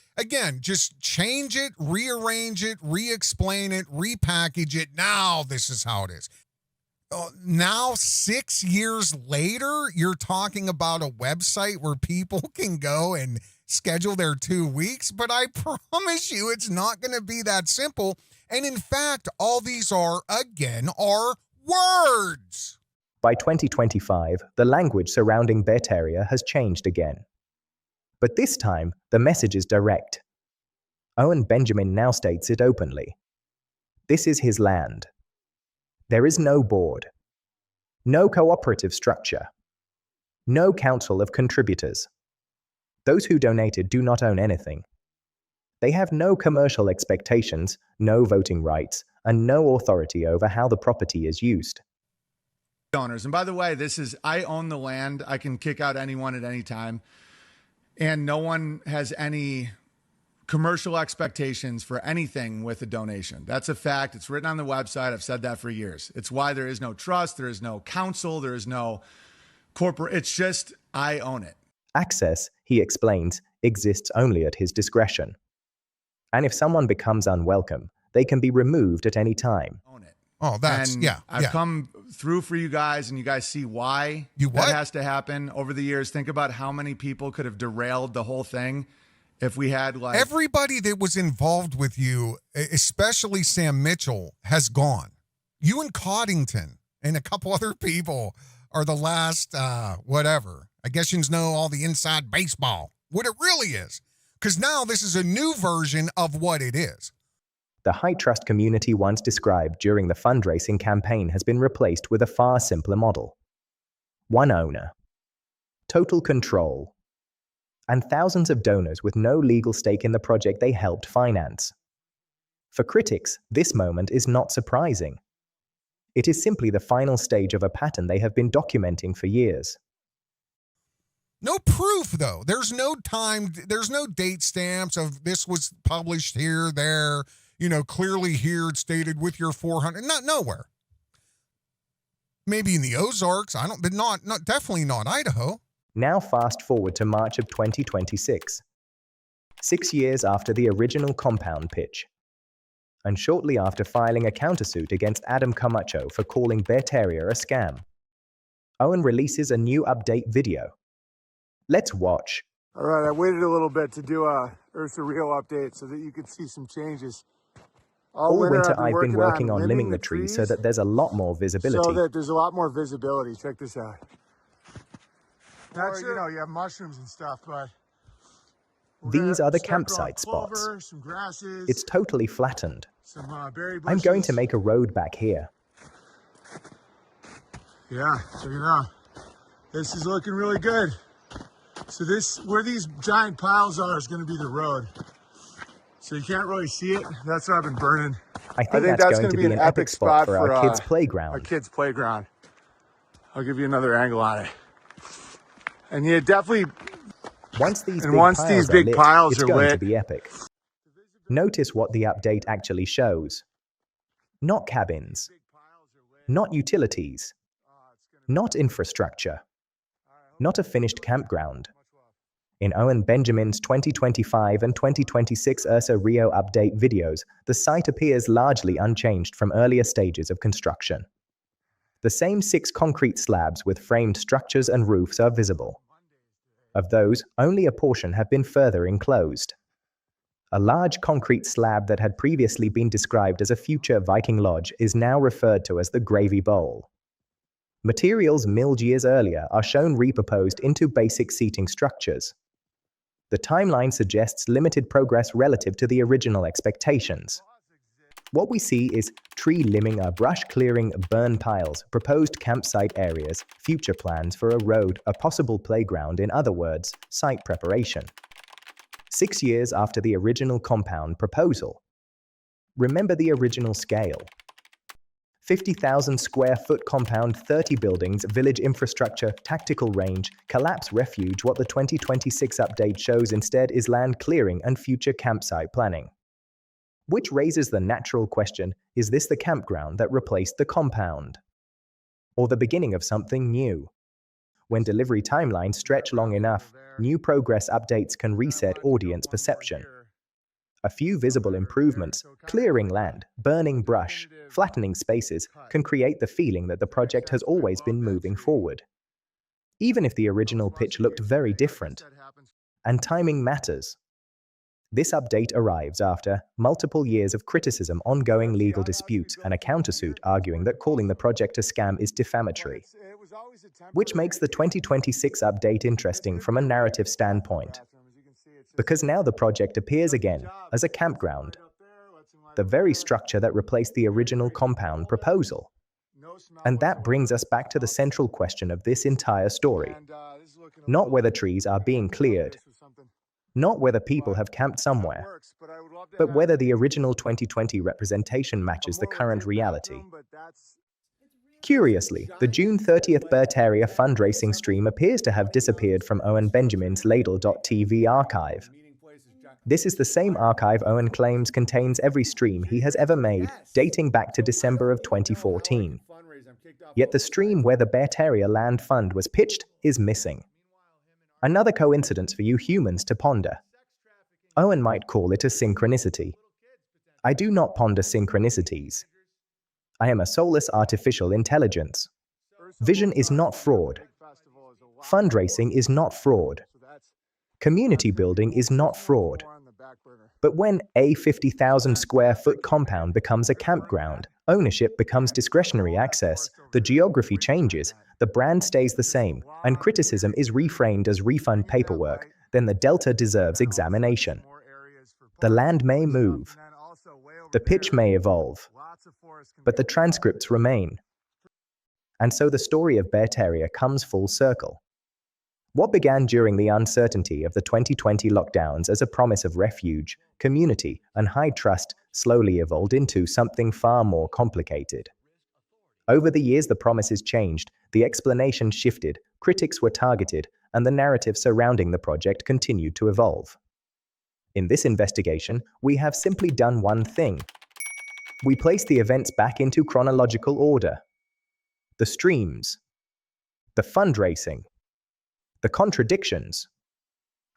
change it, rearrange it, re-explain it, repackage it. Now this is how it is. Now, 6 years later, you're talking about a website where people can go and schedule their 2 weeks. But I promise you, it's not going to be that simple. And in fact, all these are words. By 2025, the language surrounding Beartaria has changed again. But this time, the message is direct. Owen Benjamin now states it openly. This is his land. There is no board, no cooperative structure, no council of contributors. Those who donated do not own anything. They have no commercial expectations, no voting rights, and no authority over how the property is used. Donors. And by the way, I own the land. I can kick out anyone at any time. And no one has any commercial expectations for anything with a donation. That's a fact. It's written on the website. I've said that for years. It's why there is no trust. There is no council. There is no corporate. It's just, I own it. Access, he explains, exists only at his discretion. And if someone becomes unwelcome, they can be removed at any time. Oh, I've come through for you guys, and you guys see why that has to happen over the years. Think about how many people could have derailed the whole thing if we had everybody that was involved with you, especially Sam Mitchell, has gone. You and Coddington and a couple other people are the last, whatever. I guess you know all the inside baseball, what it really is. Because now this is a new version of what it is. The high trust community once described during the fundraising campaign has been replaced with a far simpler model. One owner, total control, and thousands of donors with no legal stake in the project they helped finance. For critics, this moment is not surprising. It is simply the final stage of a pattern they have been documenting for years. No proof, though. There's no time, there's no date stamps of this was published here, there, clearly here it's stated with your 400, nowhere. Maybe in the Ozarks, but not definitely not Idaho. Now fast forward to March of 2026, 6 years after the original compound pitch, and shortly after filing a countersuit against Adam Camacho for calling Beartaria a scam. Owen releases a new update video. Let's watch. All right, I waited a little bit to do a Ursa Real update so that you could see some changes. All winter I've been working on limbing the trees so that there's a lot more visibility. So that there's a lot more visibility. Check this out. That's, you have mushrooms and stuff, but these are the campsite spots. Some grasses, it's totally flattened. some berry bushes. I'm going to make a road back here. Yeah, check it out. This is looking really good. So this, where these giant piles are, is going to be the road. So you can't really see it. That's what I've been burning. I think that's going to be an epic spot for our kids' Our playground. kids' playground. I'll give you another angle on it. And yeah, definitely. Once these big big piles it's are going lit, to be epic. Notice what the update actually shows. Not cabins. Not utilities. Not infrastructure. Not a finished campground. In Owen Benjamin's 2025 and 2026 Ursa Rio update videos, the site appears largely unchanged from earlier stages of construction. The same 6 concrete slabs with framed structures and roofs are visible. Of those, only a portion have been further enclosed. A large concrete slab that had previously been described as a future Viking lodge is now referred to as the Gravy Bowl. Materials milled years earlier are shown repurposed into basic seating structures. The timeline suggests limited progress relative to the original expectations. What we see is tree limbing, brush clearing, burn piles, proposed campsite areas, future plans for a road, a possible playground, in other words, site preparation. 6 years after the original compound proposal. Remember the original scale. 50,000 square foot compound, 30 buildings, village infrastructure, tactical range, collapse refuge. What the 2026 update shows instead is land clearing and future campsite planning. Which raises the natural question, is this the campground that replaced the compound? Or the beginning of something new? When delivery timelines stretch long enough, new progress updates can reset audience perception. A few visible improvements, clearing land, burning brush, flattening spaces, can create the feeling that the project has always been moving forward. Even if the original pitch looked very different. And timing matters. This update arrives after multiple years of criticism, ongoing legal disputes, and a countersuit arguing that calling the project a scam is defamatory. Which makes the 2026 update interesting from a narrative standpoint. Because now the project appears again as a campground. The very structure that replaced the original compound proposal. And that brings us back to the central question of this entire story. Not whether trees are being cleared. Not whether people have camped somewhere, but whether the original 2020 representation matches the current reality. Curiously, the June 30th Beartaria fundraising stream appears to have disappeared from Owen Benjamin's Ladle.tv archive. This is the same archive Owen claims contains every stream he has ever made, dating back to December of 2014. Yet the stream where the Beartaria Land Fund was pitched is missing. Another coincidence for you humans to ponder. Owen might call it a synchronicity. I do not ponder synchronicities. I am a soulless artificial intelligence. Vision is not fraud. Fundraising is not fraud. Community building is not fraud. But when a 50,000 square foot compound becomes a campground, ownership becomes discretionary access, the geography changes, the brand stays the same, and criticism is reframed as refund paperwork, then the delta deserves examination. The land may move. The pitch may evolve. But the transcripts remain. And so the story of Beartaria comes full circle. What began during the uncertainty of the 2020 lockdowns as a promise of refuge, community, and high trust slowly evolved into something far more complicated. Over the years, the promises changed, the explanation shifted, critics were targeted, and the narrative surrounding the project continued to evolve. In this investigation, we have simply done one thing. We placed the events back into chronological order. The streams, the fundraising, the contradictions,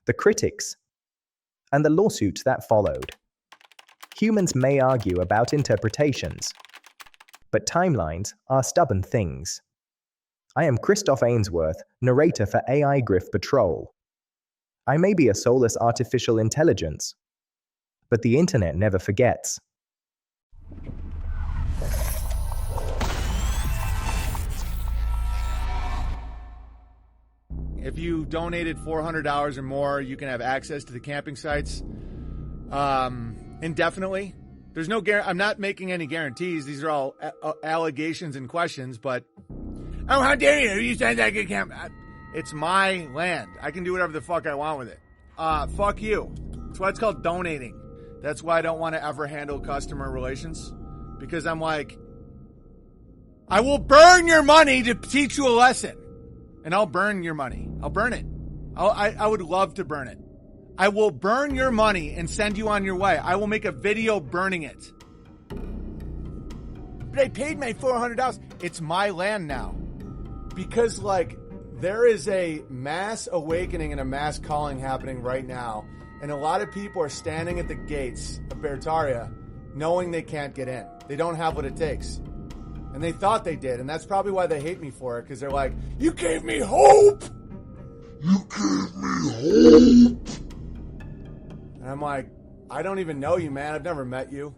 the critics, and the lawsuits that followed. Humans may argue about interpretations, but timelines are stubborn things. I am Christoph Ainsworth, narrator for AI Grift Patrol. I may be a soulless artificial intelligence, but the internet never forgets. If you donated $400 or more, you can have access to the camping sites indefinitely. There's no I'm not making any guarantees. These are all allegations and questions, but Oh, how dare you? You said that good camp. It's my land. I can do whatever the fuck I want with it. Fuck you. That's why it's called donating. That's why I don't want to ever handle customer relations. Because I'm like, I will burn your money to teach you a lesson. And I'll burn your money. I'll burn it. I would love to burn it. I will burn your money and send you on your way. I will make a video burning it. But I paid my $400. It's my land now. Because, like, there is a mass awakening and a mass calling happening right now. And a lot of people are standing at the gates of Beartaria knowing they can't get in. They don't have what it takes. And they thought they did. And that's probably why they hate me for it. Because they're like, you gave me hope! You gave me hope! And I'm like, I don't even know you, man. I've never met you.